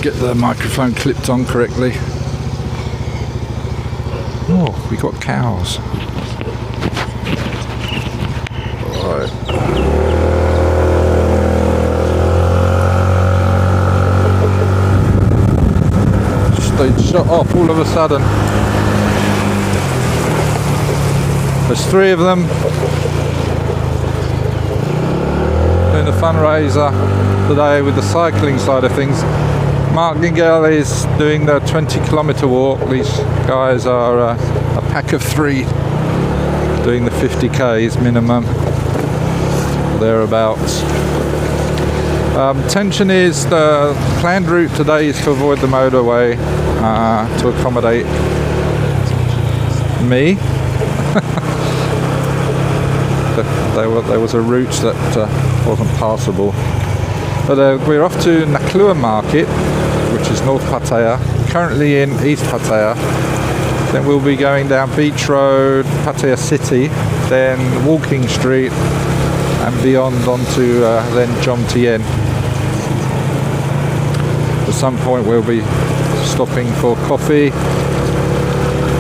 get the microphone clipped on correctly. Oh, we got cows. Alright. They shut off all of a sudden. There's 3 of them doing the fundraiser today with the cycling side of things. Marc is doing the 20-kilometer walk. These guys are a pack of 3 doing the 50k's minimum, thereabouts. Intention is the planned route today is to avoid the motorway to accommodate me. There was a route that wasn't passable. But we're off to Naklua Market, which is North Pattaya, currently in East Pattaya. Then we'll be going down Beach Road, Pattaya City, then Walking Street, and beyond onto then Jom Tien. At some point we'll be stopping for coffee.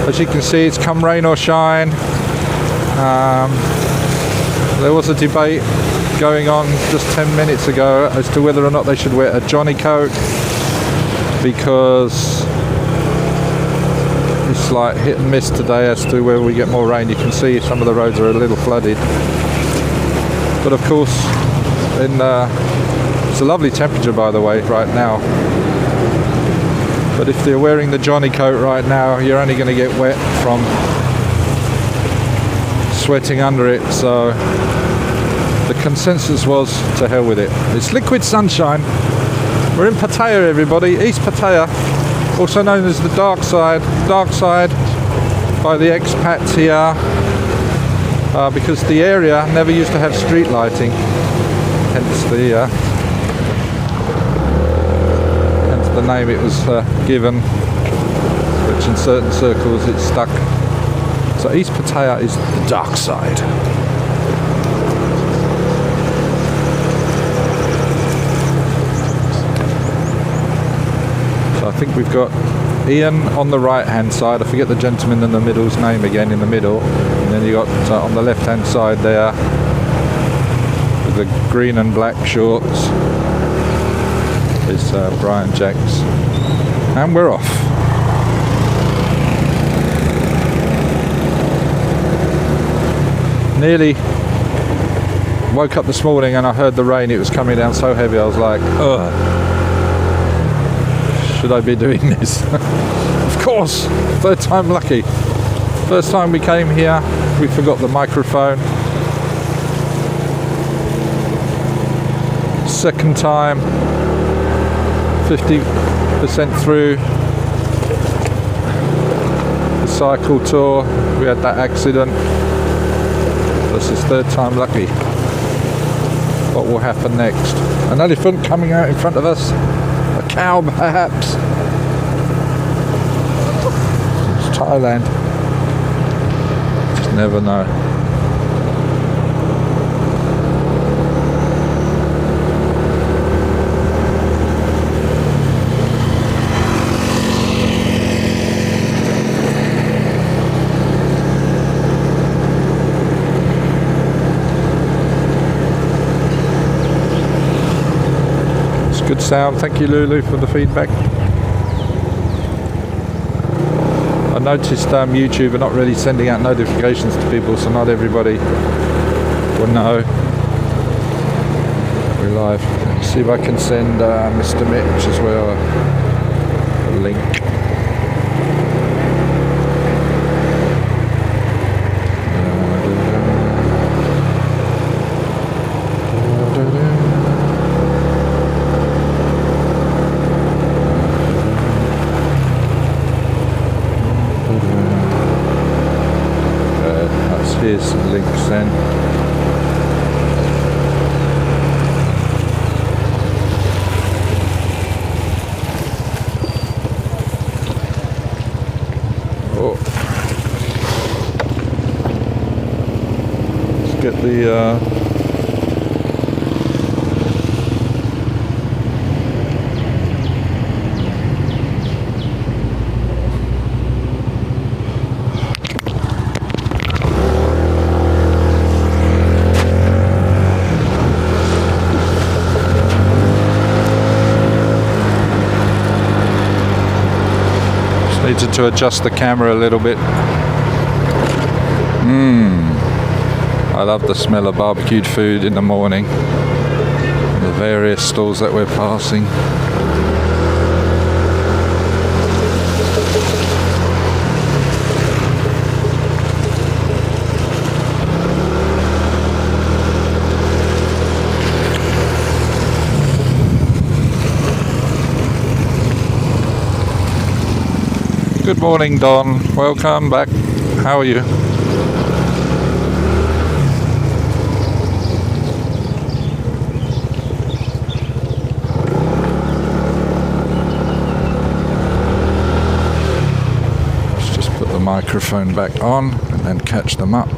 As you can see, it's come rain or shine. There was a debate going on just 10 minutes ago as to whether or not they should wear a Johnny coat, because it's like hit and miss today as to whether we get more rain. You can see some of the roads are a little flooded, but of course it's a lovely temperature, by the way, right now. But if you're wearing the Johnny coat right now, you're only going to get wet from sweating under it. So the consensus was to hell with it. It's liquid sunshine. We're in Pattaya, everybody, East Pattaya, also known as the dark side by the expats here, because the area never used to have street lighting, hence the name it was given, which in certain circles it's stuck. So East Pattaya is the dark side. So I think we've got Ian on the right hand side. I forget the gentleman in the middle's name again, in the middle. And then you got on the left hand side there with the green and black shorts is Brian Jacks. And we're off. Nearly woke up this morning and I heard the rain. It was coming down so heavy, I was like, ugh, should I be doing this? Of course, 3rd time lucky. First time we came here, we forgot the microphone. 2nd time, 50% through the cycle tour, we had that accident. This is 3rd time lucky. What will happen next? An elephant coming out in front of us? A cow, perhaps? It's Thailand. Just never know. Good sound. Thank you, Lulu, for the feedback. I noticed YouTube are not really sending out notifications to people, so not everybody will know we're live. Let's see if I can send Mr. Mitch as well a link. Here's links then. Oh. Let's get the Needed to adjust the camera a little bit. I love the smell of barbecued food in the morning. The various stalls that we're passing. Good morning, Don. Welcome back. How are you? Let's just put the microphone back on and then catch them up.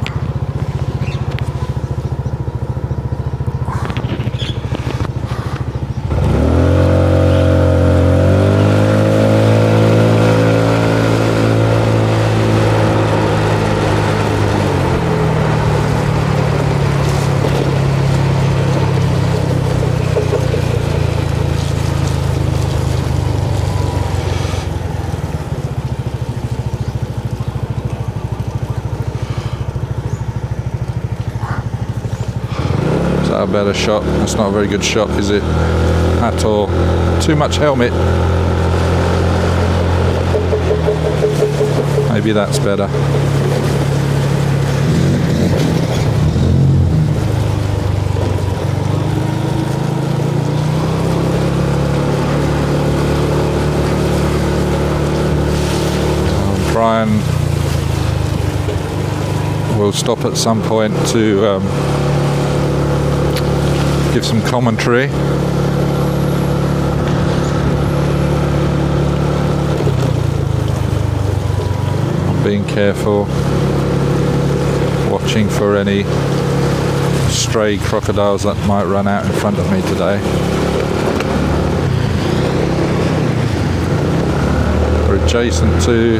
A better shot. That's not a very good shot, is it? At all. Too much helmet. Maybe that's better. Brian will stop at some point to give some commentary. I'm being careful, watching for any stray crocodiles that might run out in front of me today. We're adjacent to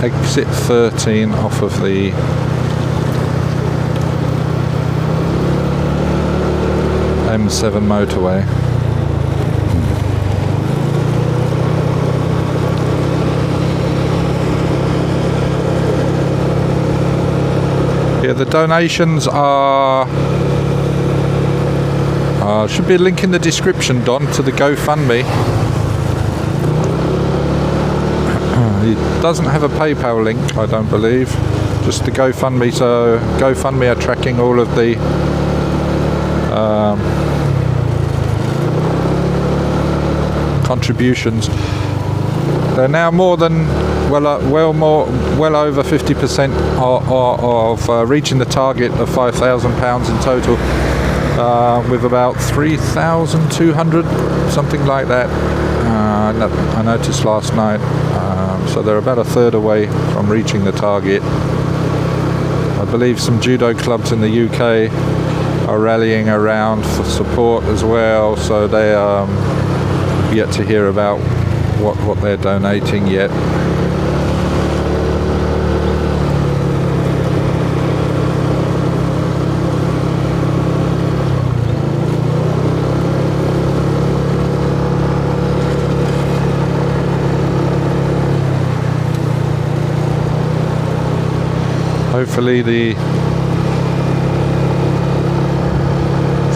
exit 13 off of the M7 motorway. Yeah, the donations are should be a link in the description, Don, to the GoFundMe. It doesn't have a PayPal link, I don't believe, just the GoFundMe. So GoFundMe are tracking all of the contributions. They're now more than well over 50% of reaching the target of £5,000 in total, with about 3,200, something like that. I noticed last night. So they're about a third away from reaching the target. I believe some judo clubs in the UK are rallying around for support as well, so they are yet to hear about what they're donating yet. Hopefully the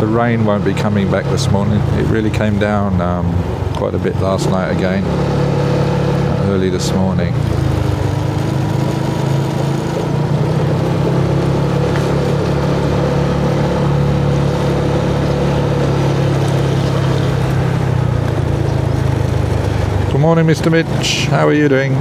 rain won't be coming back this morning. It really came down quite a bit last night again, early this morning. Good morning, Mr. Mitch. How are you doing?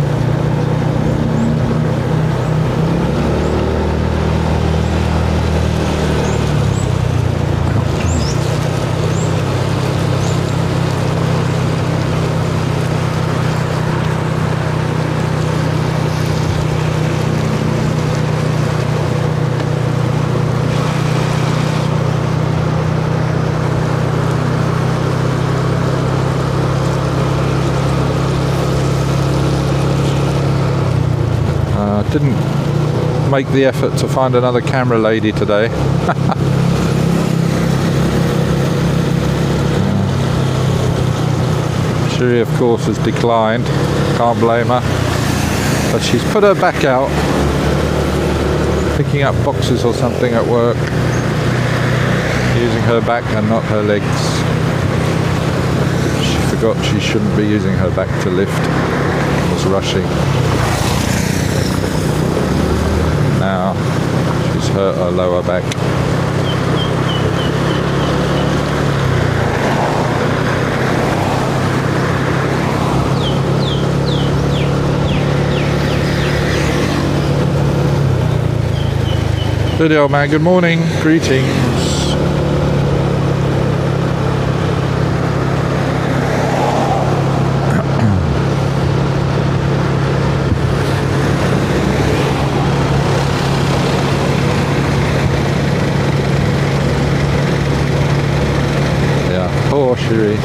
Didn't make the effort to find another camera lady today. She, of course, has declined. Can't blame her. But she's put her back out, picking up boxes or something at work, using her back and not her legs. She forgot she shouldn't be using her back to lift. Was rushing. Now she's hurt her lower back. Dirty old man, good morning, greetings. Yeah, poor Shiri.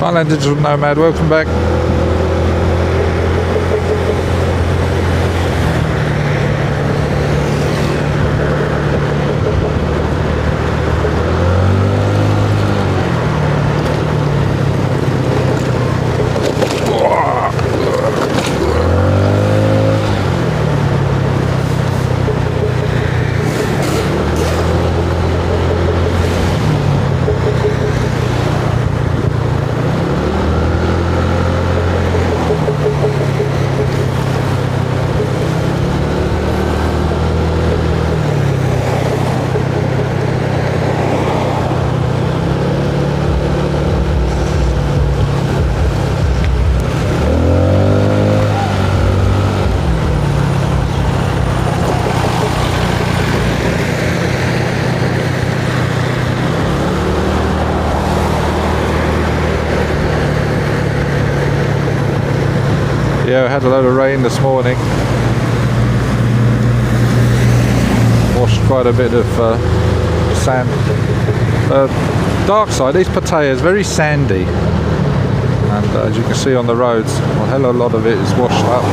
Thailand Digital Nomad, welcome back. Yeah, I had a load of rain this morning. Washed quite a bit of sand. Dark side, East Pattaya is very sandy. And as you can see on the roads, well, a hell of a lot of it is washed up.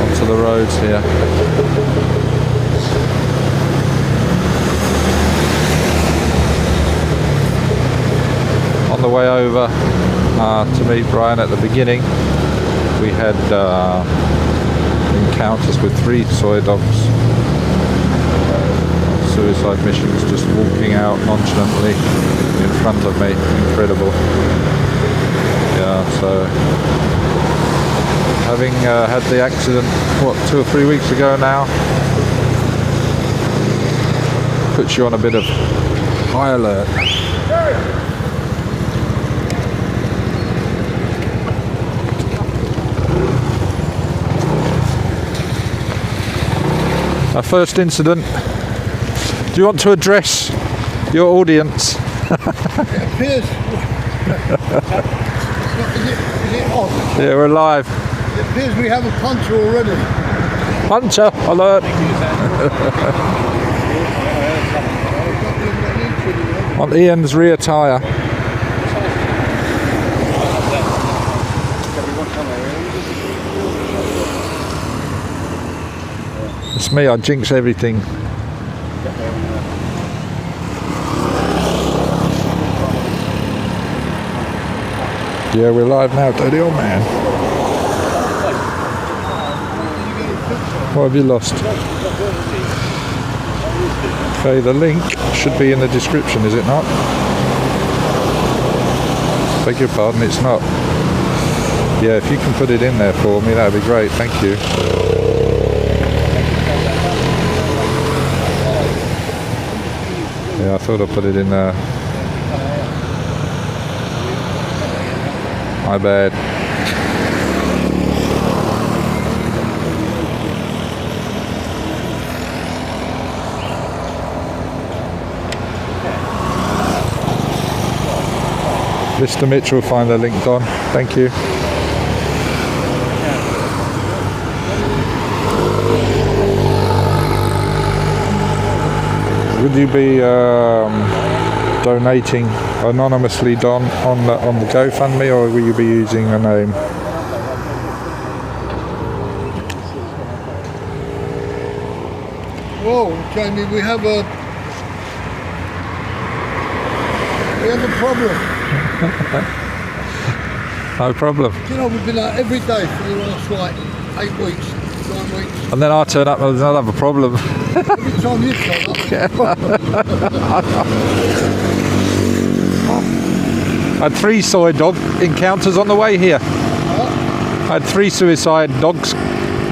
Onto the roads here. On the way over to meet Brian at the beginning, we had encounters with 3 soy dogs. Suicide missions, just walking out nonchalantly in front of me. Incredible. Yeah, so having had the accident, what, 2 or 3 weeks ago now, puts you on a bit of high alert. Our first incident. Do you want to address your audience? It appears. Is it on? Yeah, we're live. It appears we have a puncher already. Puncher alert! On Ian's rear tyre. It's me, I jinx everything. Yeah, we're live now, dirty old man. What have you lost? Okay, the link should be in the description, is it not? Beg your pardon, it's not. Yeah, if you can put it in there for me, that would be great, thank you. Yeah, I thought I'd put it in there. My bad. Mr. Mitchell will find the link, Don. Thank you. Would you be donating anonymously, Don, on the GoFundMe, or will you be using a name? Oh, Jamie, we have a problem. No problem. You know, we've been out every day for the last like 8 weeks, 9 weeks. And then I turn up and there's another problem. Every time you turn up, there's a problem. I had 3 soy dog encounters on the way here. I had 3 suicide dogs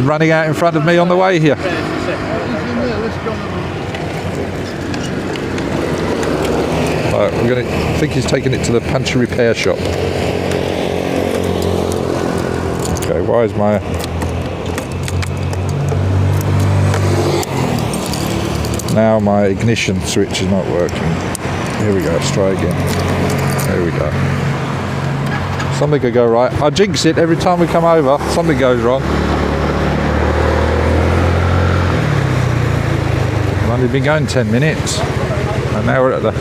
running out in front of me on the way here. He's in there, let's go. Right, I think he's taking it to the puncture repair shop. Okay, why is my... Now my ignition switch is not working. Here we go, let's try again. There we go. Something could go right. I jinx it every time we come over. Something goes wrong. I've only been going 10 minutes. And now we're at the...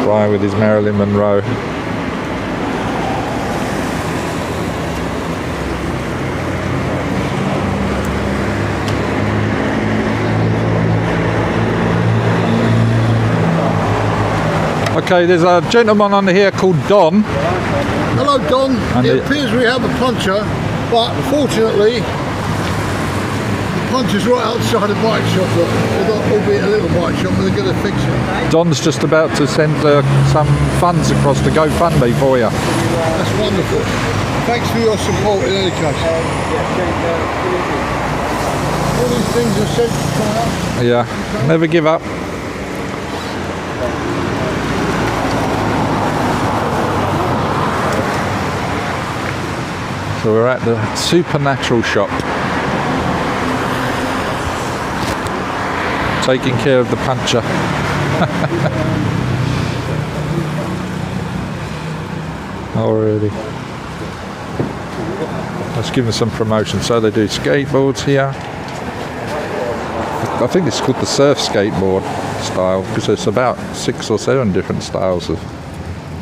Brian with his Marilyn Monroe. Okay, there's a gentleman on here called Don. Hello, Don. And it appears we have a puncher, but fortunately, the puncher's right outside the bike shop. They've got, albeit a little bike shop, but they're going to fix it. Don's just about to send some funds across to GoFundMe for you. That's wonderful. Thanks for your support in any case. All these things are sent to try out. Yeah, never give up. So we're at the supernatural shop, taking care of the puncher. Already. Let's give them some promotion. So they do skateboards here. I think it's called the surf skateboard style because there's about 6 or 7 different styles of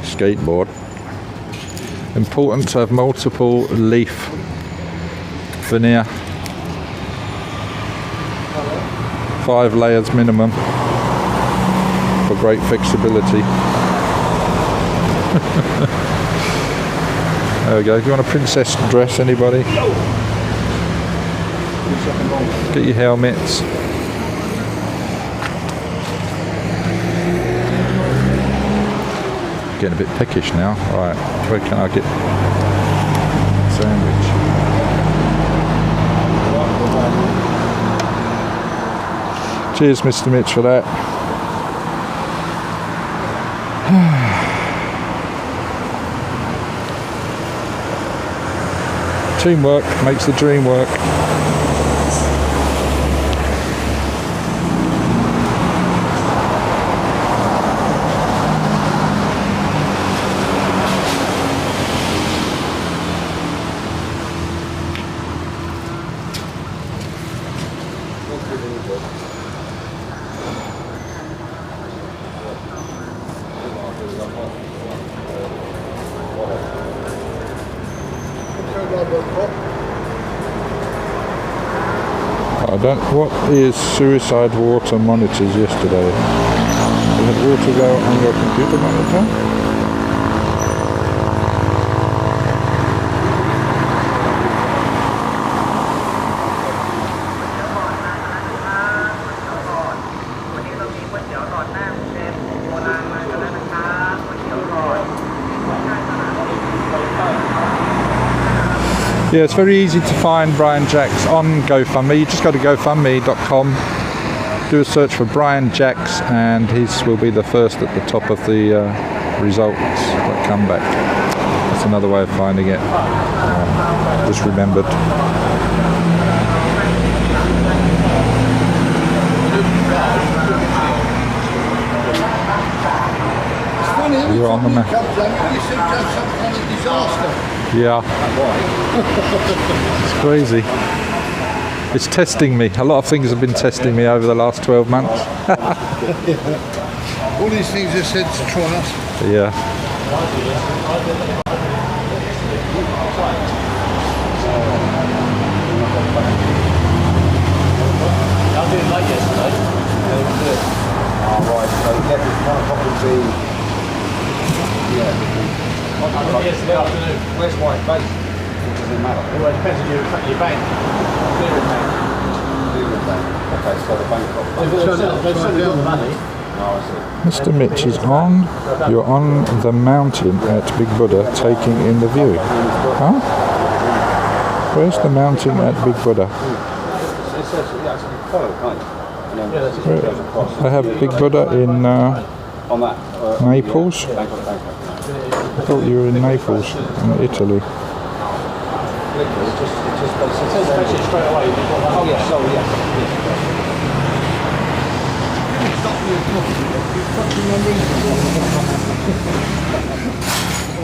skateboard. Important to have multiple leaf veneer, 5 layers minimum for great flexibility. There we go. Do you want a princess dress, anybody? Get your helmets. Getting a bit peckish now. Right, where can I get sandwich? Cheers, Mr. Mitch, for that. Teamwork makes the dream work. What is suicide water monitors yesterday? Did the water go on your computer monitor? Yeah, it's very easy to find Brian Jacks on GoFundMe. You just go to gofundme.com, do a search for Brian Jacks, and his will be the first at the top of the results that come back. That's another way of finding it. Just remembered. You're on the map. You seem to have some kind of disaster. Yeah. It's crazy. It's testing me. A lot of things have been testing me over the last 12 months. All these things are said to try us. Yeah. I didn't like yesterday. Right, so yeah, it's 1 o'clock would be. Yeah. Yesterday afternoon. Where's my base? It doesn't matter. Well, it depends on your bank. Clearing bank. Clearing bank. Okay, so the bank got. They've certainly got the money. Oh, I see. Mr. Mitch is on. You're on the mountain at Big Buddha, taking in the view. Huh? Where's the mountain at Big Buddha? It's actually follow, can't you? And then it goes across. I have Big Buddha in On that. Naples. Bank of the bank. I thought you were in Naples, in Italy. It just goes. It says fetch it straight away. You've got that. Oh yes, oh yes.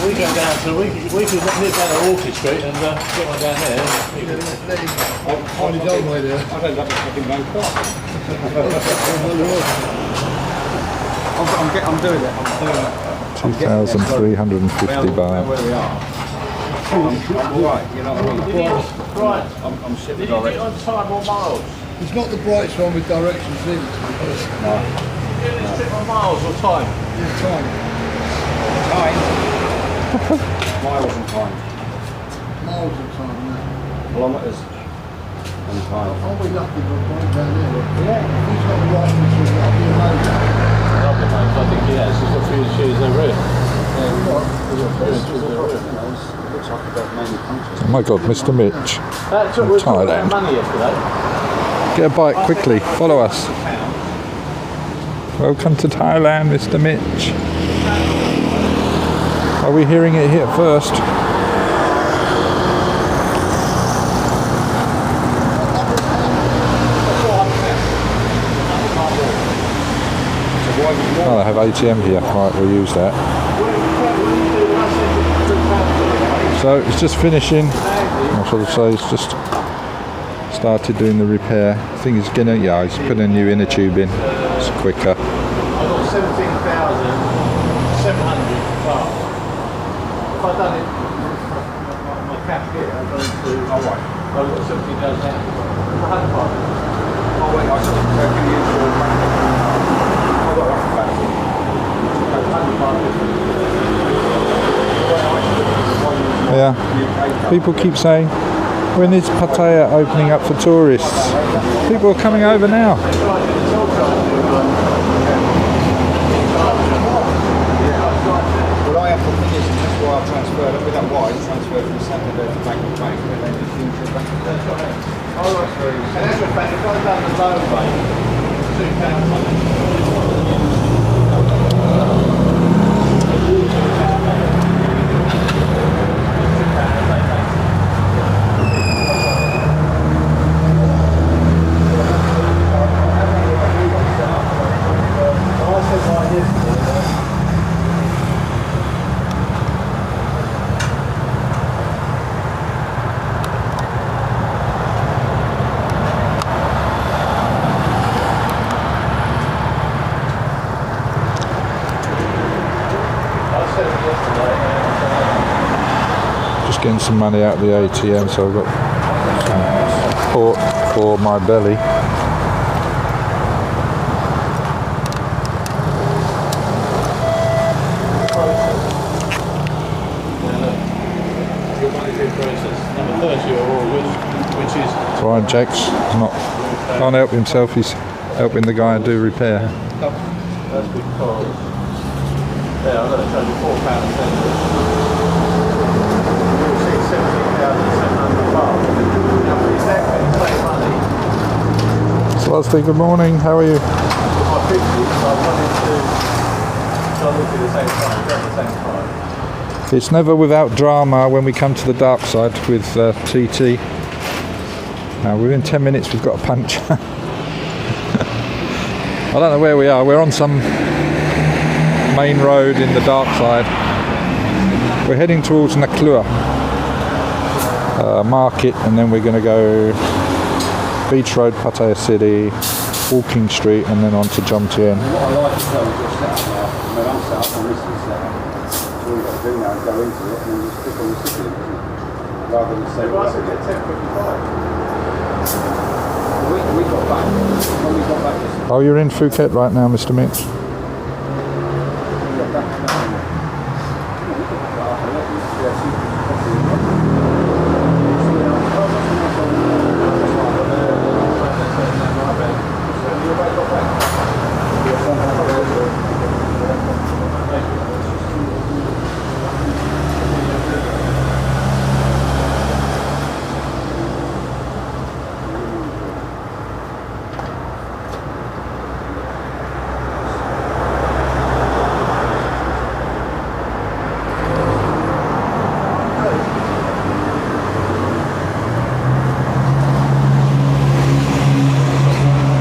We go down to we could nip down to Orchard Street and get one down there. On his own way there. I don't like the fucking bank car. I'm doing it. 2,350 baht. Where we are. I'm alright, you know what I mean? Right. I'm shit Did with you do it on time or miles? It's not the brightest one with directions in. Did you do this trip on miles or time? Yeah, time. Time. Miles and time. Miles of time, yeah. Kilometres and time. Aren't we lucky we're going down there? Yeah. He's got the right one, so that'll be amazing. Lovely, mate. I think yes, he's got a few shoes over here. Looks like about mainly countries. Oh my God, Mr. Mitch. We were talking Thailand. about money yesterday. Get a bike quickly, follow us. Welcome to Thailand, Mr. Mitch. Are we hearing it here first? Oh, they have ATM here. Right, we'll use that. So it's just finishing. I should say it's just started doing the repair. I think he's gonna, yeah, he's putting a new inner tube in. It's quicker. I got 17,700 baht. If I'd done it, my cap here, I'd done it to. Oh right. I've got 17,000 pounds. I had a part. Oh wait, I should have given you your bank. I've got that back. Yeah. People keep saying, when is Pattaya opening up for tourists? People are coming over now. Well, I have to think it's just why I transferred it with that wire, transferred from Santander to Bank of Bank, and then it's into Bank of Bank. Oh, that's very good. And that's fact, if I done the low rate, Just getting some money out of the ATM, so I've got some support for my belly. number 30 of August, which is Brian Jacks can't help himself, he's helping the guy do repair. that's because yeah, I'm going to charge you £4 a 17,700 exactly, save money. Celeste, good morning. How are you? My 50, so I wanted to look at the same time, at the same time. It's never without drama when we come to the dark side with TT. Now within 10 minutes we've got a puncture. I don't know where we are. We're on some main road in the dark side. We're heading towards Naklua market, and then we're going to go Beach Road, Pattaya City, Walking Street, and then on to Jomtien. What I like is that we've got set up now. When I'm set up and this is set up, all you've got to do now is go into it and then just click on the city, isn't it? Rather than say, Well, I said get 10.55. we got back. When we got back, this Oh, you're in Phuket right now, Mr. Mitch? we got back.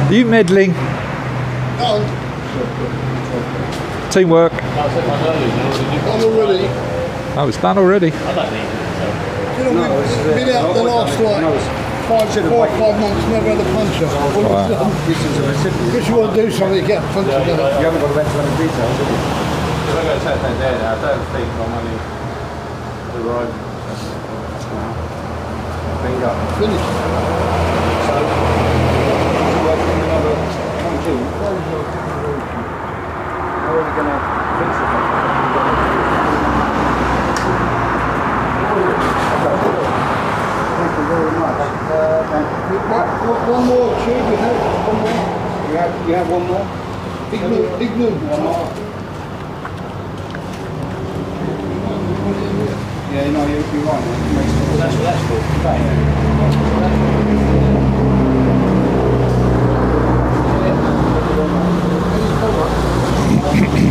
Are you meddling? No, Teamwork. I said my nose, I'm already. Oh, it's done already. I don't need it. You know, we've been out the last like 4 or 5 months, never had a puncture. This is a recipient. Because you want to do something, get a puncture done. You haven't got to enter any details, have you? If I go to Tastic there now, I don't think I'm only arriving. Bingo. Finished. So, working another 1 June. How are we going to fix it? Thank you very much. One more tube, we have one more. You have one more? Big new. One more. Yeah, you know, you're right. That's what that's for.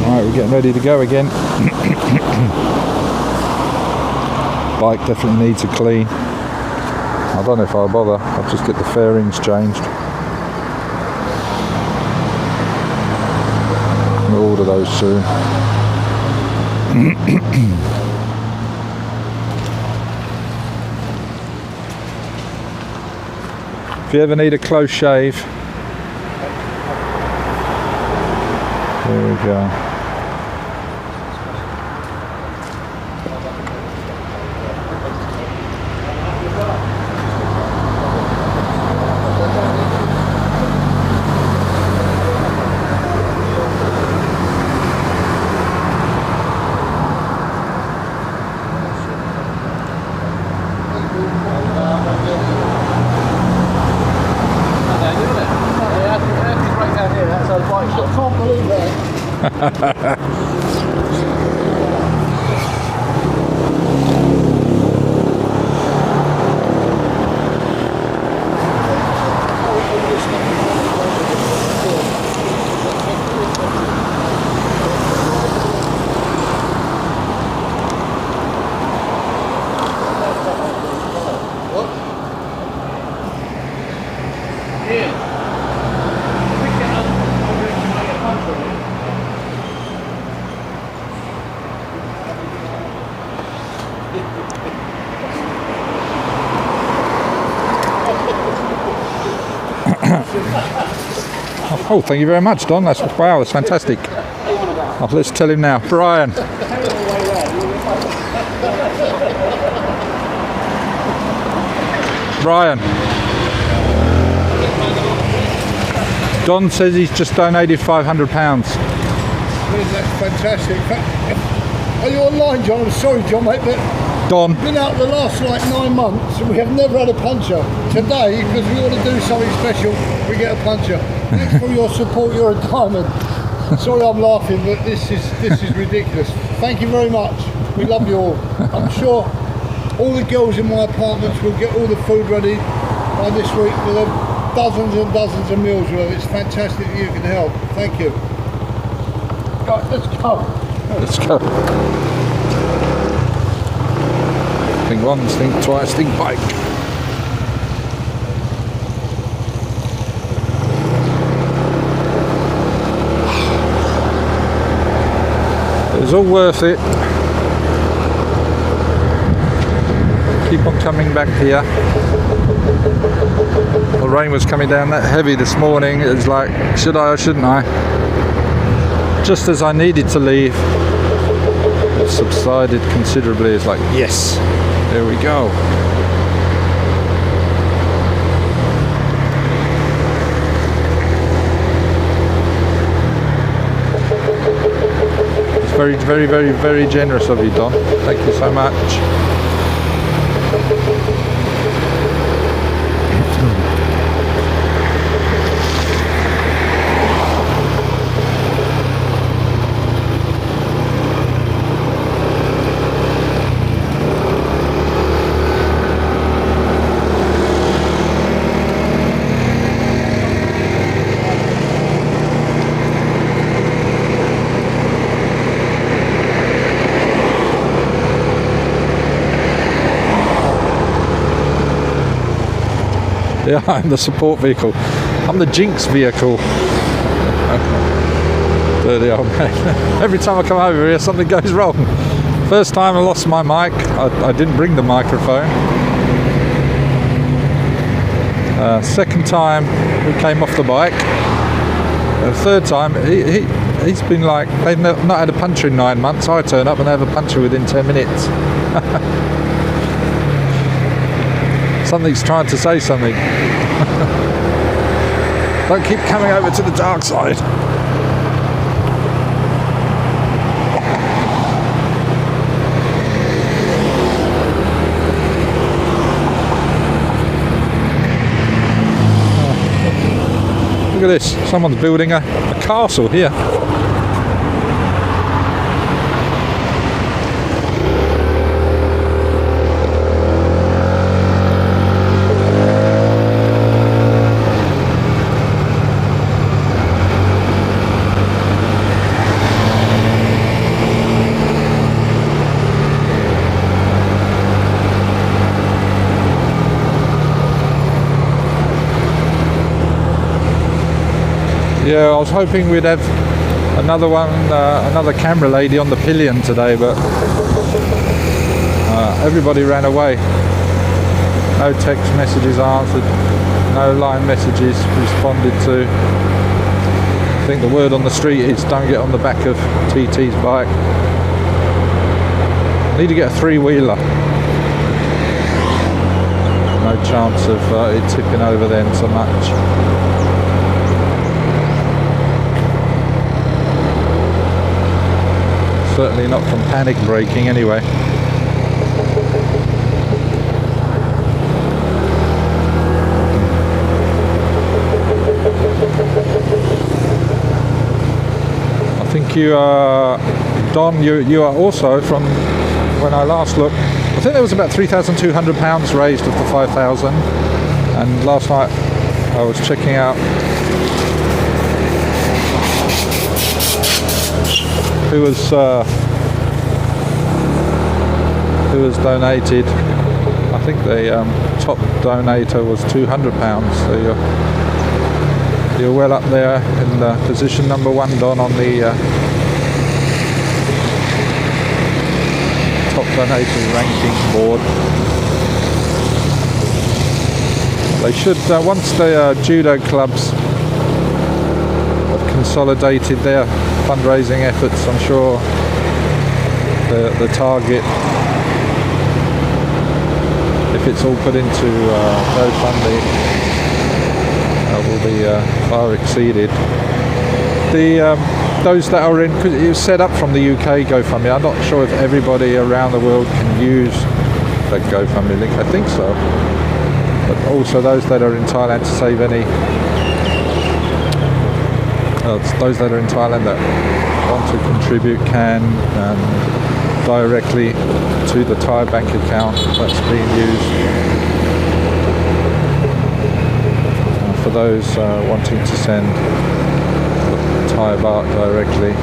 Alright, we're getting ready to go again. Bike definitely needs a clean. I don't know if I'll bother. I'll just get the fairings changed. We'll order those soon. If you ever need a close shave, there we go. I can't believe that. Oh, thank you very much, Don. That's wow, that's fantastic. Oh, let's tell him now, Brian. Brian. Don says he's just donated £500. That's fantastic. Are you online, John? I'm sorry, John, mate, but Don. we've been out the last like 9 months and we have never had a puncture. Today, because we want to do something special, we get a puncture. Thanks for your support. You're a diamond. Sorry, I'm laughing, but this is ridiculous. Thank you very much. We love you all. I'm sure all the girls in my apartments will get all the food ready. on this week with dozens and dozens of meals. Well, it's fantastic that you can help. Thank you. Right, let's go. Let's go. Think once, think twice, think bike. It was all worth it. Keep on coming back here. The rain was coming down that heavy this morning. It was like, should I or shouldn't I? Just as I needed to leave, it subsided considerably. It's like, yes, there we go. It's very, very, very, very generous of you, Don. Thank you so much. Yeah, I'm the support vehicle. I'm the jinx vehicle. Dirty old man. Every time I come over here, something goes wrong. First time I lost my mic. I didn't bring the microphone. Second time we came off the bike. Third time, he's been like, they've not had a puncture in 9 months. I turn up and they have a puncture within 10 minutes. Something's trying to say something. Don't keep coming over to the dark side. Look at this. Someone's building a castle here. Yeah, I was hoping we'd have another one, another camera lady on the pillion today, but everybody ran away. No text messages answered, no line messages responded to. I think the word on the street is don't get on the back of TT's bike. Need to get a three-wheeler. No chance of it tipping over then so much. Certainly not from panic braking anyway. I think you are, Don, you are also from, when I last looked, I think there was about £3,200 raised of the 5,000, and last night I was checking out who was donated. I think the top donator was £200, so you're well up there in position number 1, Don, on the top donator ranking board. They should, once the judo clubs have consolidated their fundraising efforts, I'm sure the target, if it's all put into GoFundMe, will be far exceeded. Those that are in, because it was set up from the UK GoFundMe, I'm not sure if everybody around the world can use that GoFundMe link. I think so, but also those that are in Thailand to save any. Those that are in Thailand that want to contribute can directly to the Thai bank account that's being used. for those wanting to send Thai baht directly.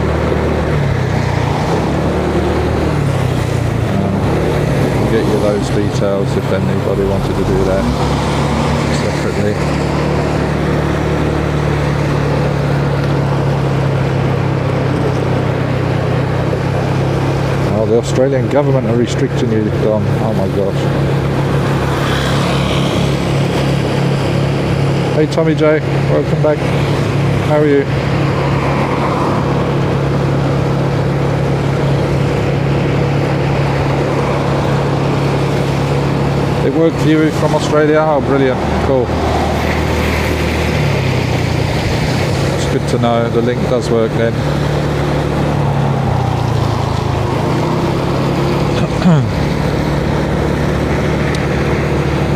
I'll get you those details if anybody wanted to do that separately. Oh, the Australian government are restricting you, Dom. Oh my gosh. Hey Tommy J, welcome back. How are you? It worked for you from Australia? Oh, brilliant. Cool. It's good to know. The link does work then.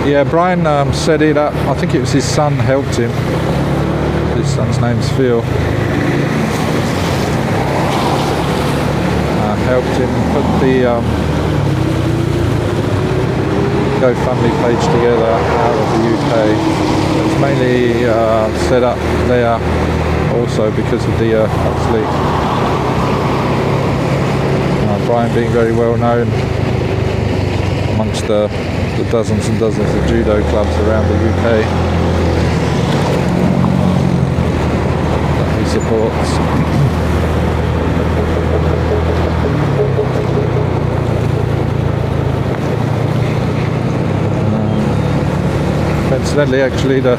Yeah, Brian set it up. I think it was his son helped him. His son's name's Phil. Helped him put the GoFundMe page together out of the UK. It's mainly set up there also because of the obviously Brian being very well known amongst the dozens and dozens of judo clubs around the UK that he supports. Incidentally, actually, the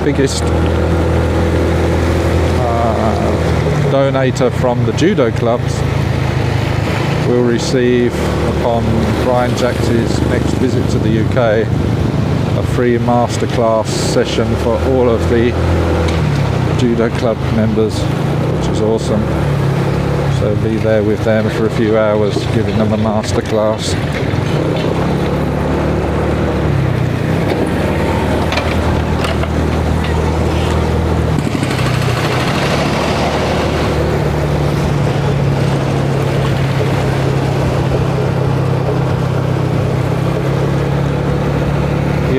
biggest donator from the judo clubs will receive, upon Brian Jax's next visit to the UK, a free masterclass session for all of the judo club members, which is awesome. So be there with them for a few hours, giving them a masterclass.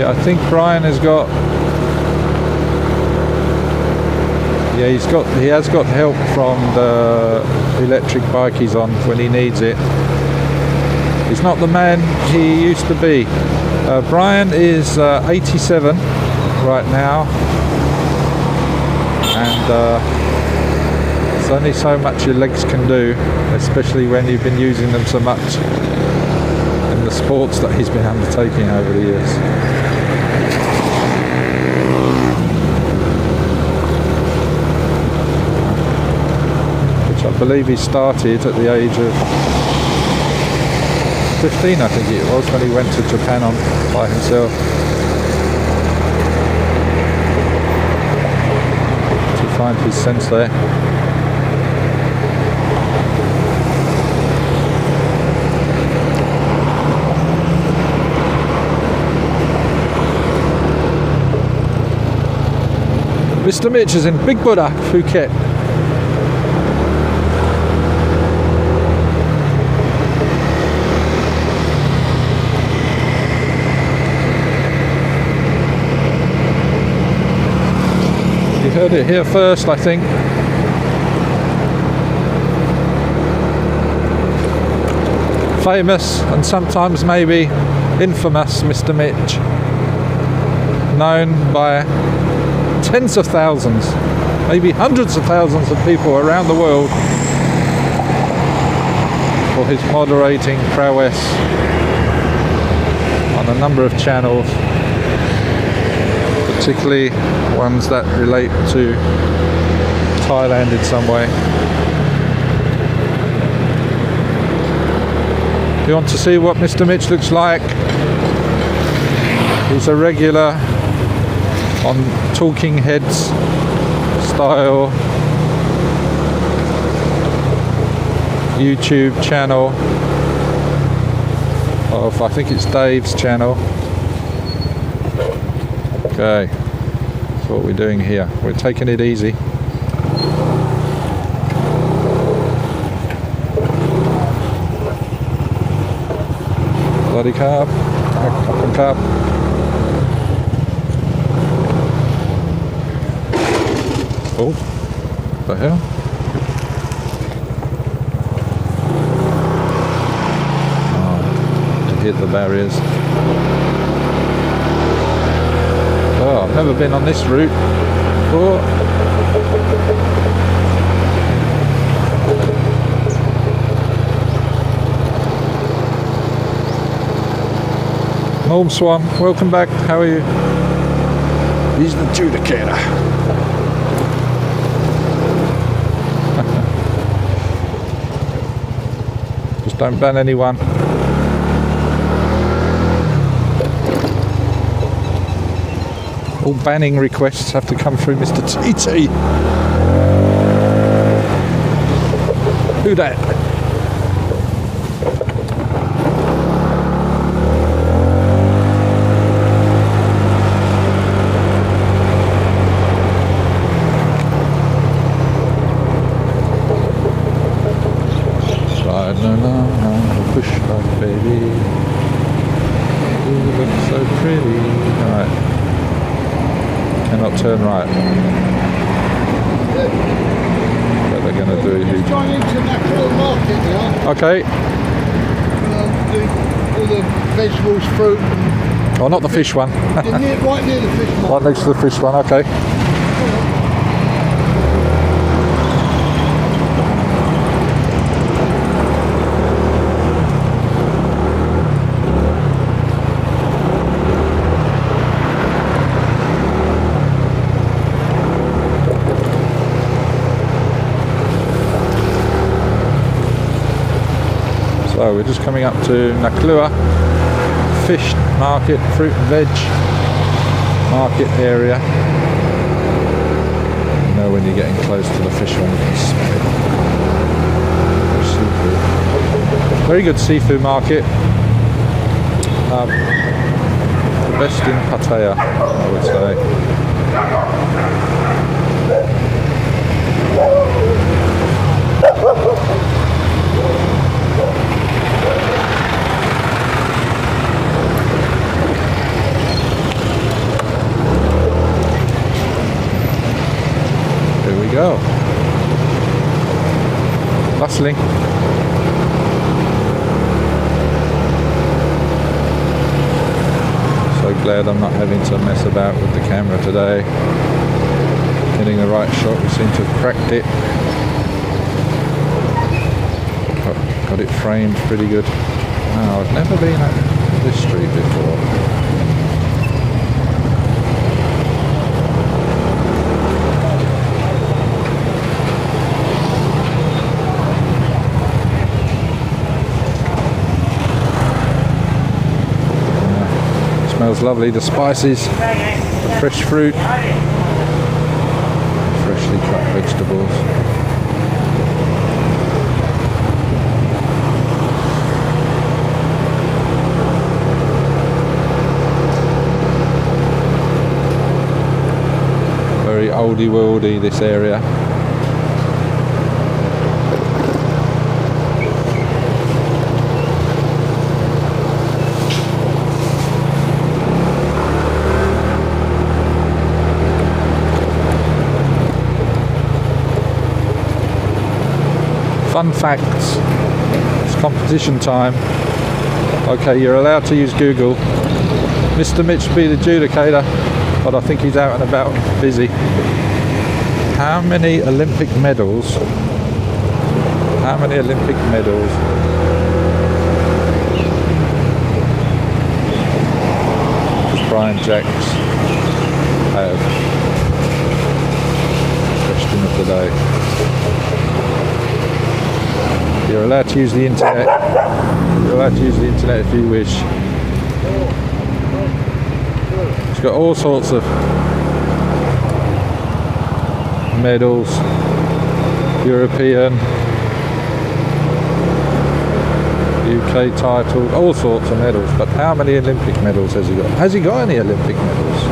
I think Brian has got. Yeah, he has got help from the electric bike he's on when he needs it. He's not the man he used to be. Brian is 87 right now, and there's only so much your legs can do, especially when you've been using them so much in the sports that he's been undertaking over the years. I believe he started at the age of 15, I think it was, when he went to Japan by himself to find his sensei. Mr. Mitch is in Big Buddha, Phuket. Heard it here first, I think. Famous and sometimes maybe infamous Mr. Mitch, known by tens of thousands, maybe hundreds of thousands of people around the world for his moderating prowess on a number of channels, particularly ones that relate to Thailand in some way. If you want to see what Mr. Mitch looks like, he's a regular on Talking Heads style YouTube channel of, I think it's Dave's channel. Okay. What we're doing here. We're taking it easy. Bloody carb. Carb. Oh, the hell? Oh, it hit the barriers. Oh, I've never been on this route before. Norm Swan, welcome back. How are you? He's the adjudicator. Just don't ban anyone. All banning requests have to come through Mr. TT. Who that? Sliding along on the push bike, baby. You look so pretty. Alright. Cannot turn right. What they're going to do Just going into that little market now. Okay. All the vegetables, fruit. Oh, not the fish one. Right near the fish market. Right next to the fish one, okay. So we're just coming up to Naklua fish market, fruit and veg market area. You know when you're getting close to the fish one, you can smell it. Seafood. Very good seafood market. The best in Pattaya, I would say. Go. Bustling. So glad I'm not having to mess about with the camera today. Getting the right shot, we seem to have cracked it. Got it framed pretty good. Oh, I've never been up this street before. Smells lovely, the spices, the fresh fruit, freshly cut vegetables. Very oldie worldy, this area. Fun facts. It's competition time. Okay, you're allowed to use Google. Mr. Mitch be the adjudicator, but I think he's out and about busy. How many Olympic medals? How many Olympic medals does Brian Jacks have? Question of the day. You're allowed to use the internet. You're allowed to use the internet if you wish. It's got all sorts of medals, European, UK title, all sorts of medals. But how many Olympic medals has he got? Has he got any Olympic medals?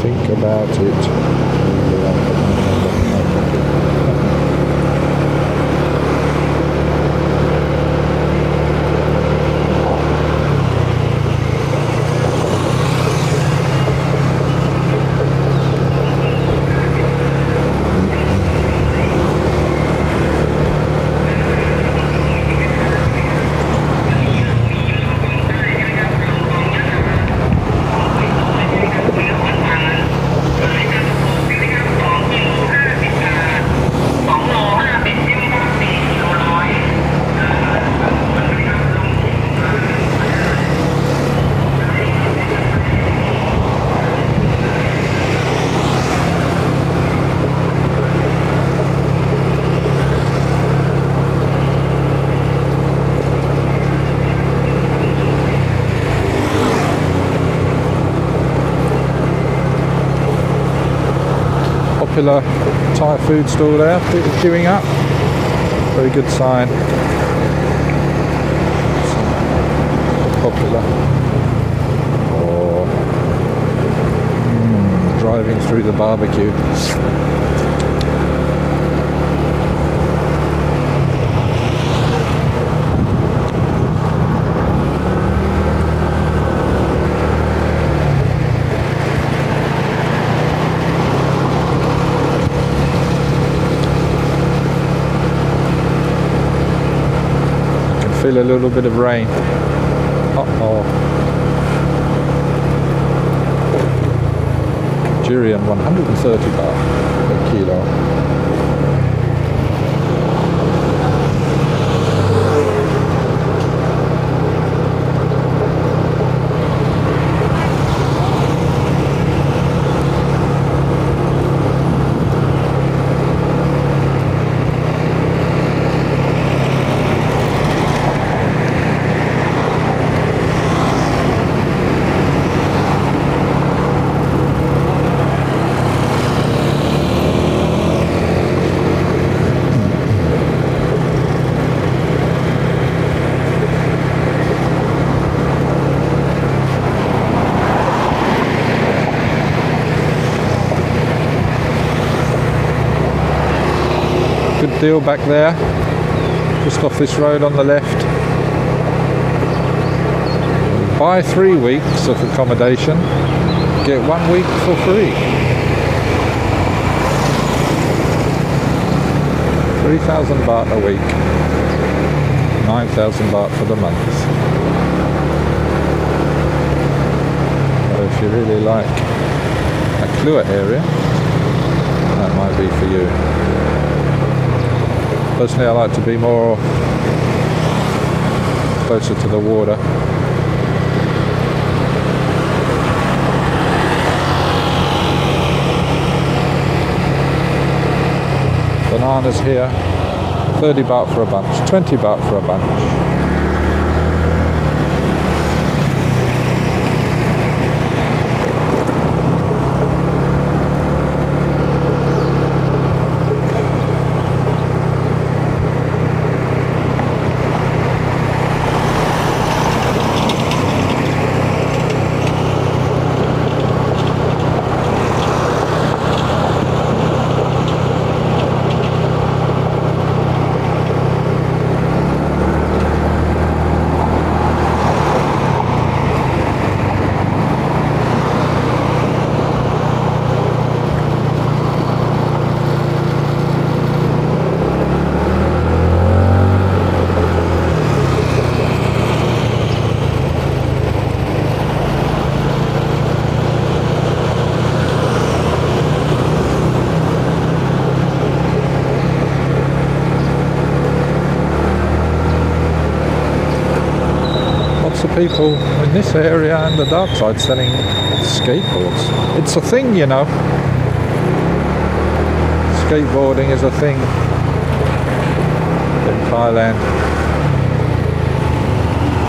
think about it. Popular Thai food store there, people queuing up. Very good sign. Popular. Or driving through the barbecue. Feel a little bit of rain. Uh-oh. Durian 130 baht per kilo. Good deal back there, just off this road on the left. Buy 3 weeks of accommodation, get 1 week for free. 3,000 baht a week, 9,000 baht for the month. So if you really like a Klua area, that might be for you. Personally, I like to be more closer to the water. Bananas here, 30 baht for a bunch, 20 baht for a bunch. People in this area and the dark side selling skateboards. It's a thing, you know. Skateboarding is a thing in Thailand.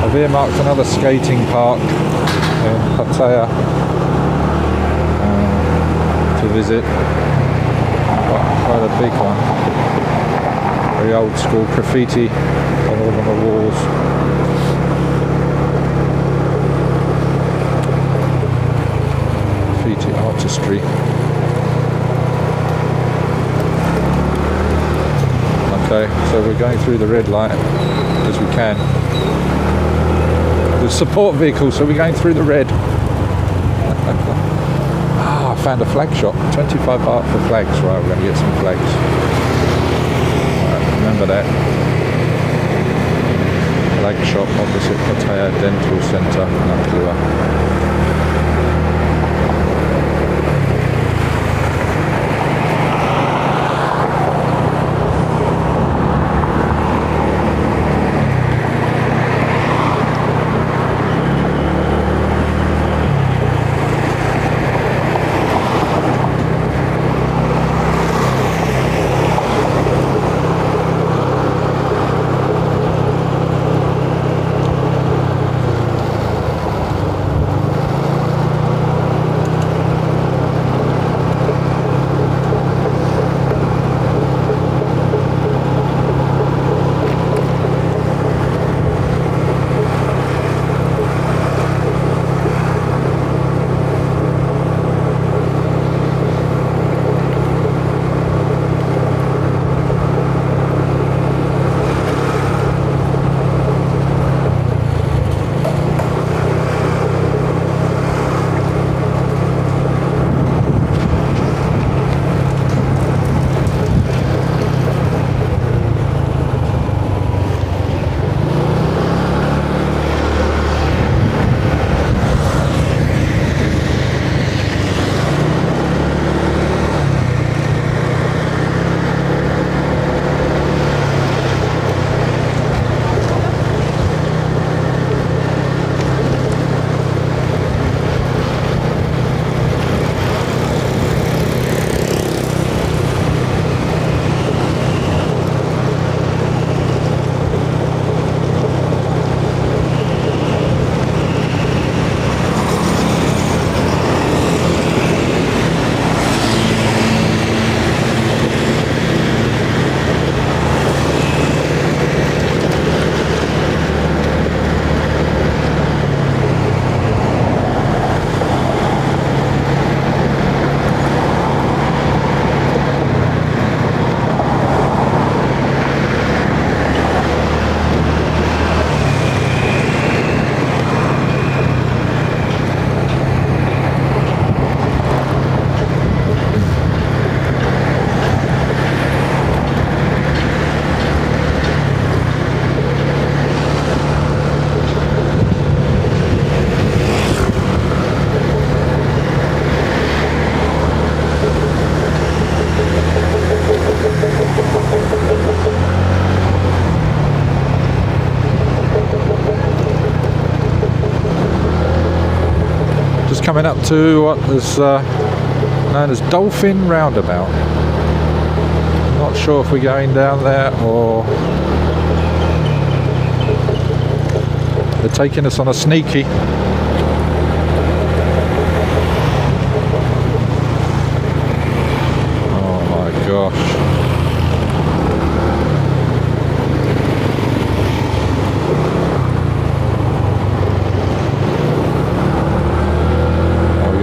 I've earmarked another skating park in Pattaya to visit. Quite a big one. Very old school graffiti all over the walls. Art artistry. Okay, so we're going through the red light as we can. The support vehicle, so we're going through the red. I found a flag shop. 25 baht for flags. Right, we're going to get some flags. Right, remember that. Flag shop opposite Pattaya Dental Centre, Naklua. Coming up to what is known as Dolphin Roundabout. Not sure if we're going down there or they're taking us on a sneaky. Oh my gosh.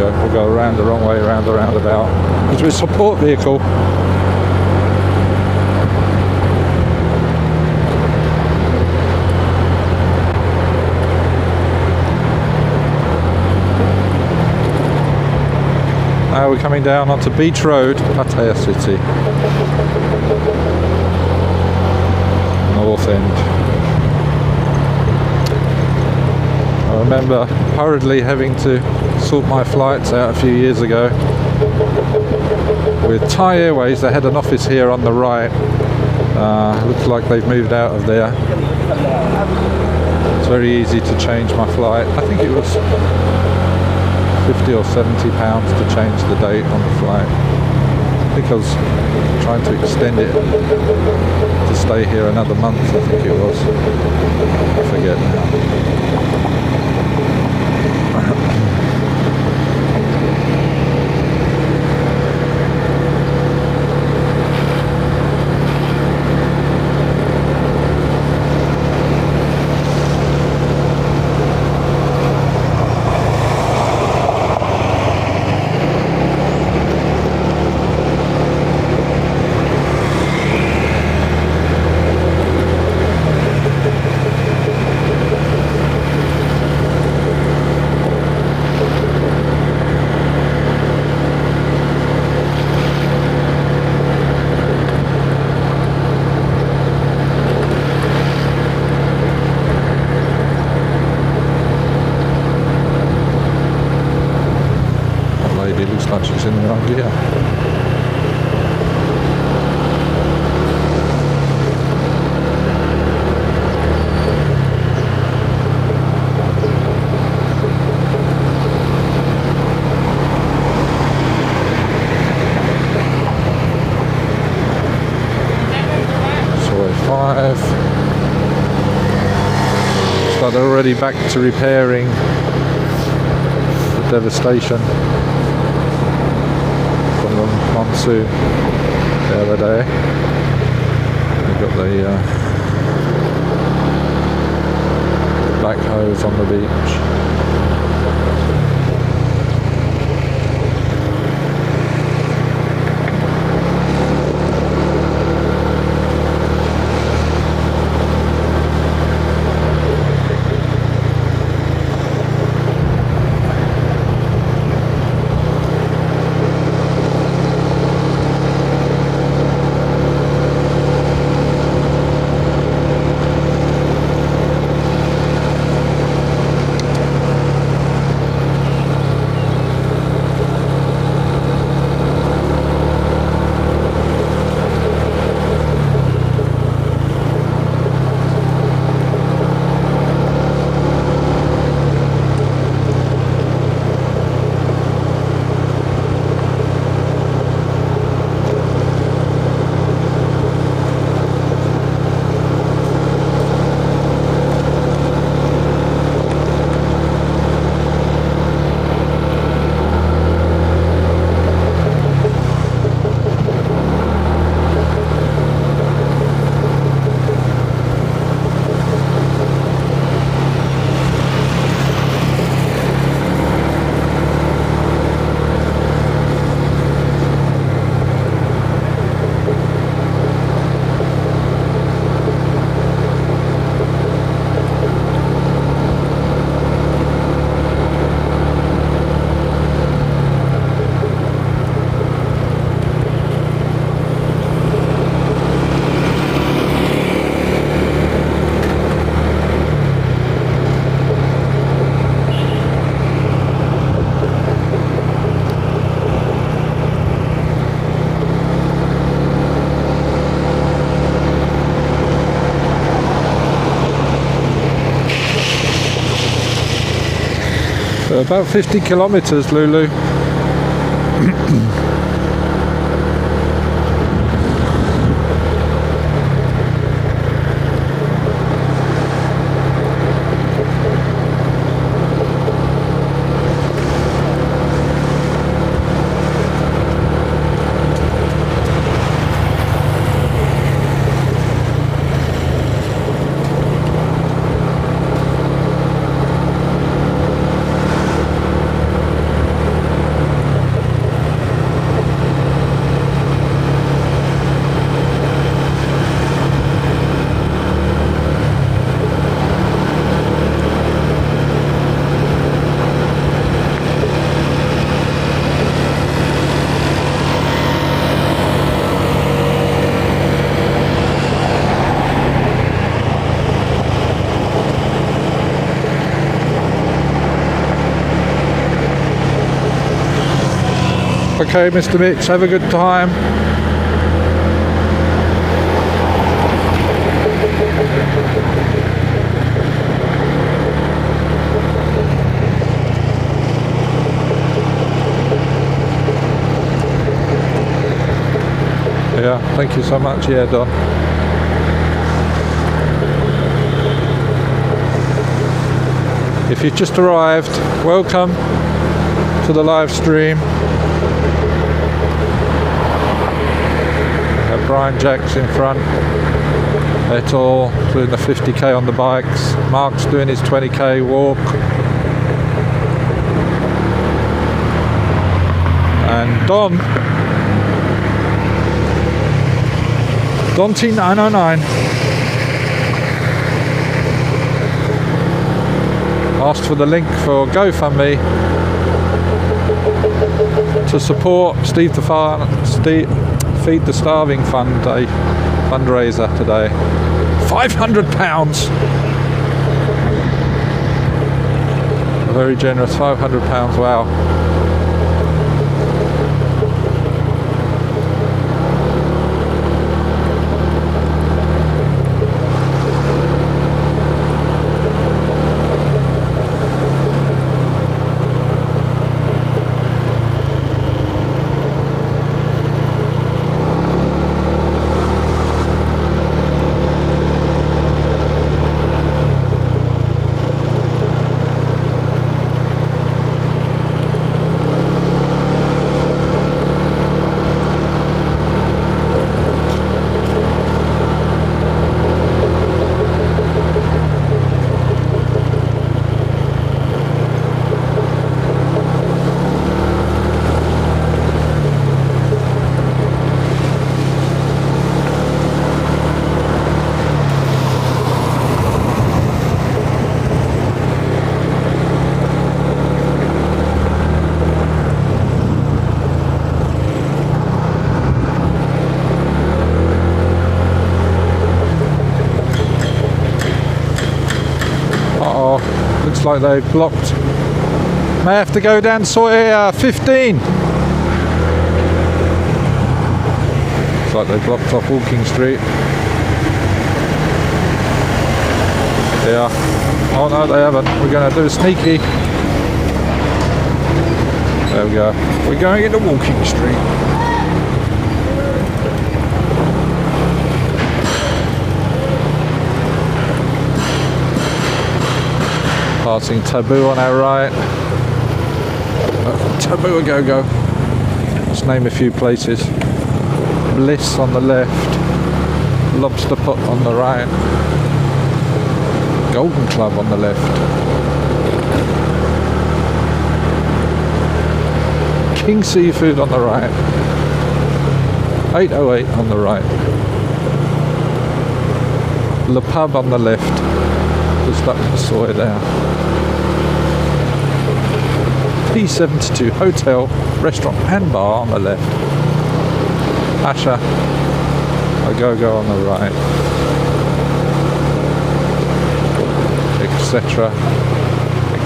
We'll go around the wrong way, around the roundabout. Because we're a support vehicle. Now we're coming down onto Beach Road, Pattaya City. North End. I remember hurriedly having to sort my flights out a few years ago with Thai Airways. They had an office here on the right. Looks like they've moved out of there. It's very easy to change my flight. I think it was 50 or 70 pounds to change the date on the flight. I think I was trying to extend it to stay here another month, I think it was. I forget now. they're already back to repairing the devastation from the monsoon the other day. We've got the backhoes on the beach. So about 50 kilometers, Lulu. Okay, Mr. Mitch, have a good time. Yeah, thank you so much. Yeah, Don. If you've just arrived, welcome to the live stream. Brian Jack's in front. They're all doing the 50k on the bikes. Marc's doing his 20k walk. And Don T909 asked for the link for GoFundMe to support Feed the Starving Fund fundraiser today. £500. A very generous £500. Wow. Looks like they've blocked. May have to go down Sawyer 15. Looks like they've blocked off Walking Street. Yeah. Oh no, they haven't. We're going to do a sneaky. There we go. We're going into Walking Street. Passing Taboo on our right. Taboo a go-go. Let's name a few places. Bliss on the left. Lobster Pot on the right. Golden Club on the left. King Seafood on the right. 808 on the right. Le Pub on the left. Just up the soy there. P72 Hotel, Restaurant and Bar on the left. Asha, a go-go on the right. Etc.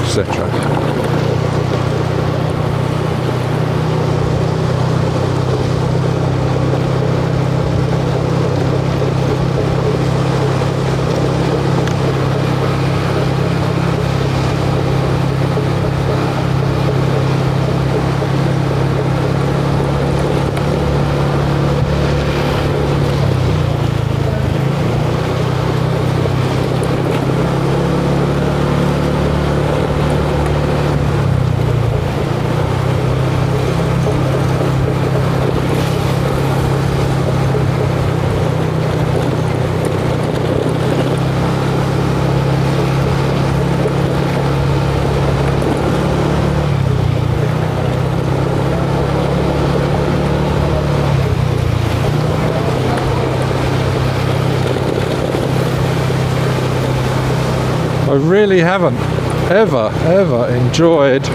Etc. I really haven't ever enjoyed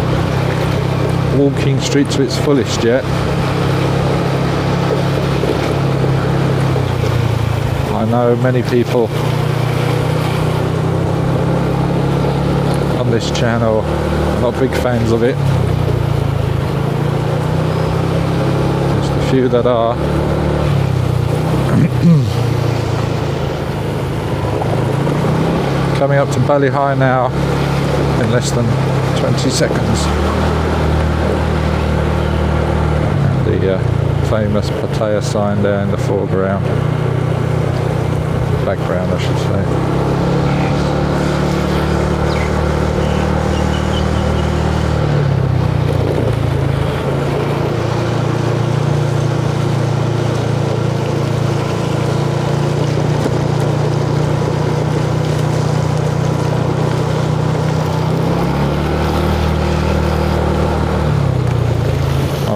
Walking Street to its fullest yet. I know many people on this channel are not big fans of it. Just a few that are. Coming up to Bali High now in less than 20 seconds. And the famous Pattaya sign there in the foreground. Background, I should say.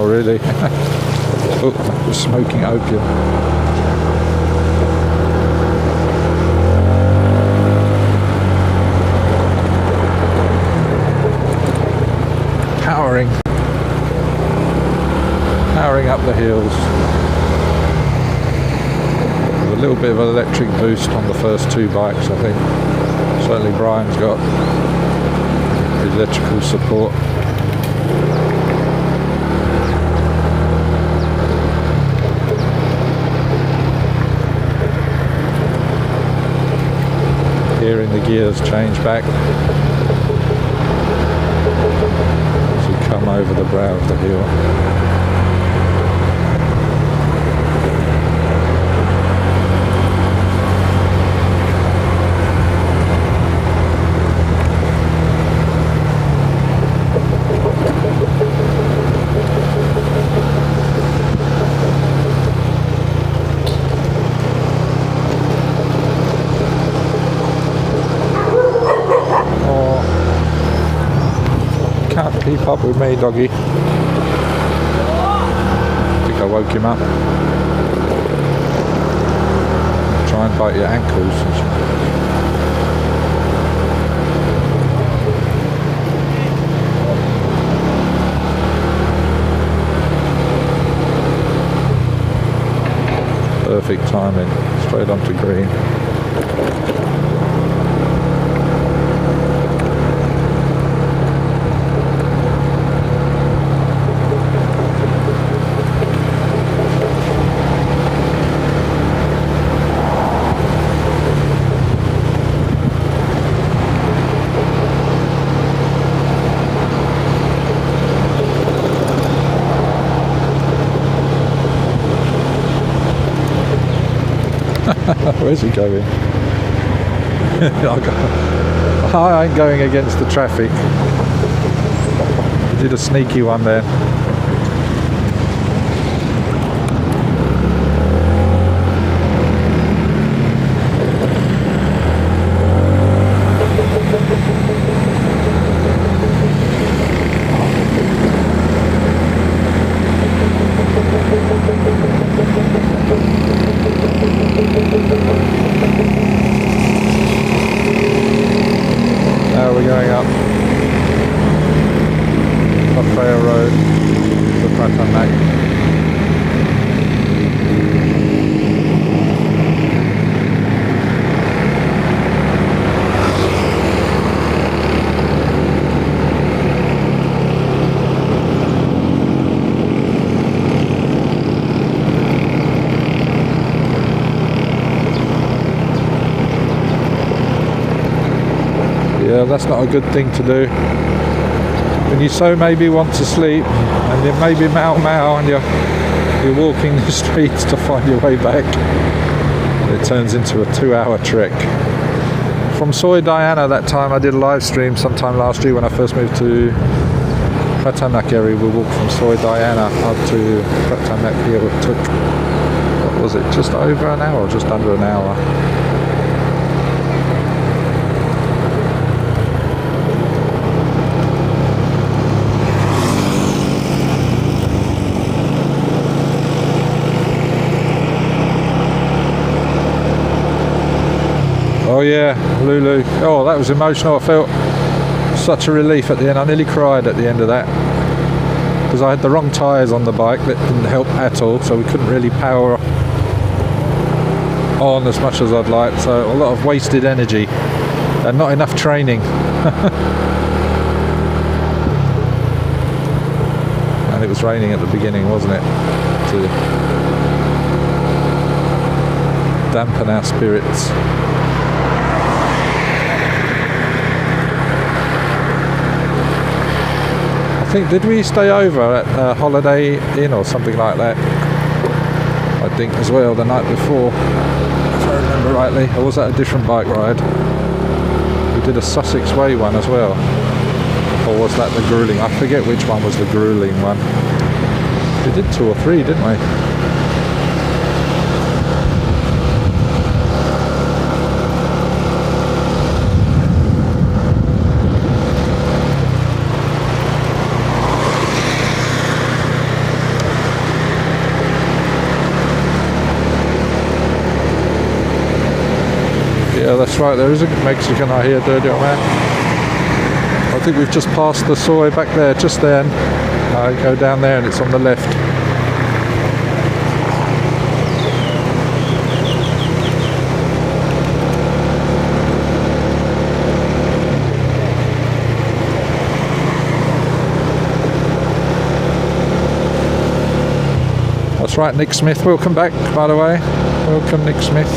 Really? Oh, we're smoking opium. Powering up the hills. With a little bit of an electric boost on the first two bikes, I think. Certainly Brian's got electrical support. Hearing the gears change back as you come over the brow of the hill. Keep up with me, doggy. I think I woke him up. Try and bite your ankles. Perfect timing, straight onto green. Where's he going? I ain't going against the traffic. He did a sneaky one there. Now we're going up Pattaya Road to Pattaya. Yeah, that's not a good thing to do. When you so maybe want to sleep, and you maybe mau and you're walking the streets to find your way back, it turns into a 2-hour trek. From Soy Diana, that time I did a live stream sometime last year when I first moved to Pattaya. We walked from Soy Diana up to Pattaya. It took, what was it, just over an hour, or just under an hour. Oh yeah, Lulu. Oh, that was emotional. I felt such a relief at the end. I nearly cried at the end of that. Because I had the wrong tyres on the bike that didn't help at all, so we couldn't really power on as much as I'd like. So a lot of wasted energy and not enough training. And it was raining at the beginning, wasn't it? To dampen our spirits. I think, did we stay over at Holiday Inn or something like that? I think as well the night before, if I remember rightly. Or was that a different bike ride? We did a Sussex Way one as well. Or was that the grueling? I forget which one was the grueling one. We did 2 or 3, didn't we? Yeah, that's right, there is a Mexican I hear, dirty old man. I think we've just passed the soy back there, just then. Go down there and it's on the left. That's right, Nick Smith, welcome back, by the way. Welcome, Nick Smith.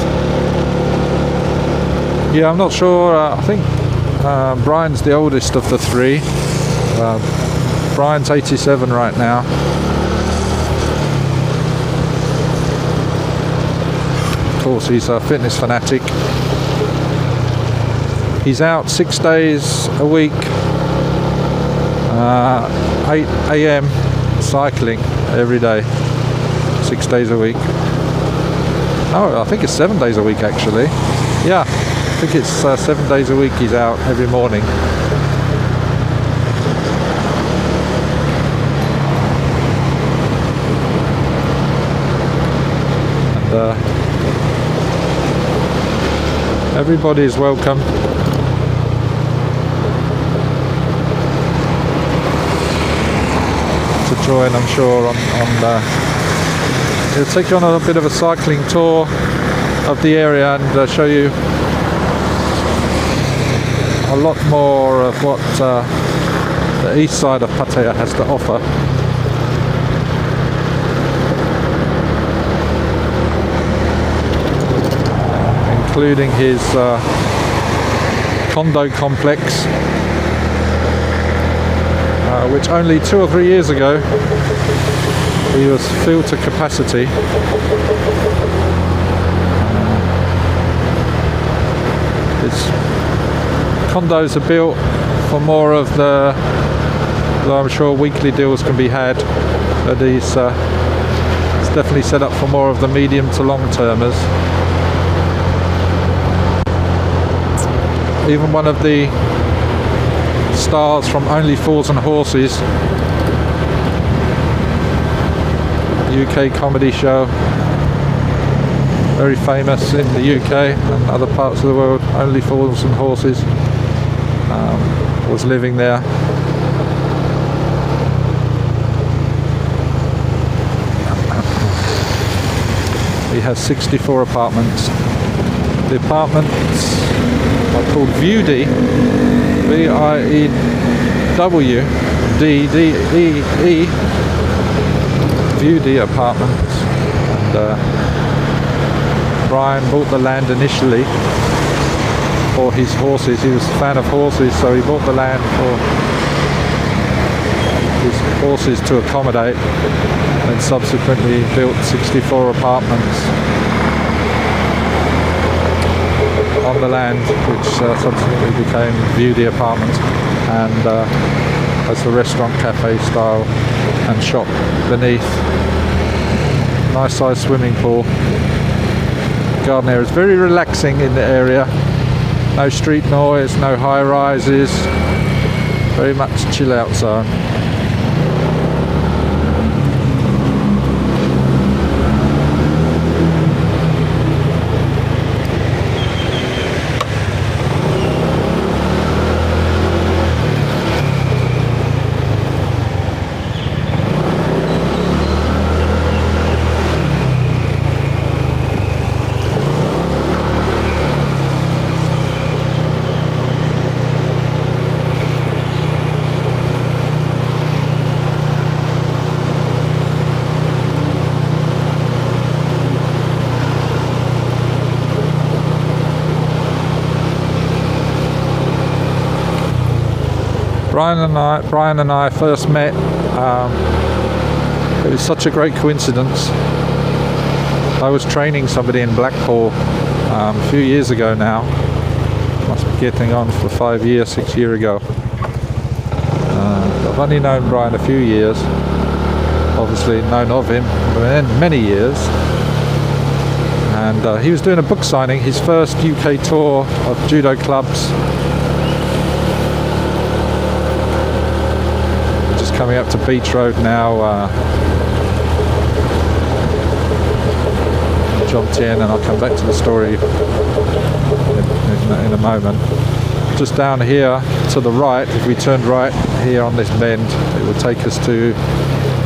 Yeah, I'm not sure. I think Brian's the oldest of the 3. Brian's 87 right now. Of course, he's a fitness fanatic. He's out 6 days a week, 8 a.m. cycling every day, 6 days a week. Oh, I think it's 7 days a week actually. Yeah. I think it's 7 days a week he's out every morning. And everybody is welcome. To join, I'm sure, on it'll take you on a bit of a cycling tour of the area and show you a lot more of what the east side of Pattaya has to offer. Including his condo complex, which only 2 or 3 years ago he was filled to capacity. condos are built for more of the, though I'm sure weekly deals can be had, but it's definitely set up for more of the medium to long termers. Even one of the stars from Only Fools and Horses, UK comedy show, very famous in the UK and other parts of the world, Only Fools and Horses, was living there. He has 64 apartments. The apartments are called Viewdy, V-I-E-W-D-D-E-E, Viewdy apartments. And Brian bought the land initially for his horses. He was a fan of horses, so he bought the land for his horses to accommodate, and subsequently built 64 apartments on the land, which subsequently became Viewdy Apartments, and has a restaurant, cafe style and shop beneath. Nice sized swimming pool. Garden area is very relaxing in the area. No street noise, no high rises, very much chill out zone. Brian and I first met. It was such a great coincidence. I was training somebody in Blackpool a few years ago now. Must be getting on for 5 years, 6 years ago. I've only known Brian a few years. Obviously known of him for many years. And he was doing a book signing, his first UK tour of judo clubs. Coming up to Beach Road now, jumped in, and I'll come back to the story in a moment. Just down here to the right, if we turned right here on this bend, it will take us to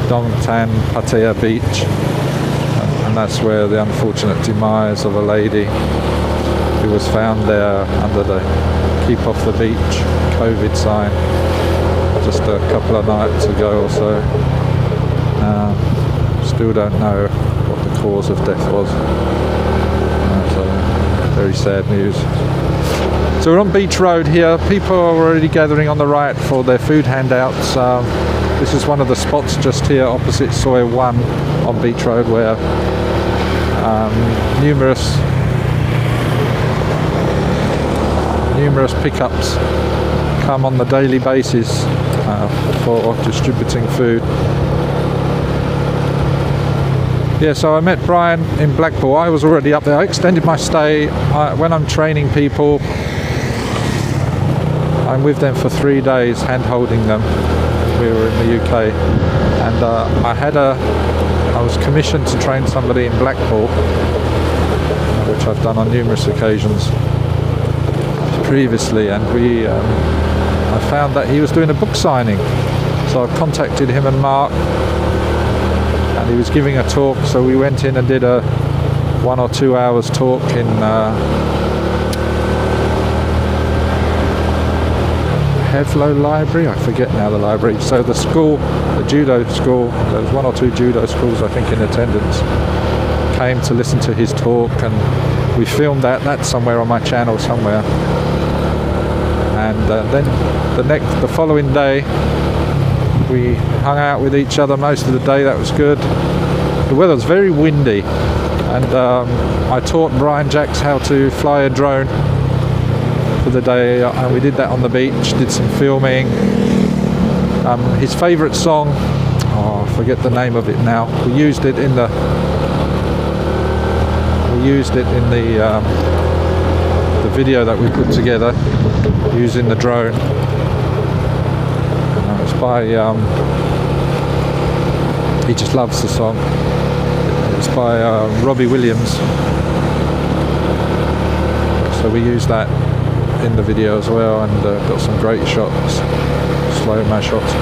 Dongtan Pattaya Beach, and that's where the unfortunate demise of a lady who was found there under the keep off the beach COVID sign just a couple of nights ago or so. Still don't know what the cause of death was. So very sad news. So we're on Beach Road here. People are already gathering on the right for their food handouts. This is one of the spots just here opposite Soi 1 on Beach Road, where numerous pickups come on the daily basis for distributing food. Yeah, so I met Brian in Blackpool. I was already up there. I extended my stay. When I'm training people, I'm with them for 3 days, hand-holding them. We were in the UK, and I was commissioned to train somebody in Blackpool, which I've done on numerous occasions previously, and I found that he was doing a book signing, so I contacted him and Marc, and he was giving a talk, so we went in and did a 1 or 2 hours talk in Hevlo Library, I forget now the library. So the school, the judo school, there was 1 or 2 judo schools I think in attendance, came to listen to his talk, and we filmed that's somewhere on my channel somewhere. And then the following day we hung out with each other most of the day. That was good. The weather was very windy, and I taught Brian Jacks how to fly a drone. for the day, and we did that on the beach, did some filming. His favourite song, I forget the name of it now. We used it in the video that we put together using the drone. It's by he just loves the song. It's by Robbie Williams. So we used that in the video as well, and got some great shots, slow-mo shots.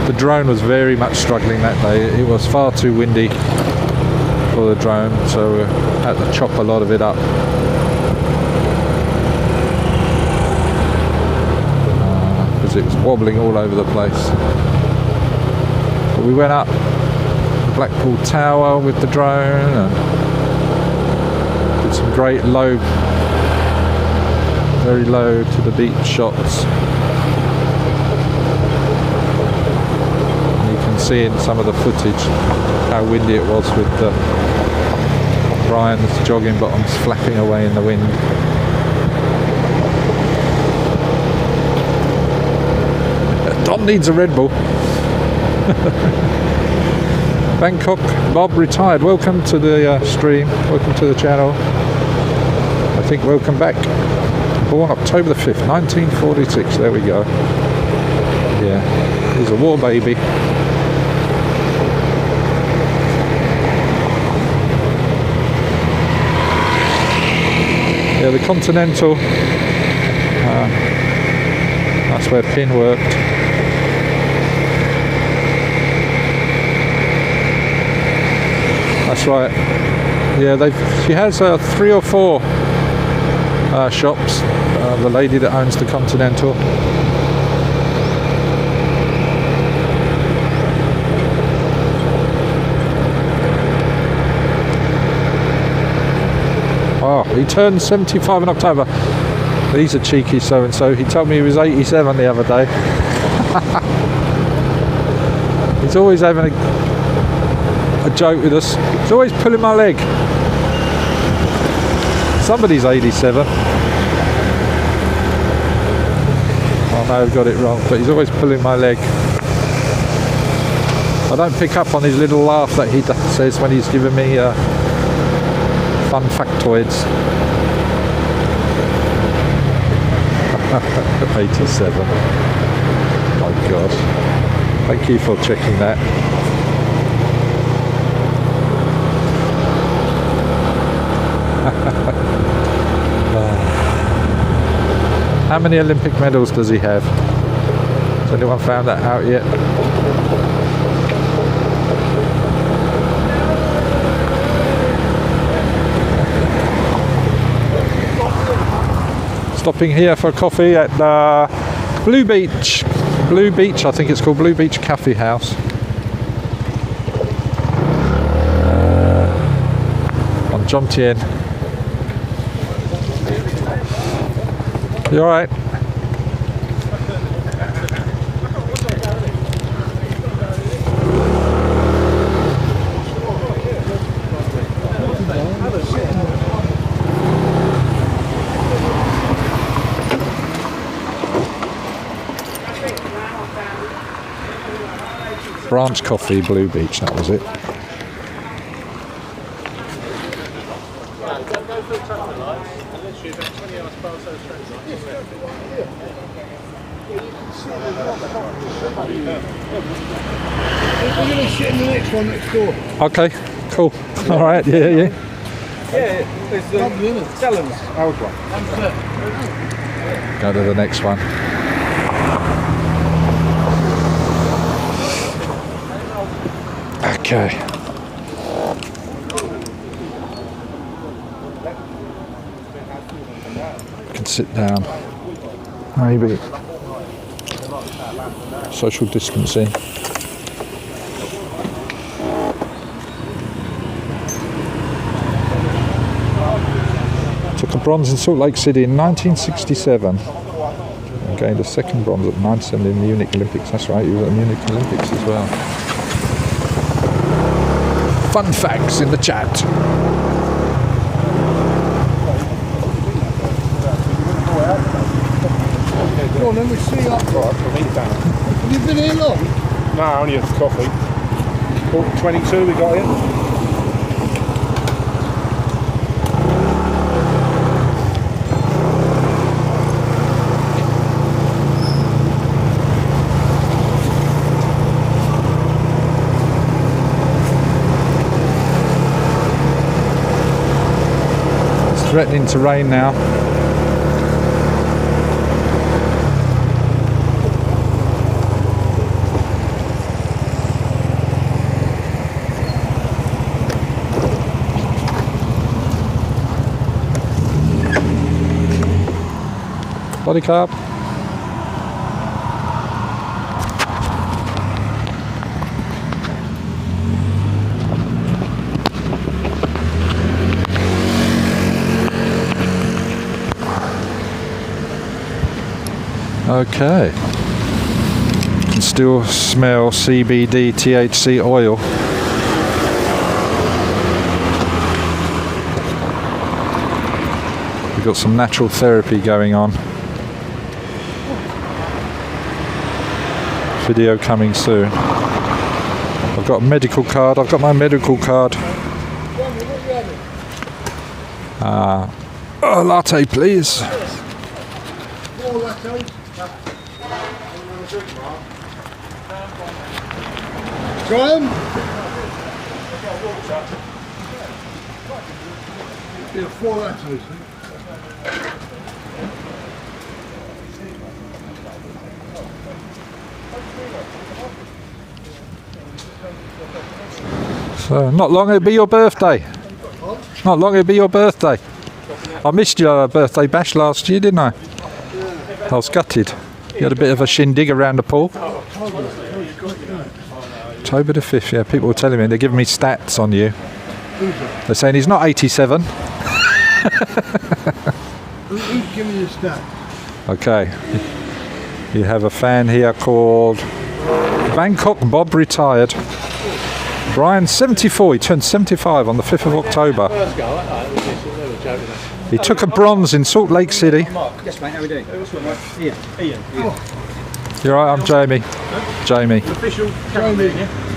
The drone was very much struggling that day. It was far too windy for the drone, so we had to chop a lot of it up. Because it was wobbling all over the place. But we went up the Blackpool Tower with the drone and did some great low, very low to the beach shots. And you can see in some of the footage how windy it was with the Brian's jogging bottoms flapping away in the wind. Don needs a Red Bull. Bangkok, Bob retired. Welcome to the stream. Welcome to the channel. I think welcome back. Born October the 5th, 1946. There we go. Yeah, he's a war baby. Yeah, the Continental. That's where Pin worked. That's right. Yeah, she has 3 or 4 shops. The lady that owns the Continental. Oh, he turned 75 in October. He's a cheeky so-and-so. He told me he was 87 the other day. He's always having a joke with us. He's always pulling my leg. Somebody's 87. I may have got it wrong, but he's always pulling my leg. I don't pick up on his little laugh that he says when he's giving me fun factoids. 87. My gosh. Thank you for checking that. How many Olympic medals does he have? Has anyone found that out yet? Stopping here for coffee at Blue Beach. Blue Beach, I think it's called Blue Beach Cafe House. On Jomtien. You alright? Branch Coffee, Blue Beach, that was it. We're going to sit in the next one next door. Okay, cool. Alright, yeah. Yeah, it's the Lovely, isn't it? Sellers. Old one. Go to the next one. Okay. You can sit down. Maybe. Social distancing. Took a bronze in Salt Lake City in 1967. And gained a second bronze at 97 in the Munich Olympics. That's right, you were at the Munich Olympics as well. Fun facts in the chat. on then, we'll see you up. Right, for me down. Have you been here long? No, only a coffee. 22 we got here. Threatening to rain now. Body carb. Okay. You can still smell CBD THC oil. We've got some natural therapy going on. Video coming soon. I've got a medical card. I've got my medical card. A latte, please. Try 'em? Yeah, 4 lattes. So, not long it'll be your birthday. Not long it'll be your birthday. I missed your birthday bash last year, didn't I? I was gutted. You had a bit of a shindig around the pool. October the 5th, yeah. People were telling me, they're giving me stats on you. They're saying he's not 87. Who's giving you a stat? Okay. You have a fan here called Bangkok Bob Retired. Brian, 74. He turned 75 on the 5th of October. He took a bronze in Salt Lake City. Yes, mate, how are we doing? Ian. You're right, I'm Jamie. Jamie. Official Jamie.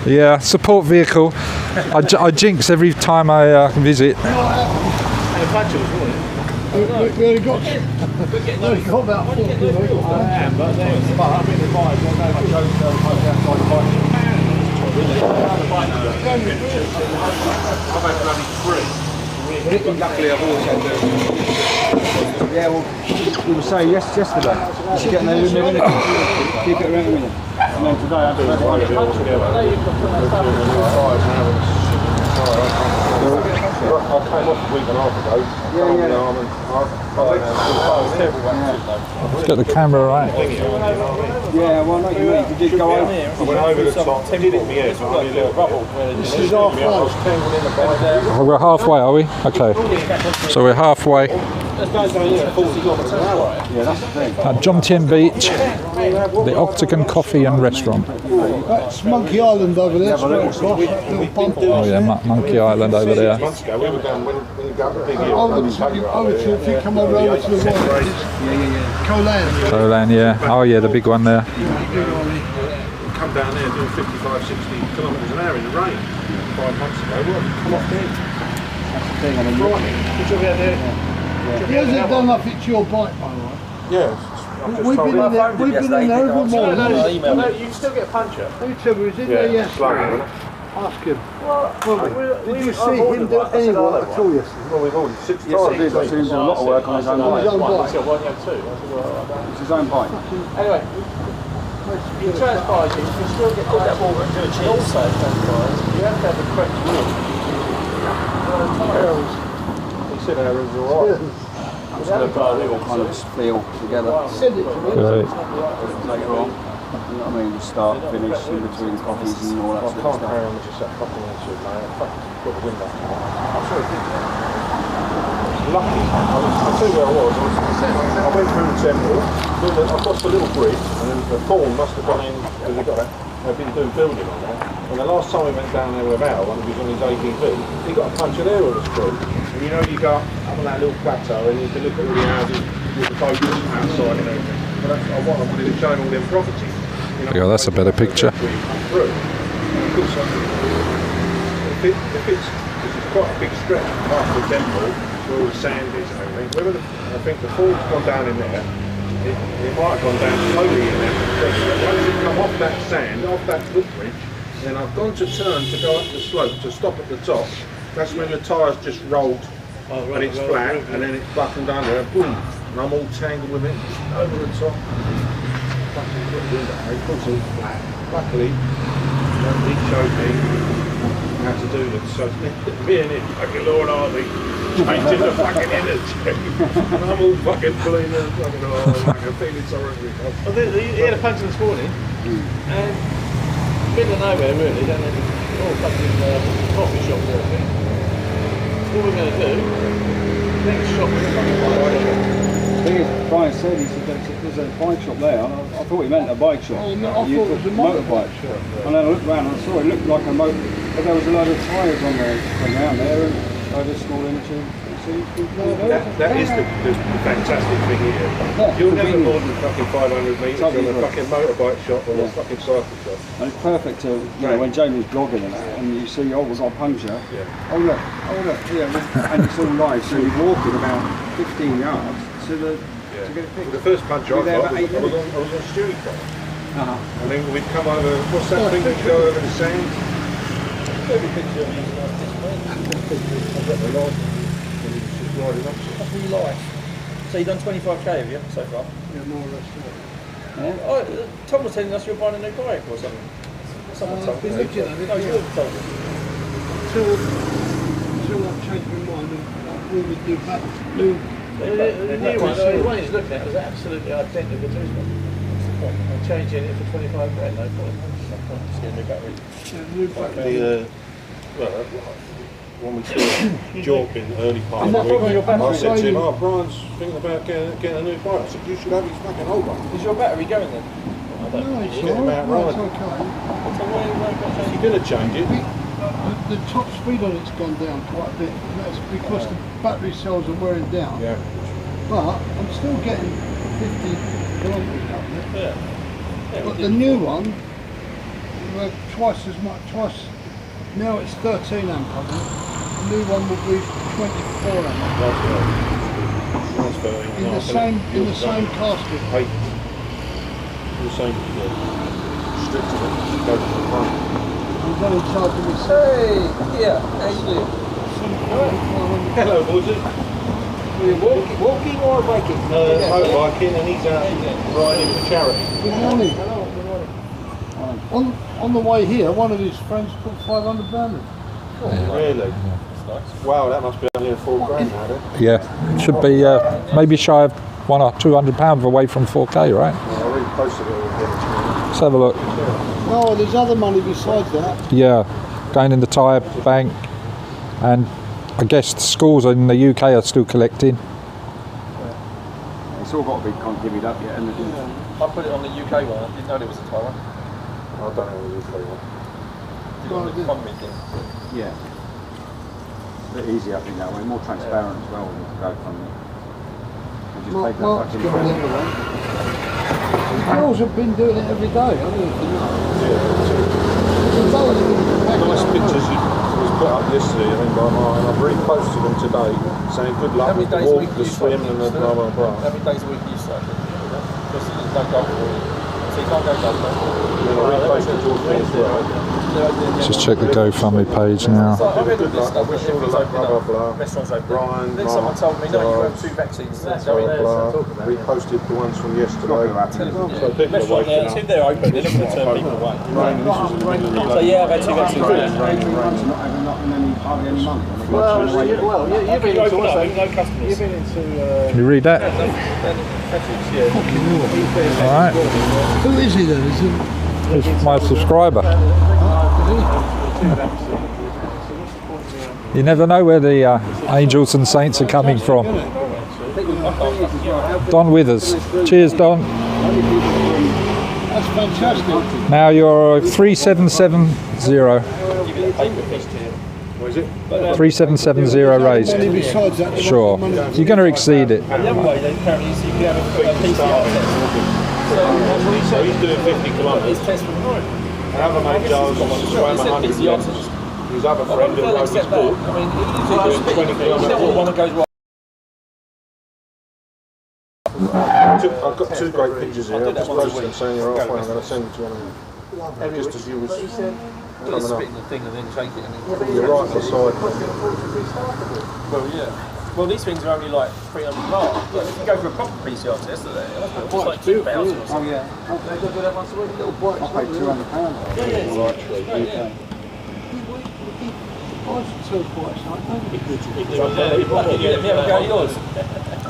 Yeah, support vehicle. I jinx every time I visit. We only got about 4 kilos. Luckily, I've always had yeah, well, we were saying yesterday, you should get in there with me, keep it around a minute. And then today, I came off a week and a half ago. Let's get the camera right. yeah, well, no, you did go over. I went over the top, did it in the air, so I had a little bubble. This is our flight. Oh, we're halfway, are we? Okay. So we're halfway Let's go down 40 kilometres an hour. Yeah, that's the thing. at Jomtien Beach, the Octagon Coffee and Restaurant. That's Monkey Island over there. Little bump. Oh yeah, Monkey Island over there. Months ago, we were down when you got the big hill. Over to, if you come over to the right, Kolan. Thailand, yeah. Oh yeah, the big one there. Come down there doing 55, 60 kilometres an hour in the rain 5 months ago. Well, come off there. That's the thing. I mean, Good job out there. He hasn't done like it's your bike, by the way. Yeah. We've been in there every morning. No, you can still get a puncher. Who said we was in there yesterday? Ask him. Did you see him do any work at all yesterday? Well, we've already 6 yes, he did. I've seen him do a lot of work on his own bike. It's his own bike. Anyway, it transpires you can still get that water and do a cheese. Also transpires, you have to have a correct wheel. He said our is alright. They all kind of feel together. Send it to me. Right. Later on. You know what I mean? Start, finish, in between coffees and all that I sort of can't stuff. carry on with just that fucking attitude, mate. I fucking got the window. I'm sorry, I did that. Lucky. I'll tell you where I was. I went through the temple, I crossed a little bridge, and then the thorn must have gone in, because they've been doing building on that. And the last time we went down there with Al, when he was on his ATV, he got a puncture there with a screw. And you know, you go up on that little plateau and you can look at all the houses with the boats outside and everything. but that's what I want. I wanted to show all them properties. Yeah, that's a better picture. If it's quite a big stretch past the temple where all the sand is and everything. I think the fall's gone down in there. It might have gone down slowly in there. Once you come off that sand, off that footbridge, then I've gone to turn to go up the slope to stop at the top. That's when the tyres just rolled and it's flat and then it's buckled under and boom, and I'm all tangled with it over the top. It's all flat. Luckily, he showed me how to do this. So me and him, fucking Lord Harvey, changing the fucking energy. And I'm all fucking pulling the fucking, I'm feeling so horrific. He had a puncture this morning, and middle of nowhere really, down in all fucking coffee shops and everything. What we're going to do, next shop is a fucking bike shop. The thing is, Brian said, he said there's a bike shop there. I thought he meant a bike shop. Oh, no, I thought it was a motorbike shop. And then I looked around and I saw it looked like a motor, but there was a load of tyres on there around there and a load of small images. That is the fantastic thing here. You'll never more than fucking 500 metres from a fucking motorbike shop or a fucking cycle shop. And it's perfect to, you know, when Jamie's blogging and that, and you see, oh, we've got a puncture. Yeah. Oh look, here, and it's all live. So you're walking about 15 yards to the to get it fixed. The first puncture I got was on Stewie car. And then we'd come over, what's that thing that you go over the sand? Every picture of you I've got the license. That's real life. So you've done 25k have you so far? Yeah, more or less. Yeah. Oh, Tom was telling us you're buying a new bike or something. Someone told me. I've been looking at it. No, you told me. Until I've changed my mind and we would do back new. The new one he's looking at was absolutely identical to this one. I'm changing it for 25 grand, no point. Just get a new battery. New battery. When we saw Job in the early part of the week, I said to him, oh, Brian's thinking about getting a new bike. I said, you should have his fucking old one. Is your battery going then? No, it's Get him out alright. right. It's okay. So why you won't go You're going to change it. The top speed on it's gone down quite a bit. And that's because the battery cells are wearing down. Yeah. But I'm still getting 50 kilometres out of it. Yeah. But the new one, twice as much. Now it's 13 amp on it. The new one will be 24 amp. In the same casket. Hey. The same strips that go to the front. I'm going to charge me Hey, yeah, how you doing? Hello, Buzzard. Walking or biking? Motorbiking, and he's out riding for charity. Good morning. On the way here, one of his friends put 500 pounds in. Really? Wow, that must be only $4 grand now, then. Yeah, it should be maybe shy of £100 or £200 away from 4K, right? I really posted it all again. Let's have a look. No, there's other money besides that. Yeah, going in the tyre bank, and I guess the schools in the UK are still collecting. It's all got to be divvied up yet, hasn't it? I put it on the UK one, I didn't know there was a Thai one. I don't know what you play one. Did it on the economy thing. Yeah. A bit easier, I think, that way. More transparent as well with the GoFundMe. You just take that Marc's fucking got print. another one. The girls have been doing it every day. I don't know if you know. Nice pictures was put up yesterday, I think, by Marc, and I've reposted them today, saying good luck with the walk, the swim, and the blah blah blah. How many days a week do you start? Because there's no golf. So you can't go golf. And then I reposted George as well. Just check the GoFundMe page now. I read all this stuff, Wish all the luck, blah blah blah. restaurants open. Brian, Then someone told me, no, you have Marc, 2 vaccines. blah Go in there, blah. so talk about it. Reposted the ones from yesterday. So people are Restaurant there, waking if they're open, they're looking to turn people away. So yeah, I've had 2 vaccines. Not having hardly any money. You've been into no customers. You've been into Can you read that? All right. Who is he then? Is he? It's my subscriber. You never know where the angels and saints are coming from. Don Withers. Cheers, Don. That's fantastic. Now you're 3770. What is it? 3770 raised. Money besides that. Sure. You're going to exceed it. The other way, they apparently you can have a PCR test. So he's doing 50 kilometres. It's test from home. Another mate does swam 100 kilometres. His other friend who rode his boat, I mean, he's doing 20 kilometres. one that goes right. I've got two great pictures here. I've just posted them saying you're halfway. I'm going to send it to one of them. Just as you was Spit coming in up. the thing and then shake it. And You're right on the side. well, yeah. Well, these things are only like 300 mark. But if you go for a proper PCR test, it's like 2,000 or something. Oh yeah. They do that once a week, little boy. I paid £200.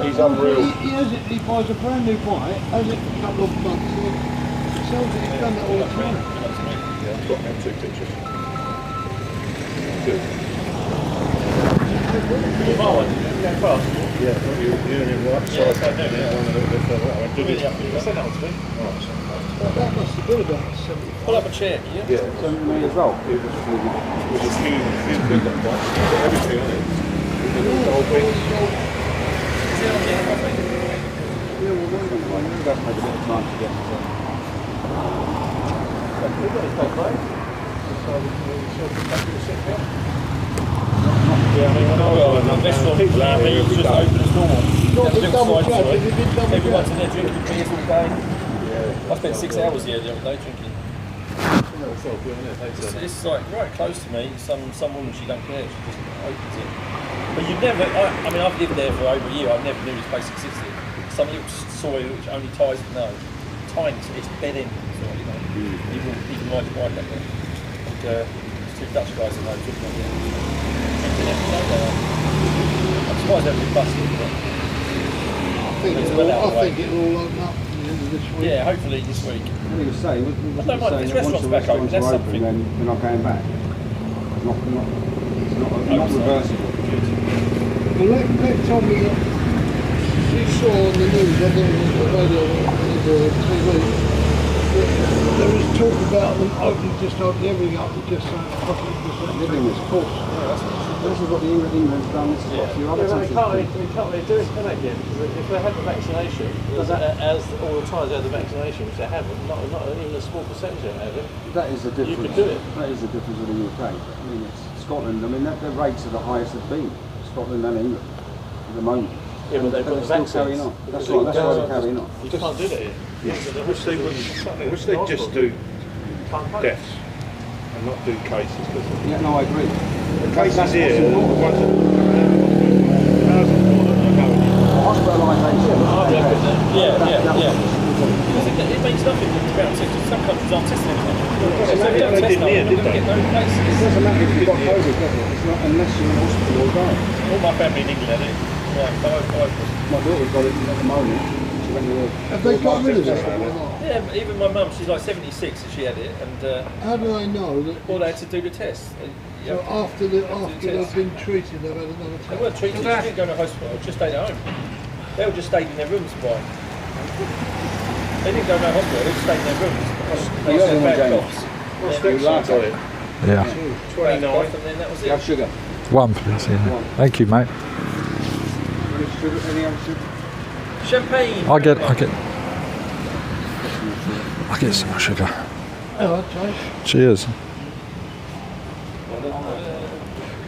He's unreal. He buys a brand new bike, has it a couple of months, and sells it. He's done that all the time. Yeah, I've got them two pictures. Good. Yeah, you and him right side. One a little bit further out. Do this. Send that one to me. That must have been about 70. Pull up a chair, yeah? Yeah. So me as well. It was a few big that bike. Everything on it. The whole thing. That made a bit of time to get to Yeah, I mean, when I was in the restaurant, just open the door. Everyone's in there drinking beers all day. I spent 6 hours here the other day drinking. It's like right close to me. Some woman, she don't care. She just opens it. But you never. I mean, I've lived there for over a year. I never knew this place existed. Some little soil which only ties would know. Tiny, it's dead end soil, you know. You can ride your bike up there. And there's two Dutch guys that know drinking up there. Drinking every day. I'm surprised they've been busted. But I think it'll all open up at the end of this week. yeah, hopefully this week. What he was saying, I don't mind if this restaurant's back open, that's something. then we're not going back. It's not reversible. Well, Nick told me that she saw on the news, I think it was the radio or TV, that there is talk about them opening, just opening everything up and just saying, Living this course. This is what the England's done. This is what a few other They countries can't do. really do it, can they, again? Because if they had the vaccination, as all the times they had the vaccination, which they haven't, not even a small percentage of them have it. That is the difference. You could do it. That is the difference with the UK. I mean, it's Scotland. I mean, their rates are the highest they've been. Scotland and England at the moment. Yeah, but they've got the still vaccines. carrying on. That's Because right. That's why they're carrying on. You can't do that here. Wish they'd just do deaths and not do cases. Yeah, no, I agree. The cases here, the ones that Hospitalisation. Yeah. Because it means nothing to be able to. Some countries aren't testing anything. So if they don't test them, they're going to get no It cases. doesn't matter if you've got COVID, does it? It's not unless you're in hospital or dying. All my family in England had it. Yeah, My daughter's got it at the moment. She went to Have they got rid of it? yeah, but even my mum, she's like 76 and she had it, and How do I know that? all they had to do the test. So after they've been treated, they've had another They test. weren't treated, they didn't go to hospital, just stayed at home. They all just stayed in their rooms, boy. They didn't go to hospital, they just stayed in their rooms. They The other had one, bad James. coughs. What's Then next on it? Yeah. 29. cough, and then that was You have it. sugar. One, please. Yeah. Thank you, mate. Any other sugar? Champagne! I'll get some sugar. Oh, okay. Cheers.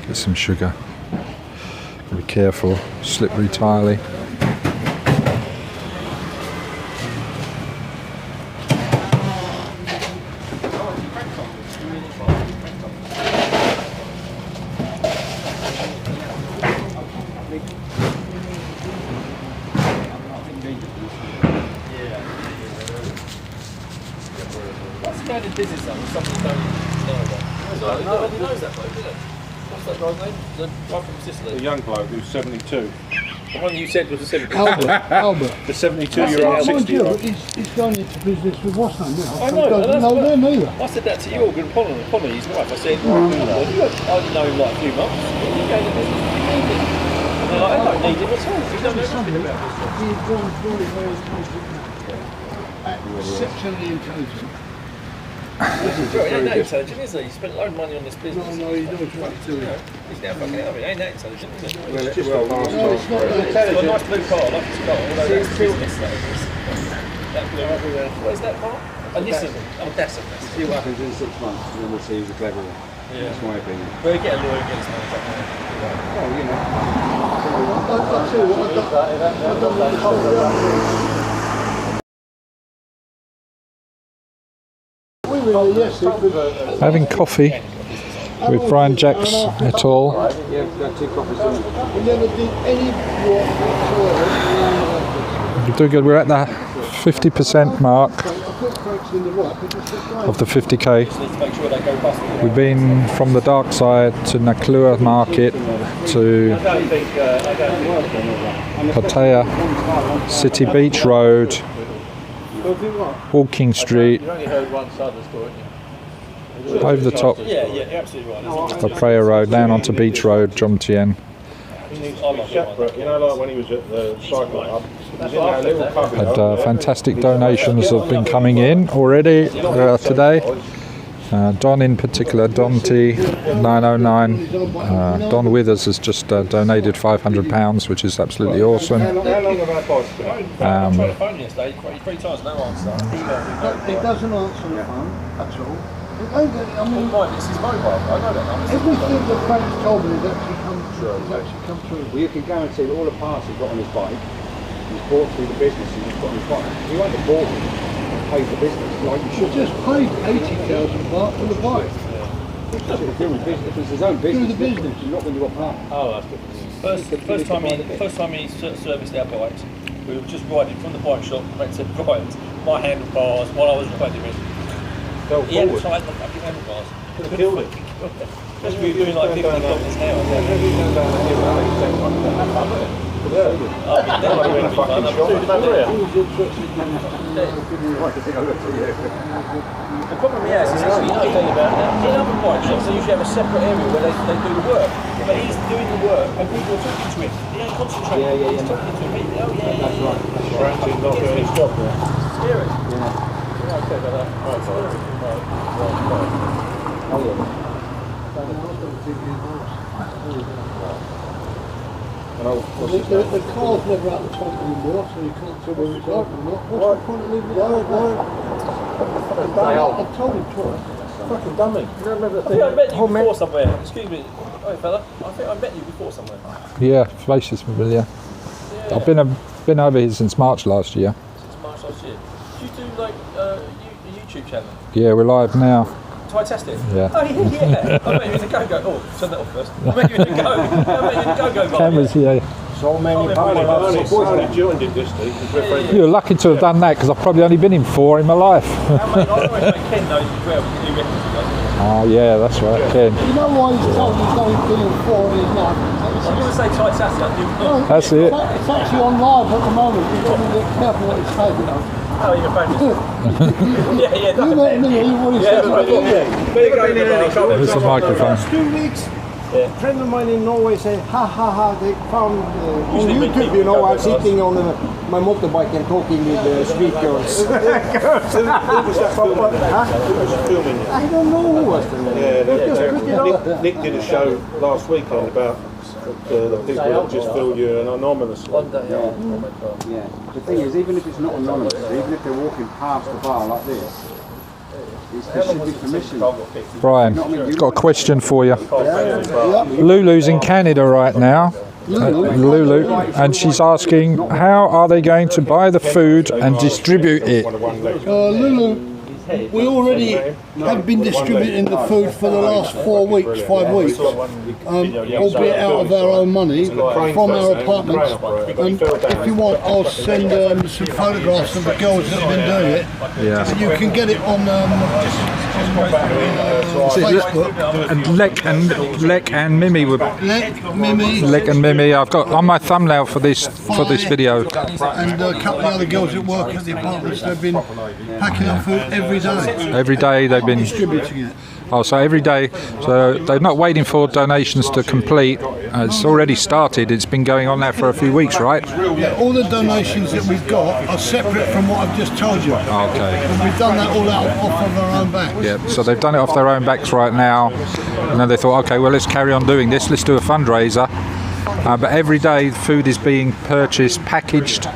Get some sugar. Be careful. Slippery tiley. What's the kind of business though? Something don't know about. Nobody knows that bloke, do they? What's that guy's name? The guy from The Sicily. young bloke who's 72. The one you said was a 70. Albert. The 72-year-old, Mind you, 60-year-old. he's going into business with what's name now. I know, He doesn't know them either. I said that to Jorgen Polly, his wife. I said, well, I didn't know him like a few months. You go into business, you need him. And they're like, I don't need him at all. He doesn't know nothing about this. He's very, very intelligent man. Exceptionally intelligent. He ain't that intelligent, is he? He spent a load of money on this business. No, he's not trying to do it. He's now fucking out of it. He ain't that intelligent, is he? Well, it's just a last No, it's not He's got a nice blue car, I like his car. Although that's business, that is. That blue. Where's that car? A Nissan. Oh, that's a Nissan. See what happens in 6 months, and then we'll see who's the clever one. Yeah. That's my opinion. Well, you get a lawyer and get his money back. Well, you know. I'll tell you what, I don't want to cover. We were yesterday. Having coffee with Brian Jacks et al. Yeah, we've got 2 copies in it. We never did any work whatsoever. We're doing good. We're at the 50% mark I put cracks in the rock, but it's just of the 50k. Just need to make sure they go bust. We've been from the dark side to Naklua Market to I don't think, Pattaya City Beach Road, Walking Street, you only heard one side of the story, haven't you? over the top Yeah, you're absolutely right. the Prayer Road, down onto Beach Road, Jomtien. separate, you know, like when he was at the cycle club. He was in our little pub. Had fantastic donations have been coming in already today. Don in particular, Don T 909, Don Withers has just donated £500, which is absolutely awesome. How long have our bikes been? I tried to phone yesterday 3 times, no answer. It doesn't answer the phone at all. I mean, It's his mobile, I know that number. everything that Frank's told me has actually come true. Well, you can guarantee that all the parts he's got on his bike, he's bought through the business and he's got on his bike. He won't have bought them, paid the business like you He should. just paid 80,000 baht for the bike. If it's his own business, the business. not when you've got parts. Oh, that's good. First time he serviced our bikes, we were just riding from the bike shop, went to right, my handlebars while I was riding it. Fell He had to forward. tighten the fucking handlebars. Could have killed him. Especially we were doing like 50 kilometres an hour. Maybe he goes down the hill, I think he takes one down. Yeah. Oh, yeah, that would have been fun. Fucking I'm shot. sure about there. The problem he has is, you know about that. In other bike shops, they usually have a separate area where they do the work. But he's doing the work and people are talking to him. He ain't concentrating. He's talking to him. Oh, yeah. That's right. Brandon's not doing his job now. Scary. Yeah. Yeah, okay about that. Right. Oh, yeah. The car's never out the front anymore, so you can't tell whether it's open or not. What's the point of leaving it open? I've told him twice. Fucking dummy. You don't remember the I think I met you whole before somewhere. Excuse me. Hey fella, I think I met you before somewhere. Yeah, face is familiar. Yeah. I've been over here since March last year. Since March last year. Do you do like a YouTube channel? Yeah, we're live now. Tastic? Yeah. Oh yeah. I met you in the go-go. Oh, turn that off first. I met you in the go-go bar. Cameras here. So many Boys, I only joined it this week because we're friends. You're lucky to have done that because I've probably only been in 4 in my life. I always make Ken knows as well. We can do records together. Oh yeah, that's right, Ken. You know why he's told he's only been in 4 in his life? I'm going to say Tastic. That's it. It's actually on live at the moment. You've got to be careful what he's saying, you know. Oh, you're famous. Yeah. You met him, didn't you? You've already said There's the microphone. 2 weeks. A friend of mine in Norway said, ha, they found on Usually make YouTube, people you know, go I'm bananas. sitting on my motorbike and talking with the street girls. Who was that filming? Who was filming you? I don't know who was the name. Yeah, They just put it up. Nick did a show last weekend about the people that just fill you anonymously. One day, Yeah. oh my God. Yeah. The thing is, even if it's not anonymous, even if they're walking past the bar like this, there should be permission. Brian, got a question for you. Lulu's in Canada right now. Lulu, and she's asking how are they going to buy the food and distribute it? Lulu, we already have been distributing the food for the last 4 weeks, 5 weeks, albeit out of our own money, from our apartments. And if you want, I'll send some photographs of the girls that have been doing it. Yeah. You can get it on Facebook. And Lek and Mimi were Lek, Mimi, Lek and Mimi. I've got on my thumbnail for this video. and a couple of other girls that work at the apartments. They've been packing up food every day, Every day they've been. distributing it. Oh, so every day, so they're not waiting for donations to complete. It's already started. It's been going on now for a few weeks, right? Yeah, all the donations that we've got are separate from what I've just told you. Okay. And we've done that all out off of our own back. Yeah, so they've done it off their own backs right now, and then they thought, okay, well, let's carry on doing this. Let's do a fundraiser. But every day, food is being purchased, packaged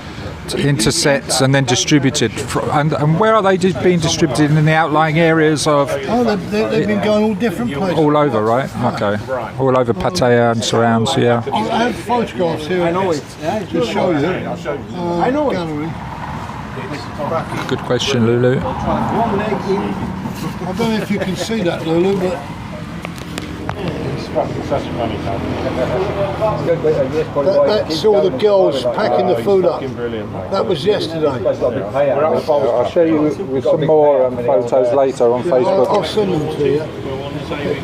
into sets, and then distributed. And where are they being distributed? In the outlying areas of? Oh, they've been going all different places. All over, right? Okay. All over Pattaya and surrounds, yeah. I have photographs here. I know it. To show you. I know gallery. Good question, Lulu. I don't know if you can see that, Lulu, but Such a funny time. that's all the girls packing the food up. Brilliant, mate. That was yesterday. I'll show you with some more photos later on Facebook. I'll send them to you.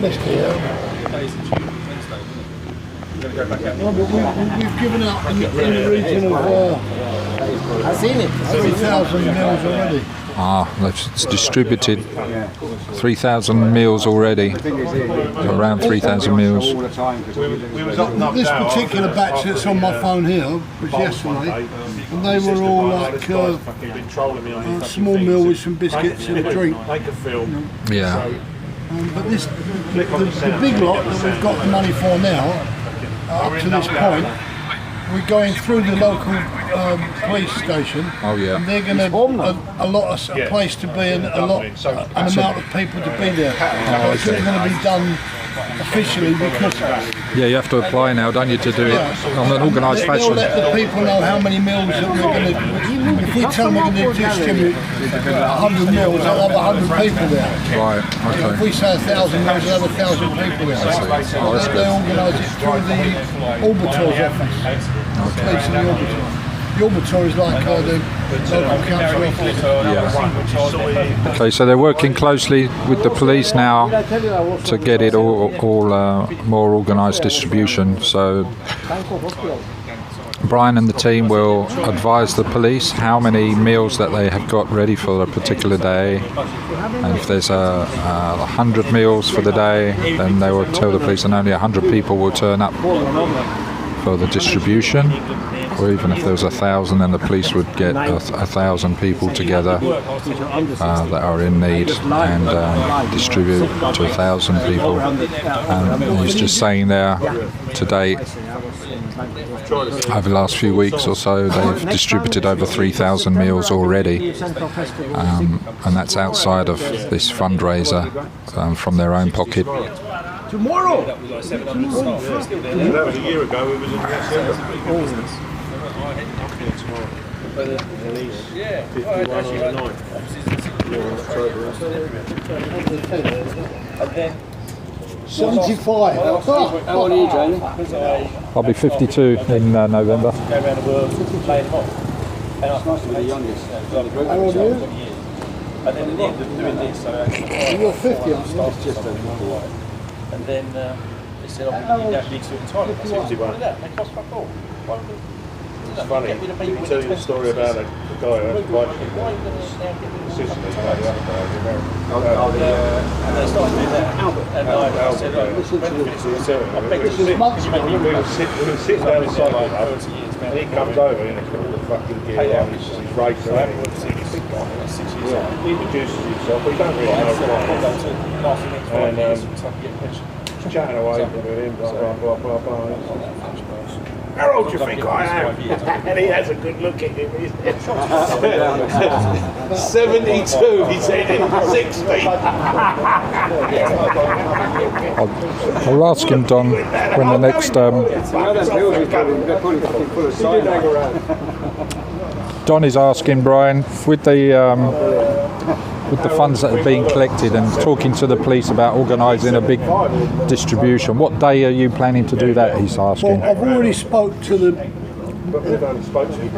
Next to you. No, but we've given out in the region of 3,000 meals already. It's distributed 3,000 meals already. Around 3,000 meals. This particular batch that's on my phone here was yesterday, and they were all like a small meal with some biscuits and a drink. Yeah. But this, the big lot that we've got the money for now, up to this point, we're going through the local police station. Oh yeah. And they're going to allot us a place to be and an amount of people to be there. So it's all going to be done officially because Yeah, you have to apply now, don't you, to do it on an organised they'll fashion. let the people know how many meals that we're going to. If we tell them we're going to distribute 100 meals, they'll have 100 people there. Right. If Okay. we say 1,000 meals, they'll have 1,000 people there. Oh, that's They good. organise it through the Orbitor's office. Police in the Orbitor. The Orbitor is like the local council office. Okay, so they're working closely with the police now to get it all more organised distribution. So Brian and the team will advise the police how many meals that they have got ready for a particular day, and if there's 100 meals for the day, then they will tell the police, and only 100 people will turn up for the distribution. Or even if there was 1,000, then the police would get 1,000 people together that are in need and distribute to 1,000 people. And he's just saying there, to date, over the last few weeks or so, they've distributed over 3,000 meals already, and that's outside of this fundraiser from their own pocket. Tomorrow! That was a year ago, we was in the Yeah. 51 on the 9th. And then 75. How old are you, Jamie? I'll be 52 in November. go around the world playing hot. And I Nice to be the youngest. How old are you? And then at the end of doing this, You're 50, aren't you? and then they said, "Oh, you don't need to in Thailand." I said, "What's the point of that? They cost fuck all." It's funny, let me tell you a story about a guy who has a bike in Sicily, the other day, And they started doing that. And I said, "Oh, listen to this. I beg you, we were sitting down the side of the pub, and he comes over and he's got all the fucking gear on, he's racer, and he introduces himself, but he don't really know why. And he's chatting away with him, blah, blah, blah, blah, blah. How old do you think I am? And he has a good look at him. 72, he said, in 60. I'll ask him, Don, when the next Don is asking Brian with the funds that are being collected and talking to the police about organising a big distribution. What day are you planning to do that? He's asking. Well, I've already spoke to the. But we've only spoke to you.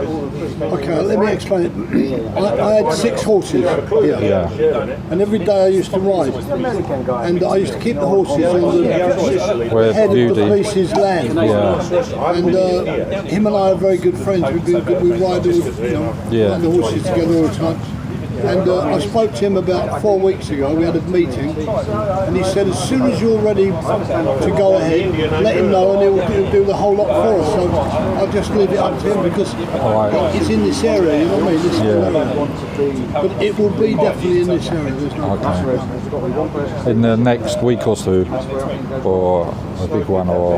Okay, let me explain it. I had 6 horses here, Yeah. and every day I used to ride, and I used to keep the horses on the Where head of the beauty. police's land. Yeah. And him and I are very good friends. We ride the Yeah. ride the horses together all the time. And I spoke to him about 4 weeks ago. We had a meeting, and he said as soon as you're ready to go ahead, let him know, and he'll do the whole lot for us. So I'll just leave it up to him because it's in this area. You know what I mean? This area. But it will be definitely in this area. There's no Okay. In the next week or so, or a big one, or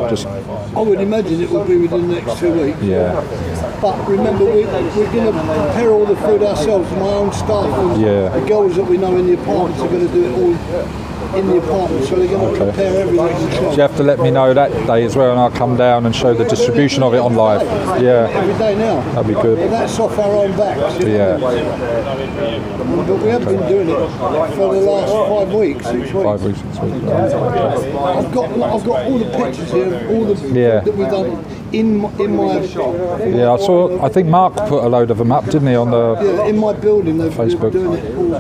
just. I would imagine it will be within the next 2 weeks. Yeah. But remember, we're going to prepare all the food ourselves. My own staff, and the girls that we know in the apartments are going to do it all in the apartment, so they're going to prepare everything themselves. You have to let me know that day as well, and I'll come down and show the distribution of it on live. Yeah. Every day now. That'd be good. But that's off our own backs. Yeah. But we have been doing it for the last 5 weeks, 6 weeks. 5 weeks, 6 weeks. I've got all the pictures here, all the food that we've done in my. Yeah, I think Marc put a load of them up, didn't he, on the. Yeah, in my building. They've Facebook. been doing it all.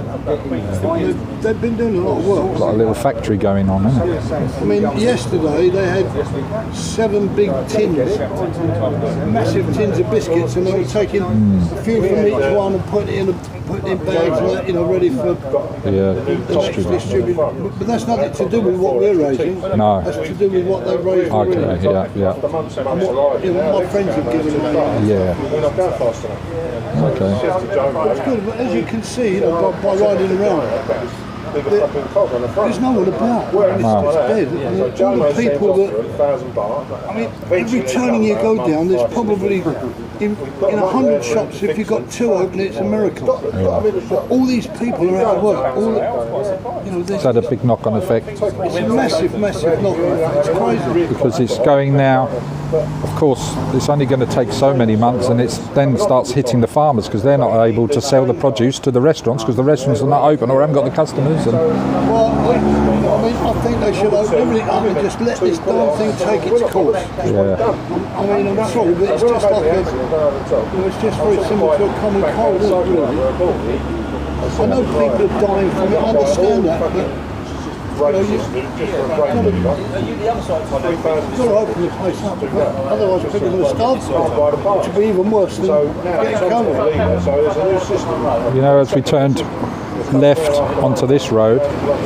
They've been doing a lot of work. Got a little factory going on, isn't it? I mean, yesterday they had 7 big tins, massive tins of biscuits, and they were taking a few from each one and putting it in bags, you know, ready for distribution. But that's nothing to do with what we're raising. No. That's to do with what they've raised. Okay, yeah. And what, you know, my friends have given them. Yeah. Okay. It's good, but as you can see, you know, by riding around, there's no one about. It's dead. And all the people that, I mean, every turning you go down, there's probably in 100 shops, if you've got 2 open, it's a miracle. But all these people are out of work. It's had a big knock-on effect. It's a massive knock-on effect. It's crazy. Because it's going now. Of course, it's only going to take so many months, and it then starts hitting the farmers because they're not able to sell the produce to the restaurants because the restaurants are not open or haven't got the customers. And well, I mean, I think they should open everything up and just let this damn thing take its course. Yeah. I mean, I'm sorry, but it's just like it's just very similar to a common cold, isn't it, really? I know people are dying from it. I understand that, but. You've got to open the place up, otherwise people are going to starve, which will be even worse than getting COVID. You know, as we turned left onto this road,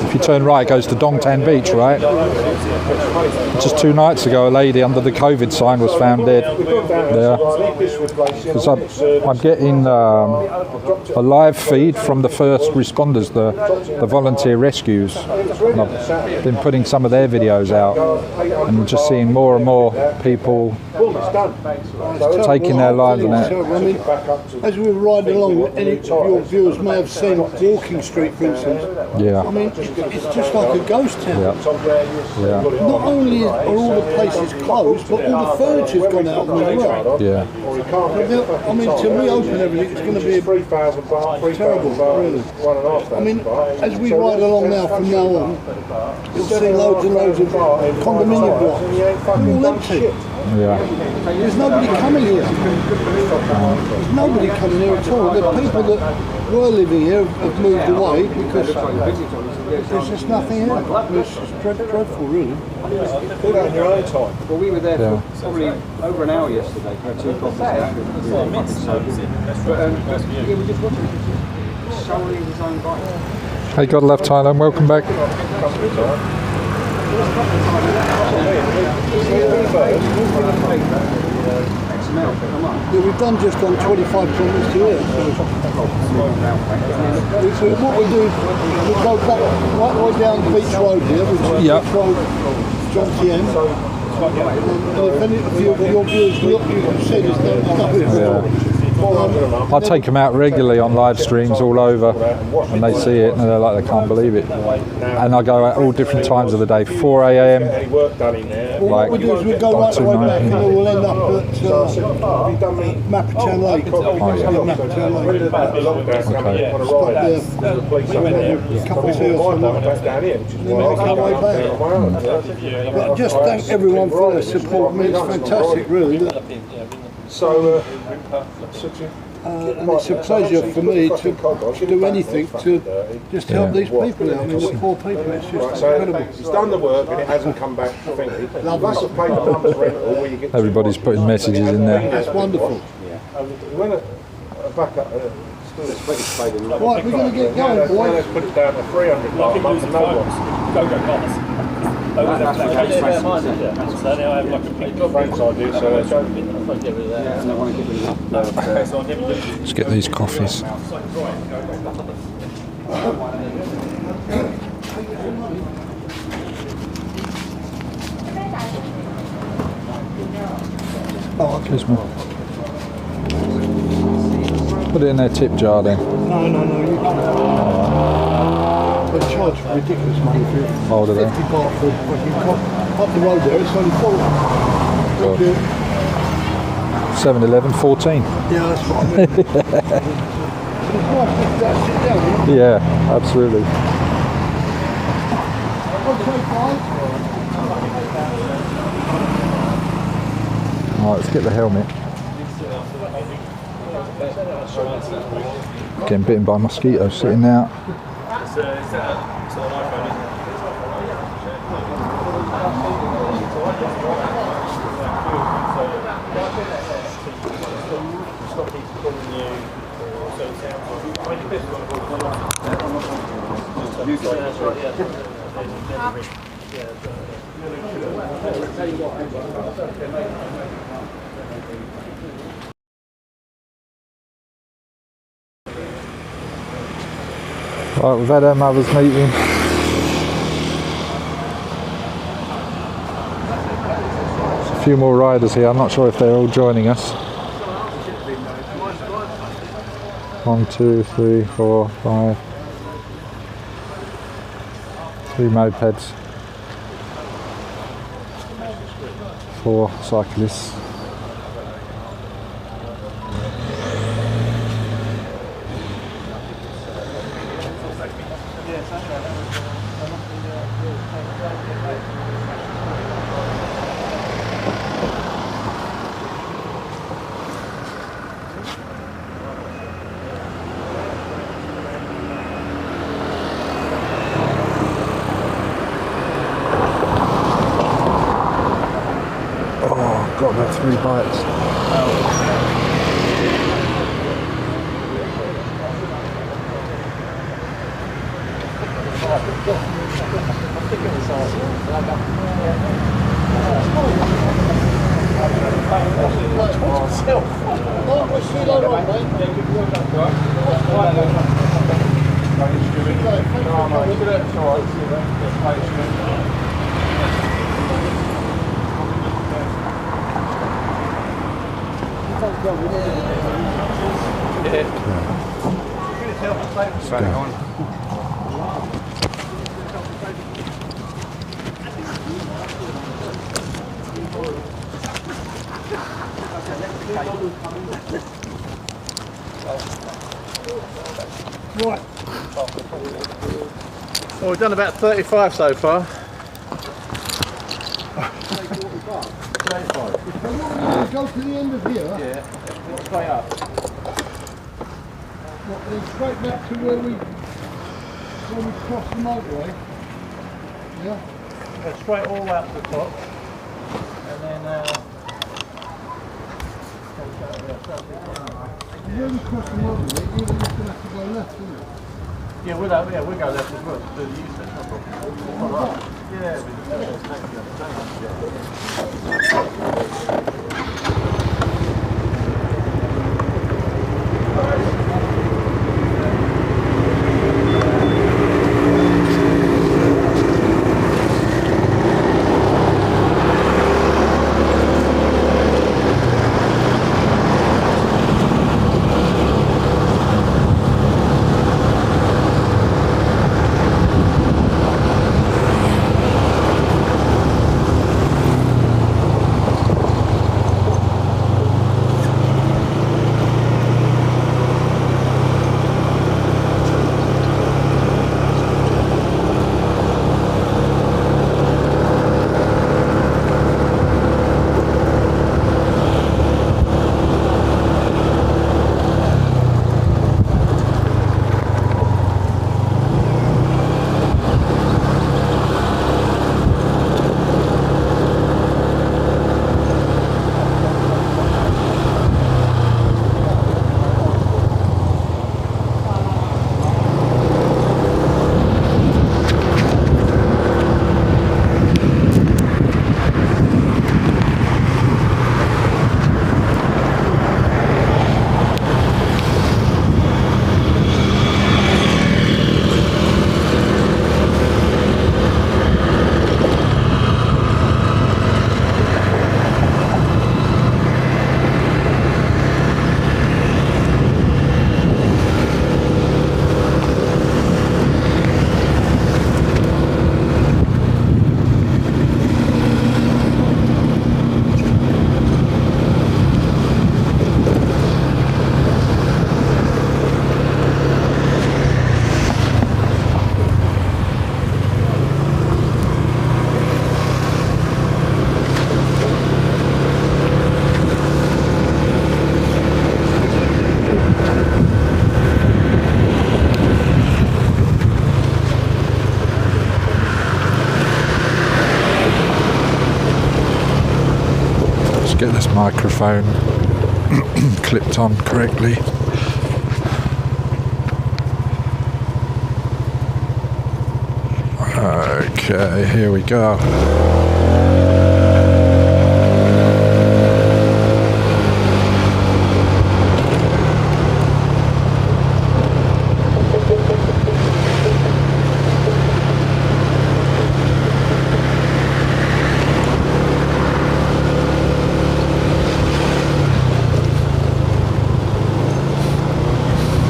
if you turn right, it goes to Dongtan Beach, right? Just 2 nights ago, a lady under the COVID sign was found dead there. Because I'm getting a live feed from the first responders, the volunteer rescues. And I've been putting some of their videos out, and just seeing more and more people taking their lives on it. I mean, as we were riding along, any of your viewers may have seen Walking Street, for instance. Yeah. I mean, it's just like a ghost town. Yeah. Not only are all the places closed, but all the furniture's gone out of them as well. Yeah. I mean, to reopen everything, it's going to be terrible, really. I mean, as we ride along now, from now on, you'll see loads and loads of condominium blocks. They're all empty. Yeah. There's nobody coming here. There's nobody coming here at all. The people that were living here have moved away because there's just nothing here. It's just dreadful, really. Put out your own time. Well, we were there for probably over an hour yesterday for 2 coffees out. But we just watching solely his own bike. Hey, God love Thailand, welcome back. Yeah, we've done just on 25 kilometres to here. So what we do is we go back right the way down Beach Road here, which is Beach Road, John TM. And if any of your viewers look, you can see there's no here. I take them out regularly on live streams all over, and they see it and they're like, they can't believe it. And I go out all different times of the day, 4 a.m. Well, what we do is we go right the way back and we'll end up at Mapachan Lake. Mapachan Lake. A couple of years from now. And then we make our way back. But just thank everyone for their support. I mean, it's fantastic, really. And it's a pleasure for me to do anything to just help these people out. I mean, the poor people, it's just incredible. He's done the work and it hasn't come back thingy. Plus I've paid the mum's rental where you get... Everybody's putting messages in there. That's wonderful. We went back up Right, we're going to get going, boys. Let's put it down to 300 mark a month and no one. That's what Jack's Yeah, racing mine, said. yeah. So now I have like a pink Frank's idea, so let's go. if I get rid of that. And I want to get rid of So I never do this. Let's get these coffees. Oh, okay. Excuse me. Put it in their tip jar then. No, you can't. They charge ridiculous money for it. Oh, do they? 50 baht for fucking cop. Up the road there, it's only 40. God. Thank you. 7-Eleven, 14. Yeah, that's what I mean. It's nice to sit down, yeah? Yeah, absolutely. Okay, guys. Alright, let's get the helmet. Getting bitten by mosquitoes sitting out. Right, we've had our mother's meeting. There's a few more riders here. I'm not sure if they're all joining us. 1, 2, 3, 4, 5. 3 mopeds. 4 cyclists. Got about 3 bites. Right. Well, we've done about 35 so far. Go to the end of here. Yeah. Straight up. Then straight back to where we crossed the motorway. Yeah. Go straight all out to the top. And then Where we cross the motorway, you're just going to have to go left, isn't it? yeah, we'll go left as well to do the U-turn, no problem. All right. Yeah. this microphone clipped on correctly. Okay, here we go.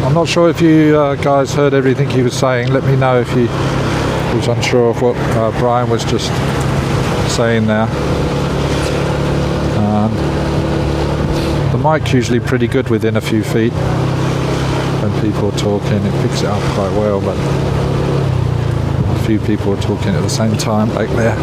I'm not sure if you guys heard everything he was saying. Let me know if you was unsure of what Brian was just saying there. And the mic's usually pretty good within a few feet when people are talking. It picks it up quite well, but a few people are talking at the same time back there.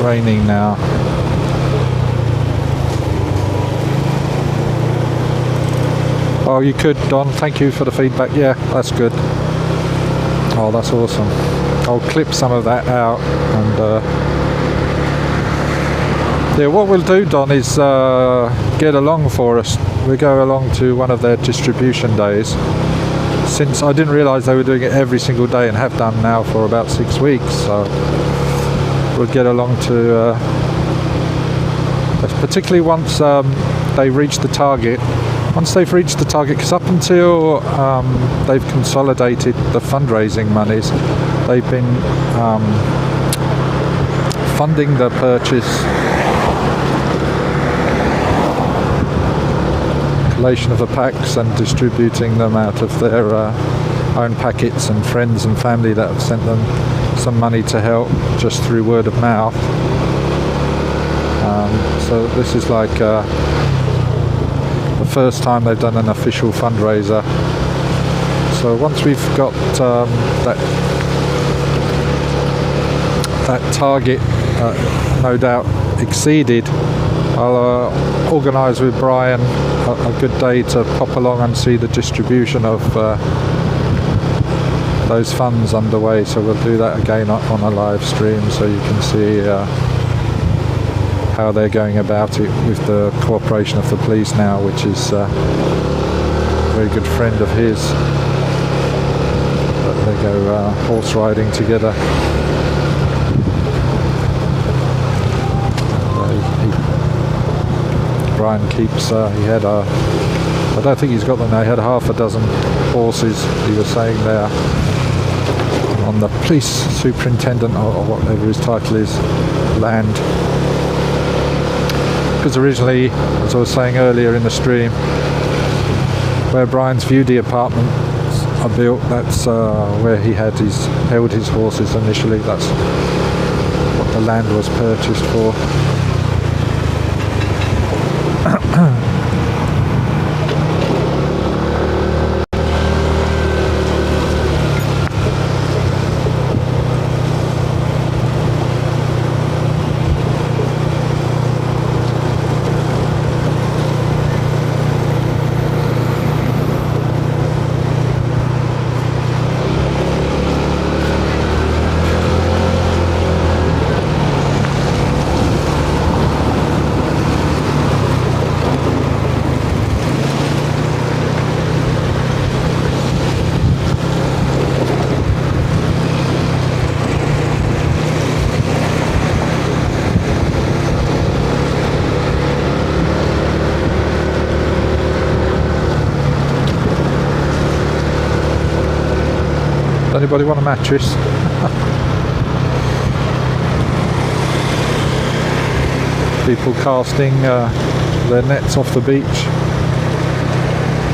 Raining now. Oh, you could, Don. Thank you for the feedback. Yeah, that's good. Oh, that's awesome. I'll clip some of that out and yeah, what we'll do, Don, is get along for us. We go along to one of their distribution days. Since I didn't realise they were doing it every single day and have done now for about 6 weeks, so we'll get along to particularly once they reach the target. Once they've reached the target, because up until they've consolidated the fundraising monies, they've been funding the purchase, collation of the packs and distributing them out of their own packets, and friends and family that have sent them some money to help just through word of mouth. So this is like the first time they've done an official fundraiser. So once we've got that target no doubt exceeded, I'll organise with Brian a good day to pop along and see the distribution of those funds underway. So we'll do that again on a live stream, so you can see how they're going about it with the cooperation of the police now, which is a very good friend of his. They go horse riding together. Brian keeps, he had I don't think he's got them now, he had half a dozen horses, he was saying there, on the police superintendent or whatever his title is, land. Because originally, as I was saying earlier in the stream, where Brian's Viewdy apartments are built, that's where he had held his horses initially. That's what the land was purchased for. Anybody want a mattress? People casting their nets off the beach.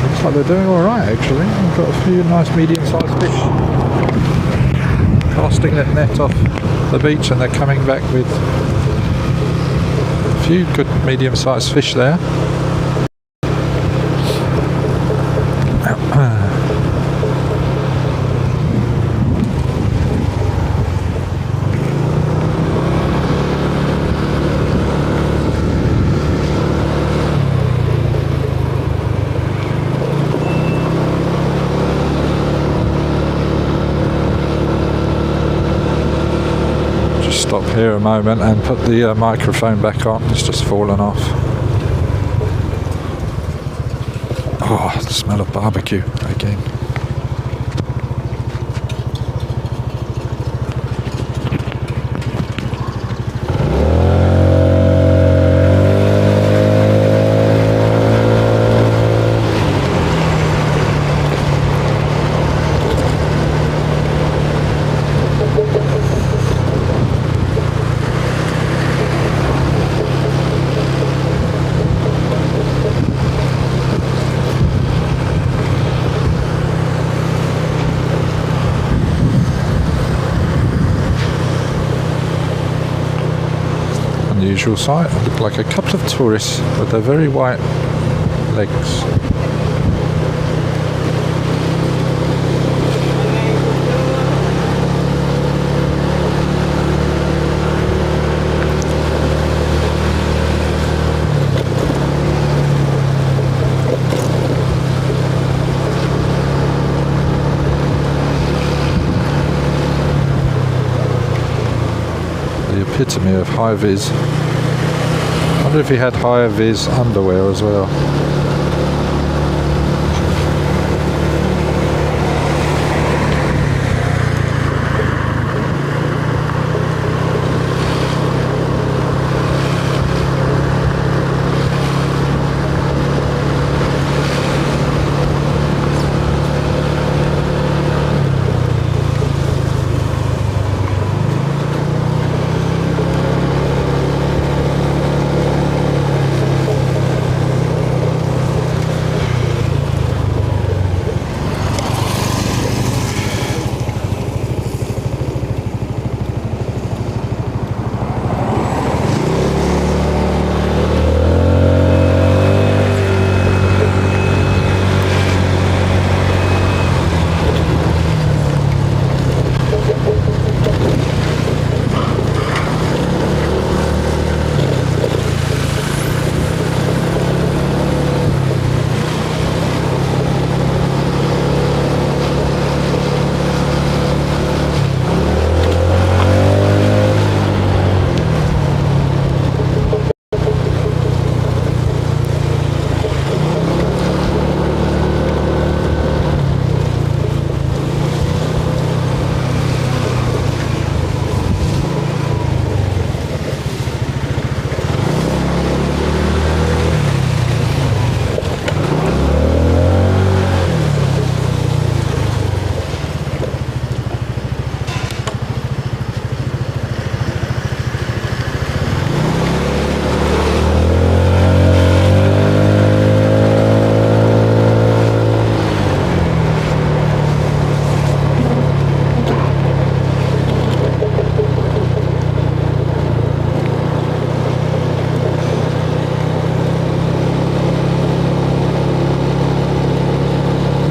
Looks like they're doing alright actually. We've got a few nice medium-sized fish casting that net off the beach, and they're coming back with a few good medium-sized fish there. Stop here a moment and put the microphone back on. It's just fallen off. Oh, the smell of barbecue again. Unusual sight. Look like a couple of tourists with their very white legs. The epitome of high vis. I wonder if he had high vis underwear as well.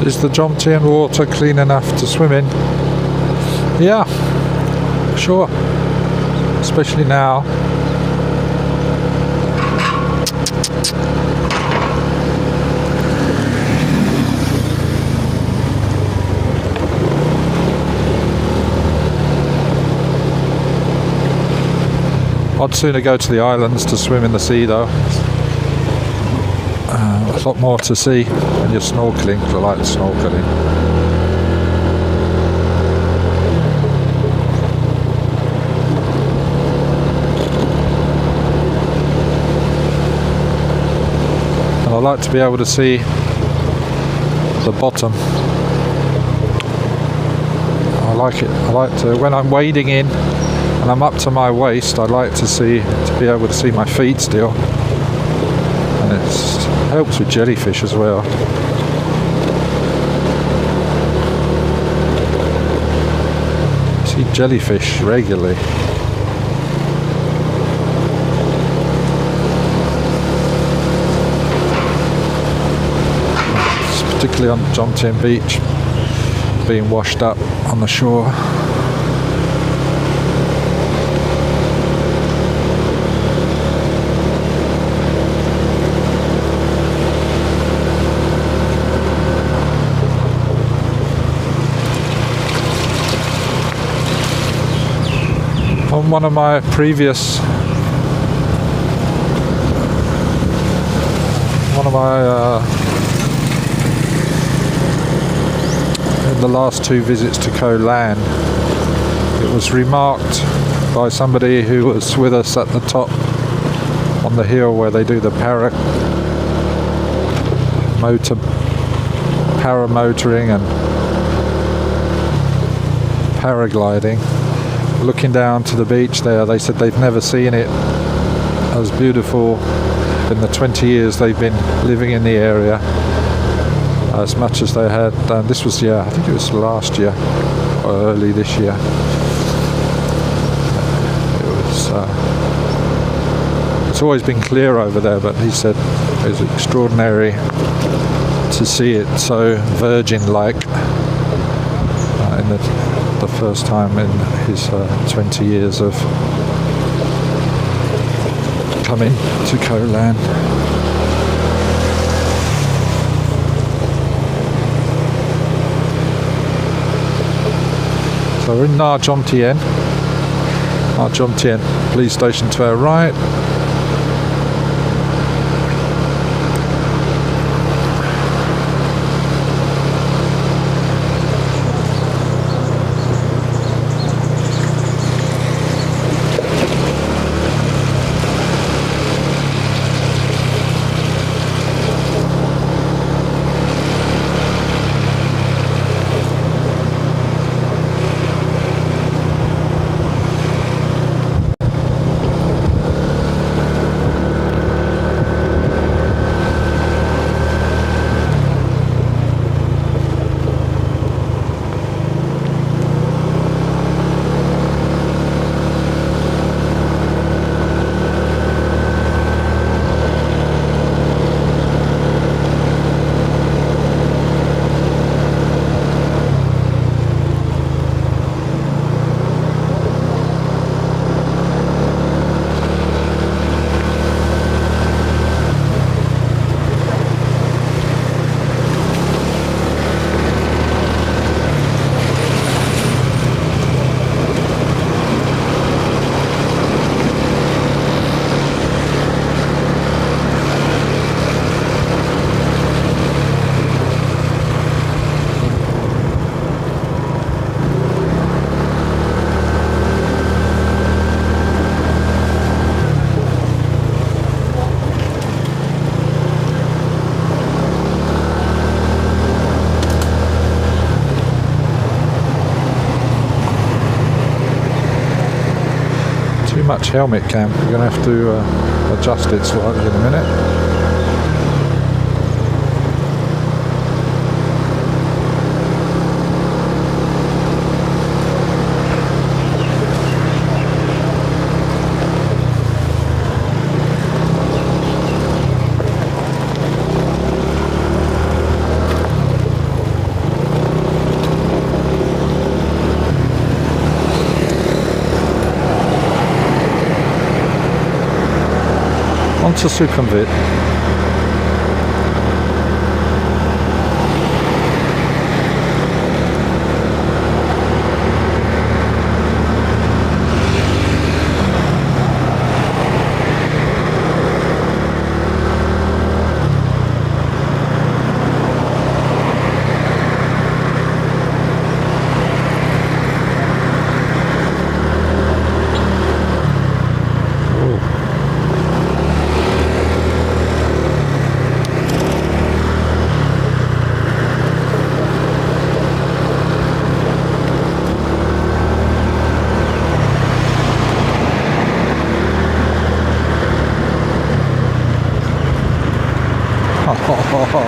Is the Jomtien water clean enough to swim in? Yeah, sure. Especially now. I'd sooner go to the islands to swim in the sea though. A lot more to see when you're snorkeling, because I like snorkeling. And I like to be able to see the bottom I like it. I like to, when I'm wading in and I'm up to my waist, I like to be able to see my feet still. And it helps with jellyfish as well. I see jellyfish regularly. Particularly on Jomtien Beach, being washed up on the shore. On one of my previous in the last 2 visits to Koh Lan, it was remarked by somebody who was with us at the top on the hill where they do the paramotoring and paragliding. Looking down to the beach there, they said they've never seen it as beautiful in the 20 years they've been living in the area as much as they had. This was, I think it was last year or early this year. It's always been clear over there, but he said it was extraordinary to see it so virgin-like in the first time in his 20 years of coming to Koh Lan. So we're in Nha Jomtien. Nha Jomtien police station to our right. Much helmet cam. We're going to have to adjust it slightly in a minute. To Sukhumvit.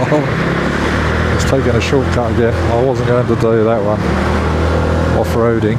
It's taking a shortcut again. I wasn't going to do that one. Off-roading.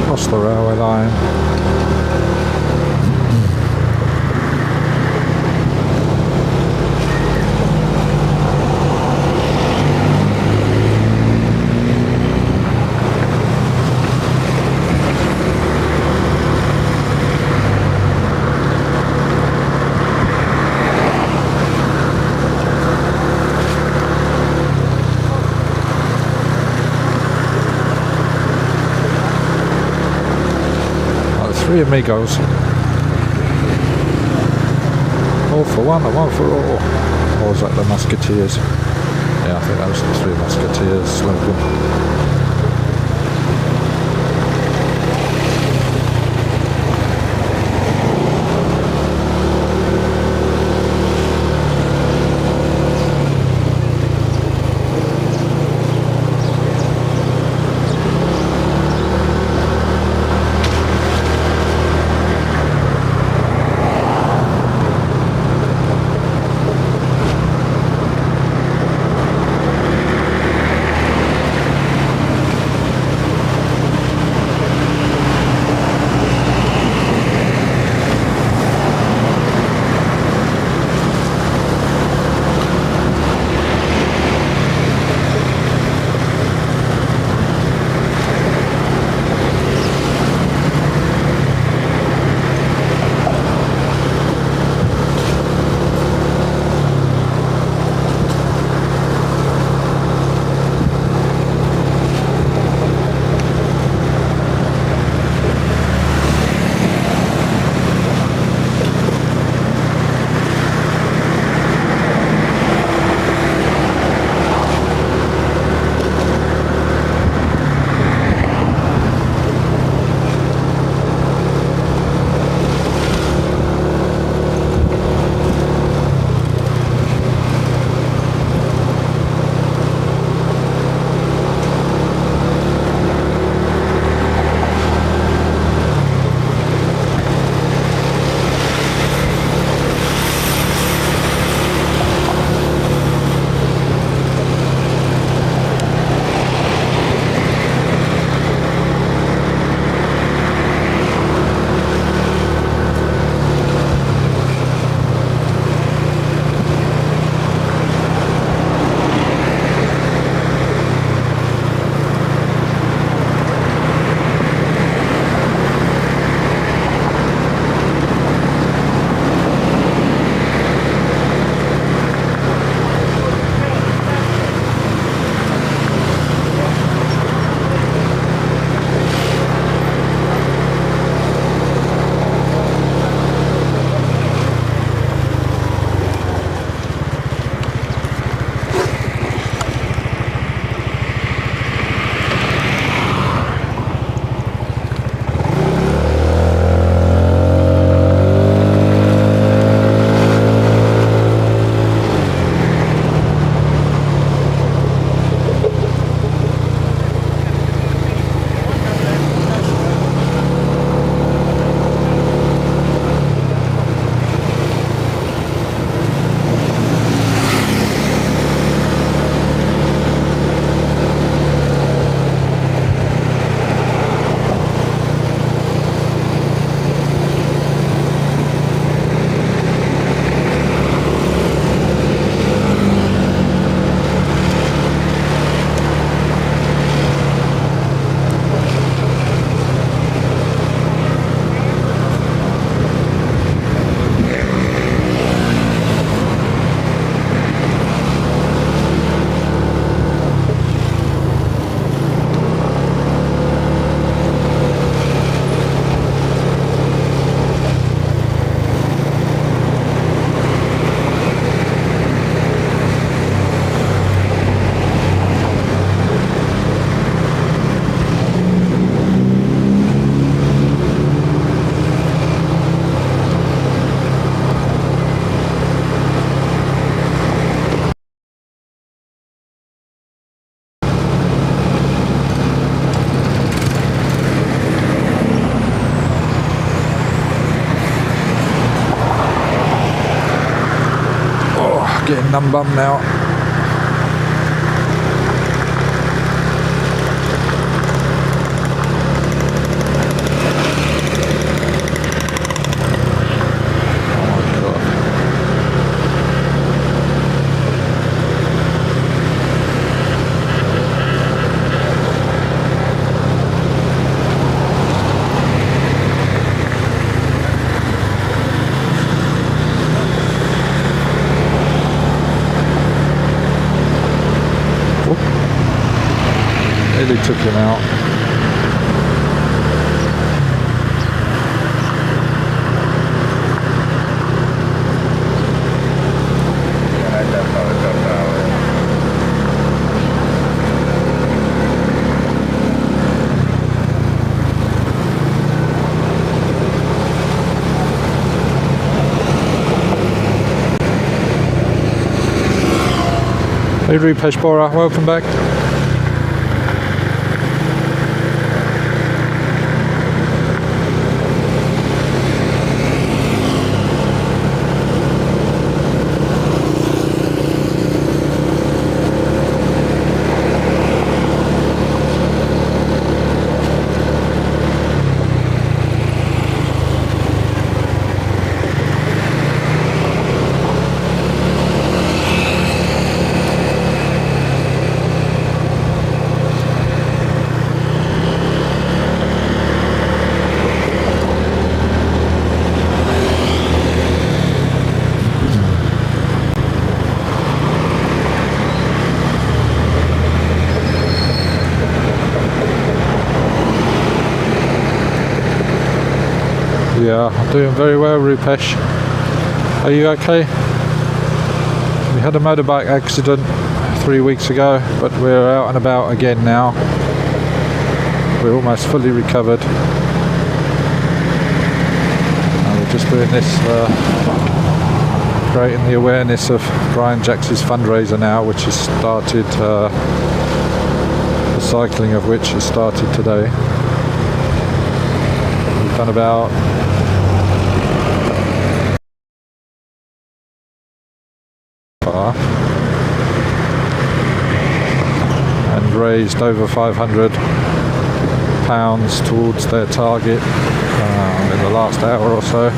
Across the railway line. Three amigos. All for one and one for all. Or was that the Musketeers? Yeah, I think that was the Three Musketeers slogan. numb bum now. Nearly took him out. Hey Rupesh Bora, welcome back. Yeah, I'm doing very well, Rupesh. Are you okay? We had a motorbike accident 3 weeks ago, but we're out and about again now. We're almost fully recovered. And we're just doing this, creating the awareness of Brian Jacks's fundraiser now, which has started, the cycling of which has started today. We've done about and raised over £500 towards their target in the last hour or so.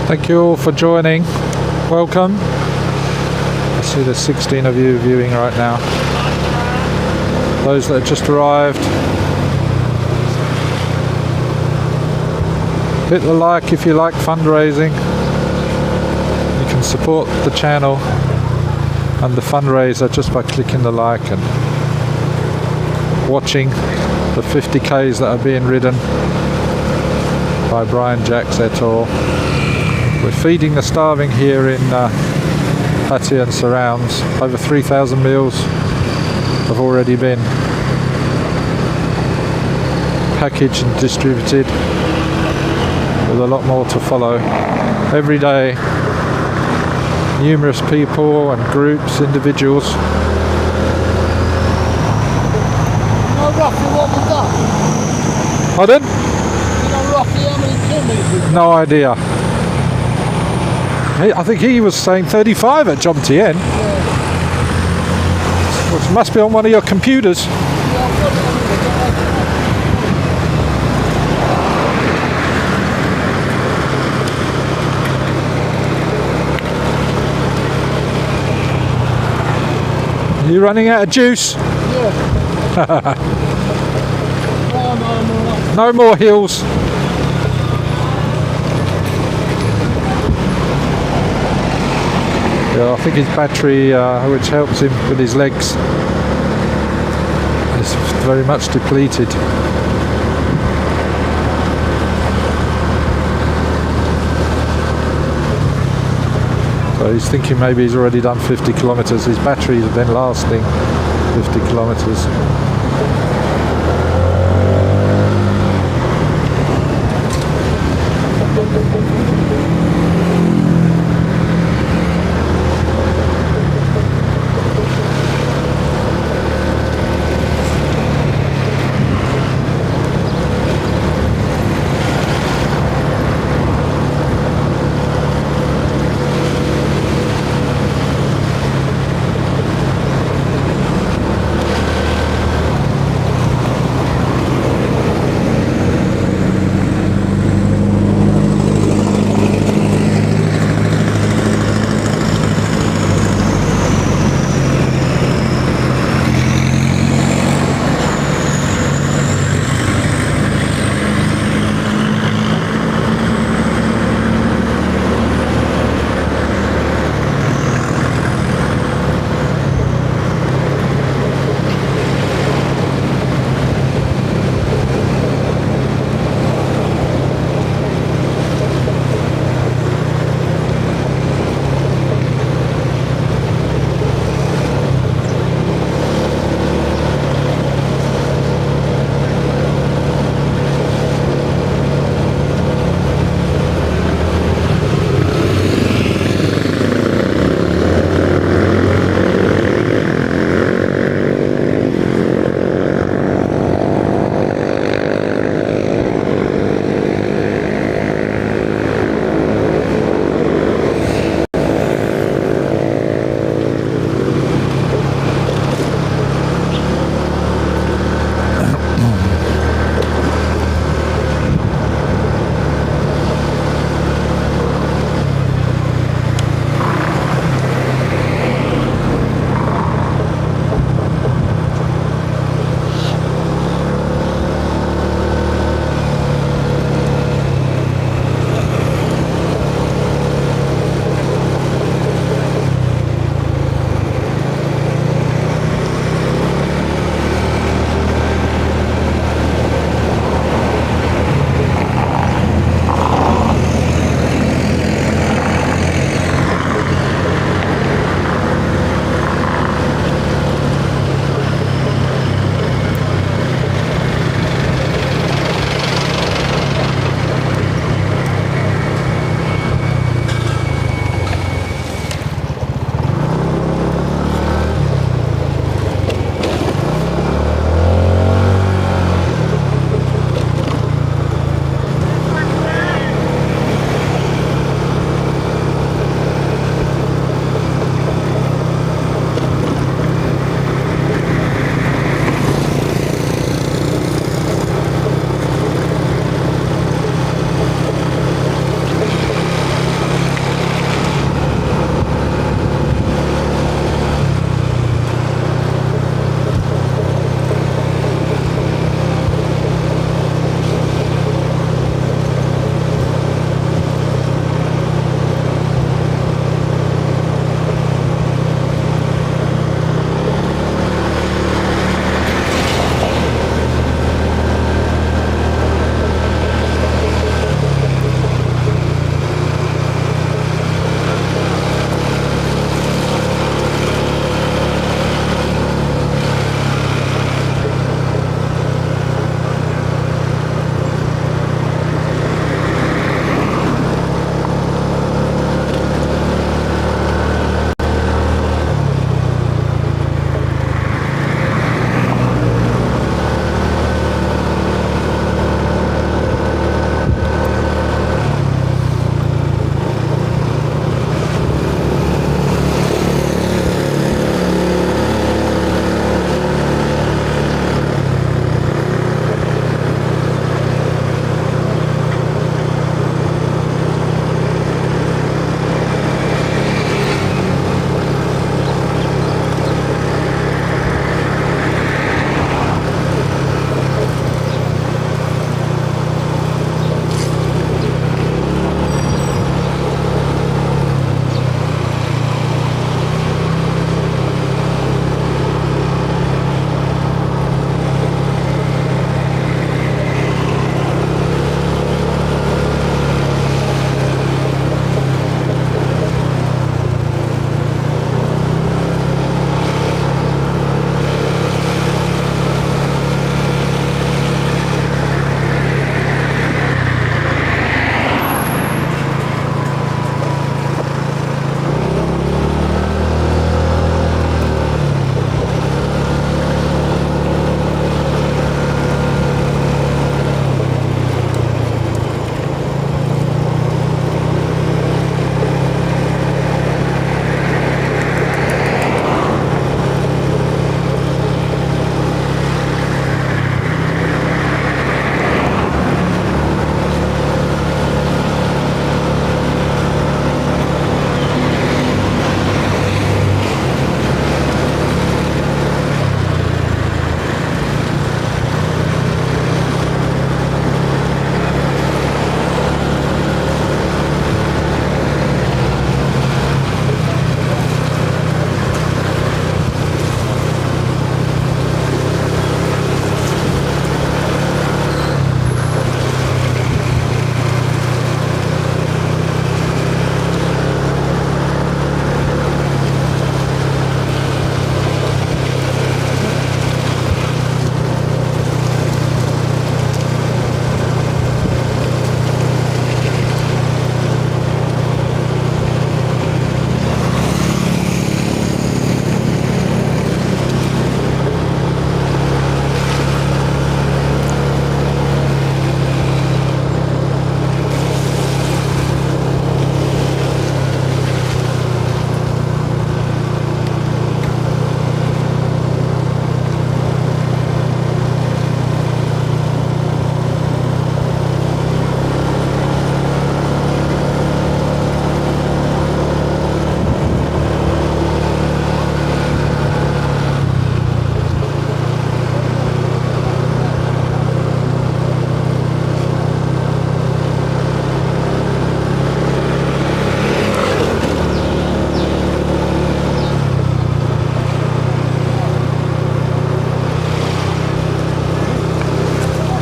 Thank you all for joining. Welcome. I see there's 16 of you viewing right now. Those that have just arrived, hit the like if you like fundraising. You can support the channel and the fundraiser just by clicking the like and watching the 50Ks that are being ridden by Brian Jacks et al. We're feeding the starving here in Pattaya and surrounds. Over 3,000 meals have already been packaged and distributed, with a lot more to follow. Every day, numerous people and groups, individuals. You know roughly what we've done? Pardon? You know roughly how many kilometres we've done? No idea. I think he was saying 35 at Jomtien. Which must be on one of your computers. Are you running out of juice? No more hills. Yeah, I think his battery, which helps him with his legs, is very much depleted. So he's thinking maybe he's already done 50 kilometres. His battery has been lasting 50 kilometres.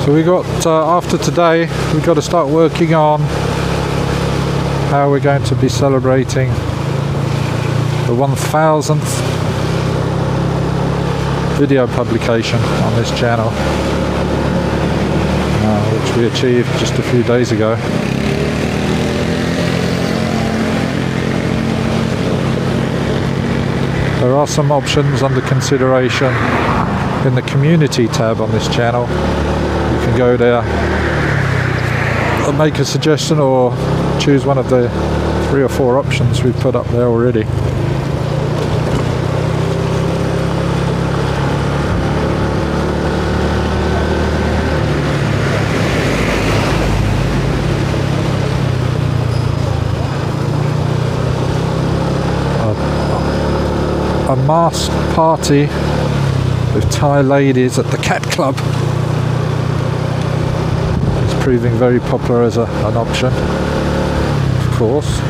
So we got, after today, we've got to start working on how we're going to be celebrating the 1000th video publication on this channel, which we achieved just a few days ago. There are some options under consideration in the community tab on this channel. You can go there and make a suggestion or choose one of the 3 or 4 options we've put up there already. A masked party with Thai ladies at the Cat Club is proving very popular as an option, of course.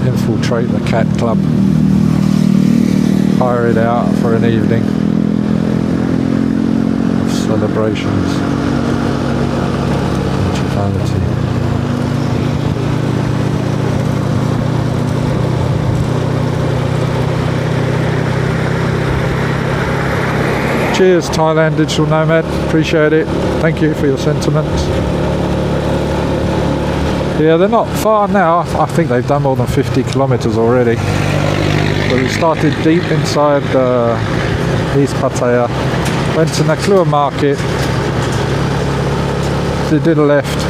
Infiltrate the Cat Club, hire it out for an evening of celebrations. Cheers, Thailand Digital Nomad. Appreciate it. Thank you for your sentiments. Yeah, they're not far now. I think they've done more than 50 kilometers already. But we started deep inside East Pattaya. Went to Naklua Market. They did a left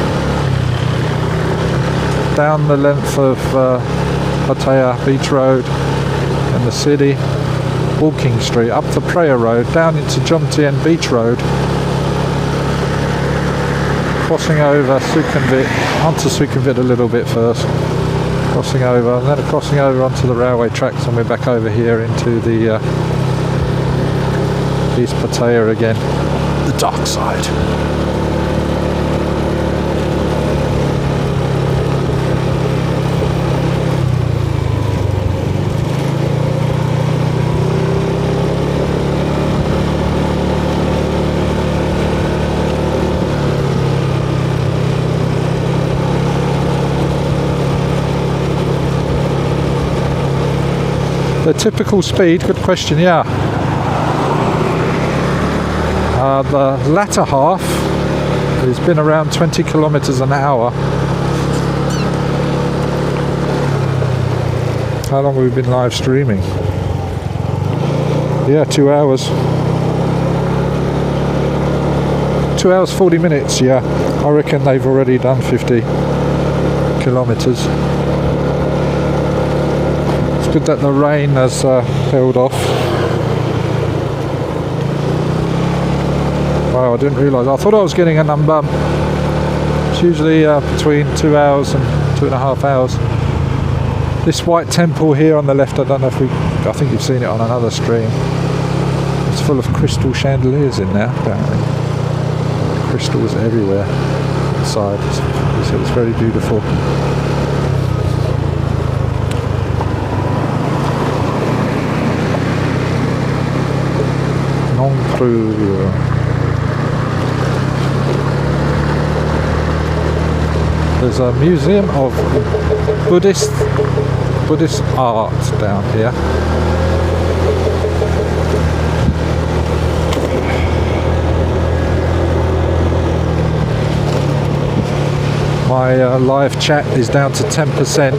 down the length of Pattaya Beach Road in the city, walking street, up to Prayer Road, down into Jomtien Beach Road, crossing over Sukhumvit, onto Sukhumvit a little bit first, crossing over, and then crossing over onto the railway tracks, and we're back over here into the East Pattaya again, the dark side. The typical speed, good question, yeah. The latter half has been around 20 kilometers an hour. How long have we been live streaming? Yeah, 2 hours. 2 hours 40 minutes, yeah. I reckon they've already done 50 kilometers. It's good that the rain has held off. Wow, I didn't realise. I thought I was getting a number. It's usually between 2 hours and 2.5 hours. This white temple here on the left, I don't know if I think you've seen it on another stream. It's full of crystal chandeliers in there, apparently. Crystals everywhere inside. It's very beautiful. There's a museum of Buddhist art down here. My live chat is down to 10%.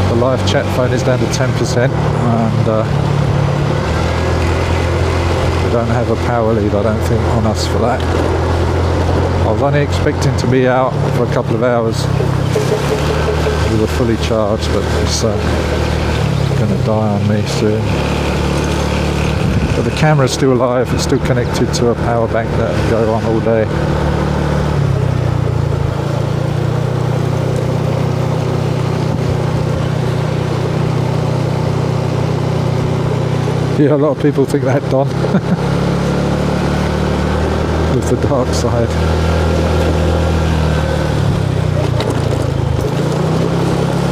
The live chat phone is down to 10%, and we don't have a power lead, I don't think, on us for that. I was only expecting to be out for a couple of hours. We were fully charged, but it's going to die on me soon. But the camera's still alive, it's still connected to a power bank that will go on all day. Yeah, a lot of people think that, Don. With the dark side.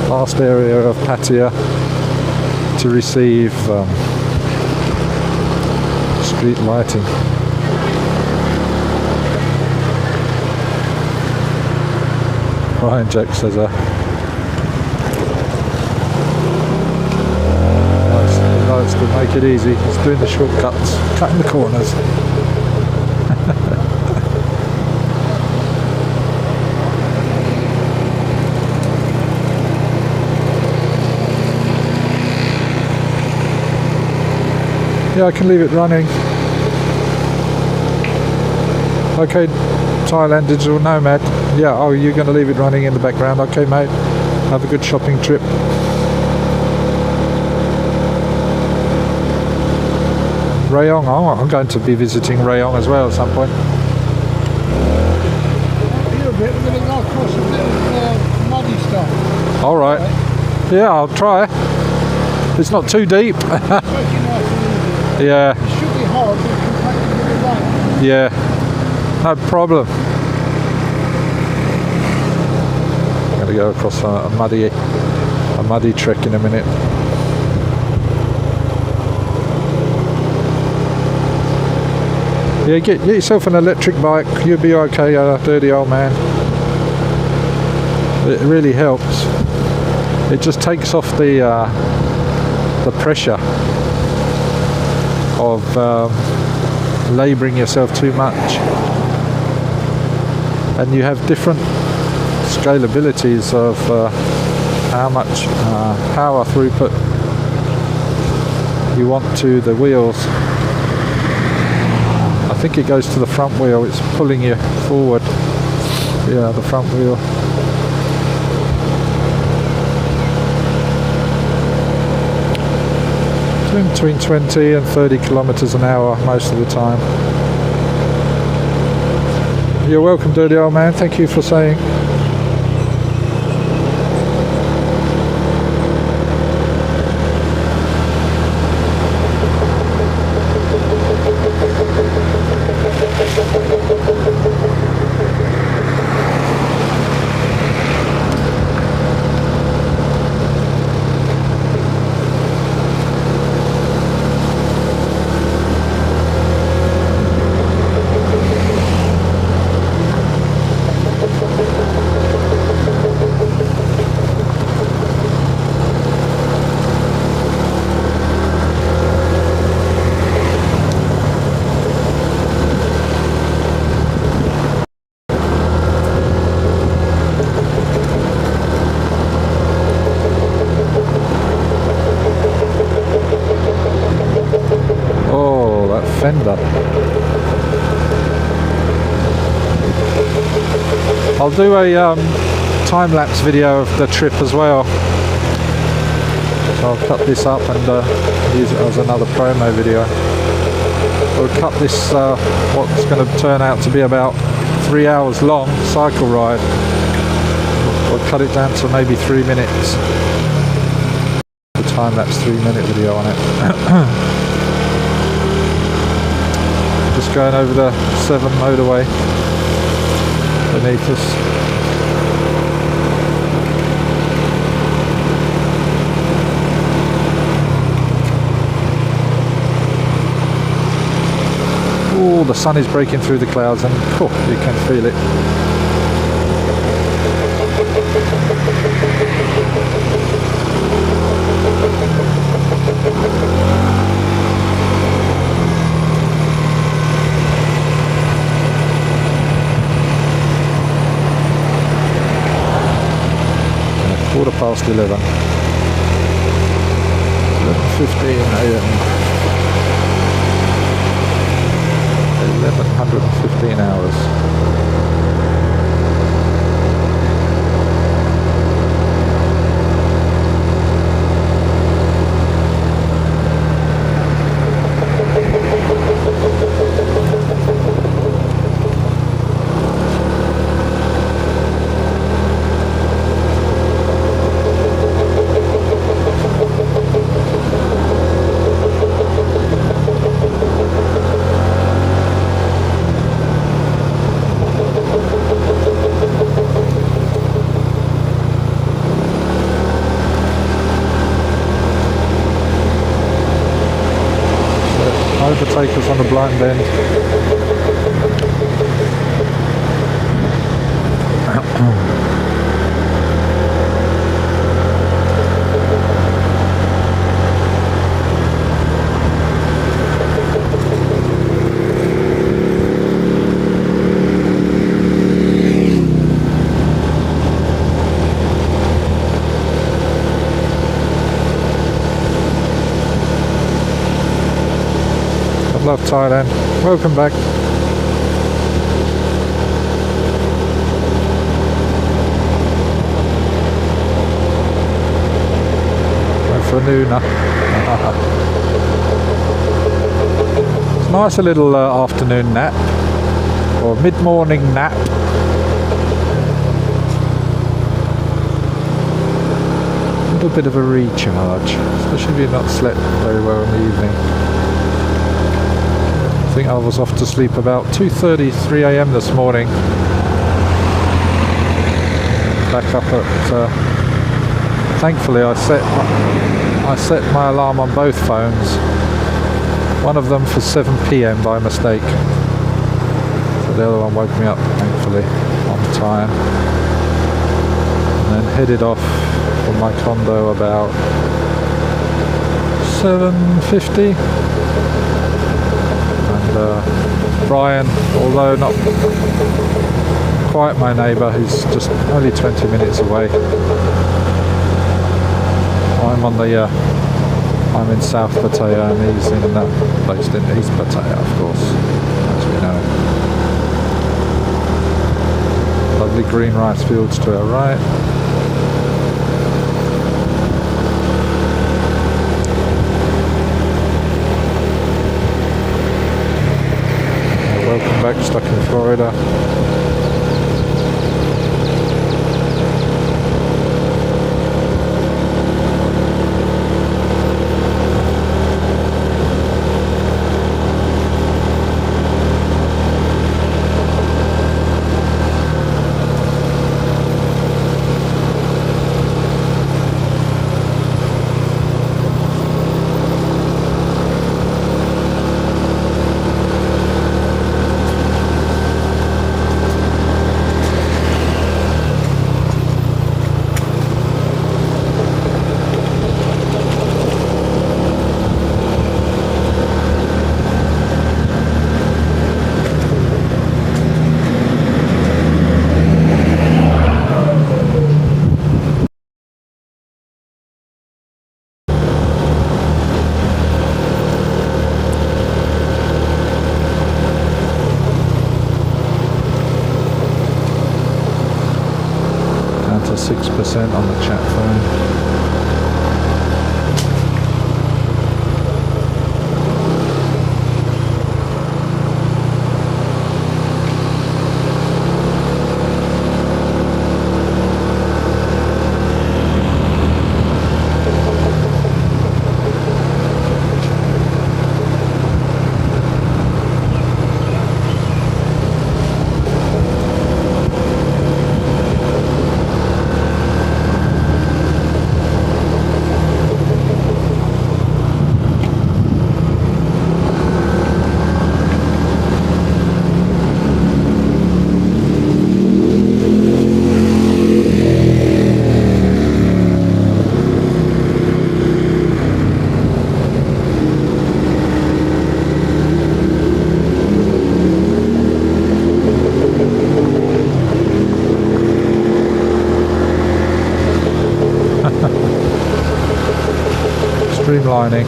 last area of Pattaya to receive street lighting. Ryan Jack says he likes to make it easy. He's doing the shortcuts, cutting the corners. Yeah, I can leave it running. Okay, Thailand Digital Nomad. Yeah, oh, you're going to leave it running in the background. Okay, mate. Have a good shopping trip. Rayong. Oh, I'm going to be visiting Rayong as well at some point. Here a bit, we're going to go across a bit of muddy stuff. All right. Yeah, I'll try. It's not too deep. It's actually nice and easy. Yeah, It should be hard, but you can practice it alone. yeah. No problem. I'm going to go across a muddy trek in a minute. Yeah, get yourself an electric bike. You'll be okay, dirty old man. It really helps. It just takes off the pressure of labouring yourself too much, and you have different scalabilities of how much power throughput you want to the wheels. I think it goes to the front wheel, it's pulling you forward. Yeah, the front wheel. Between 20 and 30 kilometers an hour most of the time. You're welcome, dirty old man. Thank you for saying. Fender. I'll do a time-lapse video of the trip as well. So I'll cut this up and use it as another promo video. We'll cut this, what's going to turn out to be about 3 hours long cycle ride. We'll cut it down to maybe 3 minutes. The time-lapse 3-minute video on it. Just going over the 7 motorway beneath us. Oh, the sun is breaking through the clouds and you can feel it. Quarter past 11. 11:15 a.m. 1115 hours. overtake us on a blind end. Love Thailand. Welcome back. Go for a nooner. It's nice, a little afternoon nap or mid-morning nap. A little bit of a recharge, especially if you've not slept very well in the evening. I think I was off to sleep about 2:33 a.m. this morning. Back up at. Thankfully, I set my alarm on both phones. One of them for 7 p.m. by mistake. So the other one woke me up, thankfully, on time. And then headed off from my condo about 7:50. Brian, although not quite my neighbour, who's just only 20 minutes away. I'm in South Pattaya and he's based in East Pattaya, of course, as we know. Lovely green rice fields to our right. Welcome back, stuck in Florida. Down to 6% on the chat phone. Streamlining.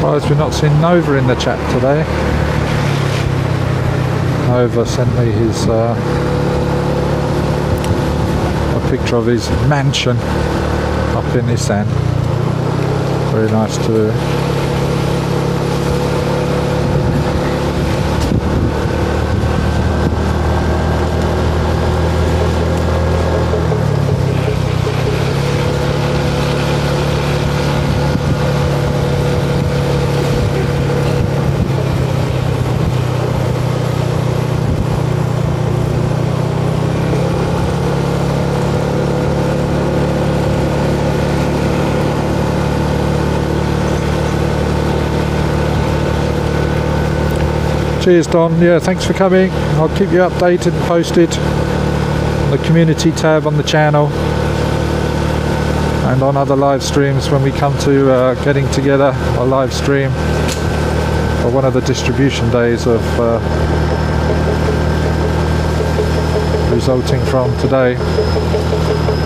Surprised we've not seen Nova in the chat today. Nova sent me his a picture of his mansion up in Isan. Very nice too. Cheers, Don. Yeah, thanks for coming. I'll keep you updated and posted on the community tab on the channel and on other live streams when we come to getting together a live stream for one of the distribution days of resulting from today.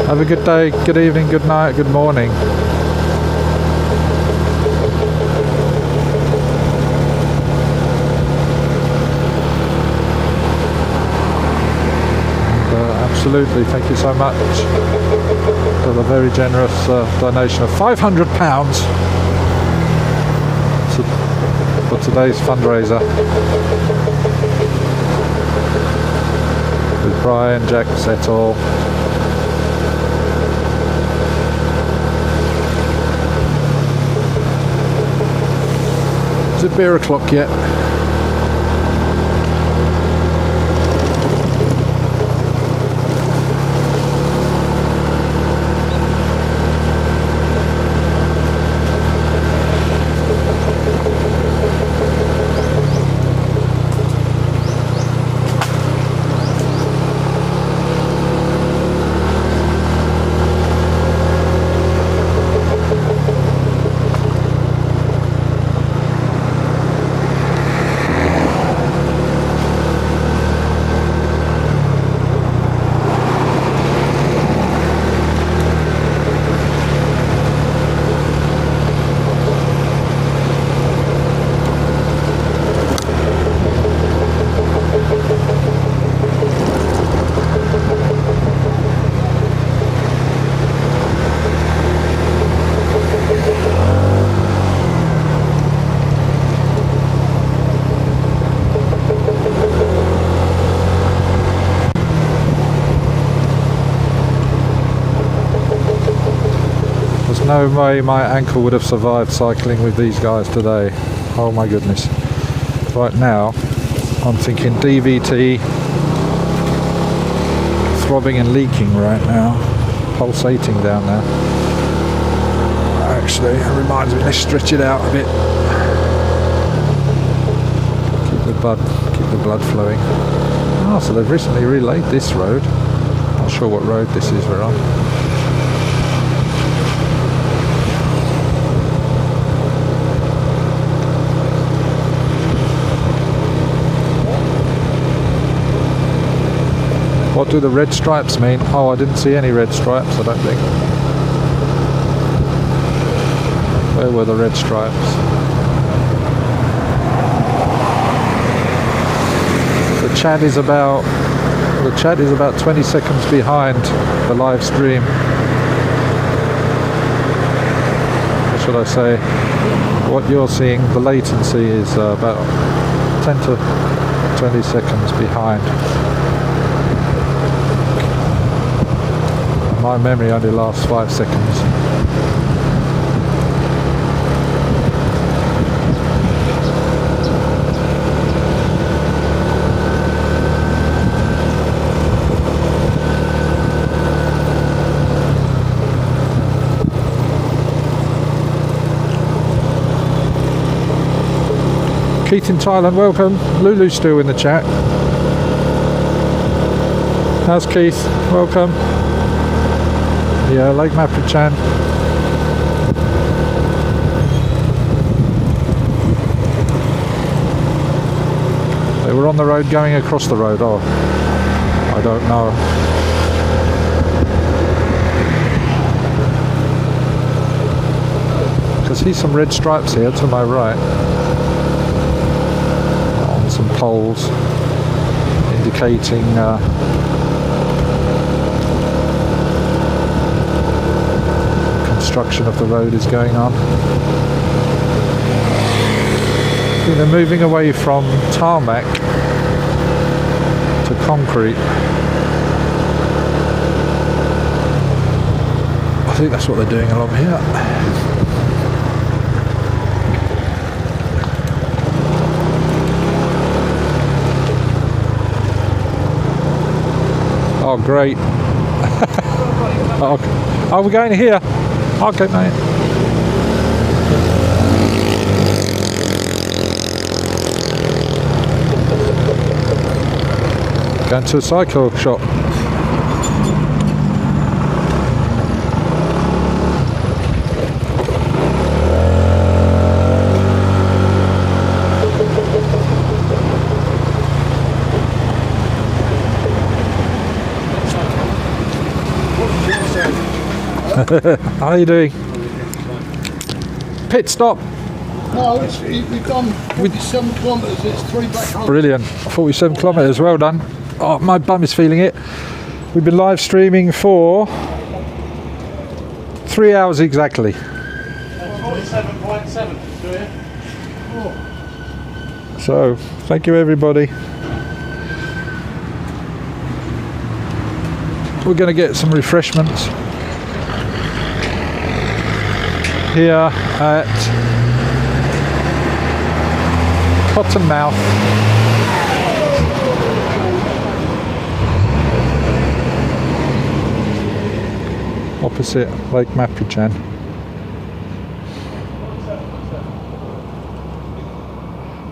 Have a good day, good evening, good night, good morning. Absolutely, thank you so much for the very generous donation of £500 for today's fundraiser with Brian, Jack, Settle. Is it beer o'clock yet? No way my ankle would have survived cycling with these guys today. Oh my goodness. Right now I'm thinking DVT, throbbing and leaking right now, pulsating down there. Actually, it reminds me, let's stretch it out a bit. Keep the blood flowing. Oh, so they've recently relayed this road. Not sure what road this is we're on. What do the red stripes mean? Oh, I didn't see any red stripes, I don't think. Where were the red stripes? The chat is about 20 seconds behind the live stream. What should I say? What you're seeing, the latency is about 10 to 20 seconds behind. My memory only lasts 5 seconds. Keith in Thailand, welcome. Lulu's still in the chat. How's Keith? Welcome. Yeah, Lake Maprichan. They were on the road going across the road. Oh, I don't know. Because see some red stripes here to my right. On some poles indicating construction of the road is going on. I think they're moving away from tarmac to concrete. I think that's what they're doing along here. Oh, great. Oh, we're going here. Okay, mate. Going to a cycle shop. How are you doing? Pit stop. No, we've done 47 kilometres, it's 3 back home. Brilliant. 47 kilometres, well done. Oh, my bum is feeling it. We've been live streaming for 3 hours exactly. 47.7. So, thank you everybody. We're going to get some refreshments here at Cottonmouth. Opposite Lake Maprichan.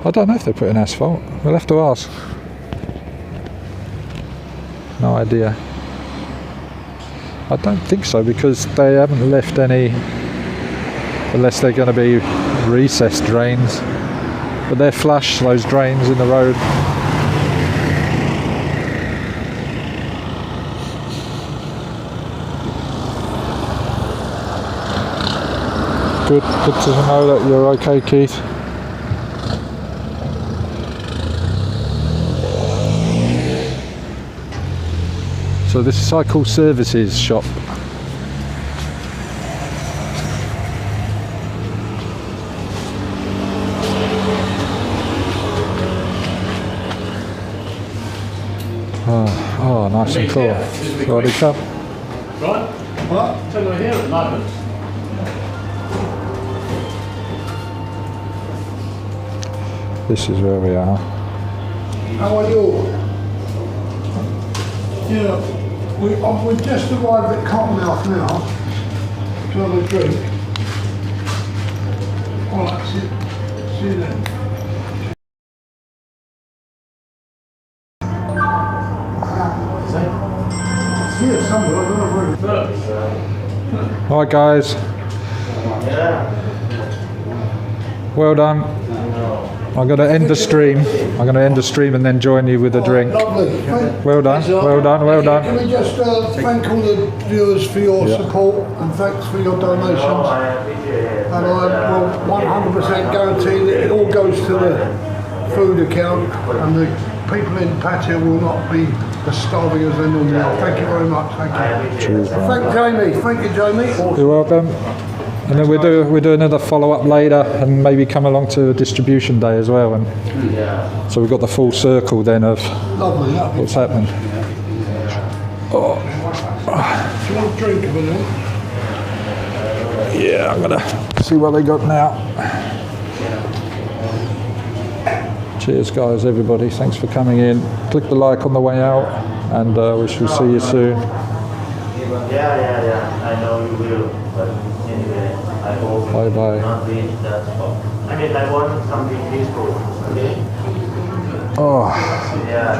I don't know if they put in asphalt. We'll have to ask. No idea. I don't think so because they haven't left any, unless they're going to be recessed drains. But they're flush, those drains in the road. Good to know that you're okay, Keith. So this is Cycle Services shop. Oh, nice and cool. Sorry, cup. Right? What? So we're here at the moment. This is where we are. How are you? Yeah, we just arrived at Cottonmouth now to have a drink. Alright, see you then. Here somewhere, I don't know where it is. Alright guys. Well done. I'm going to end the stream. I'm going to end the stream and then join you with a drink. Lovely. Well done, well done, well done. Can we just thank all the viewers for your support and thanks for your donations. And I will 100% guarantee that it all goes to the food account and the people in Pattaya will not be as starving as they normally are. Thank you very much. Thank you. Cheers. Thank Jamie. Thank you, Jamie. You're welcome. And then we'll do another follow-up later and maybe come along to distribution day as well. And so we've got the full circle then of Lovely. what's happening. Oh. Do you want a drink of it? Yeah, I'm going to see what they got now. Cheers guys, everybody. Thanks for coming in. Click the like on the way out and we shall see you soon. Yeah. I know you will, but anyway, I hope Bye bye. not reach that spot. I mean, I want something peaceful, okay? Oh. Yeah.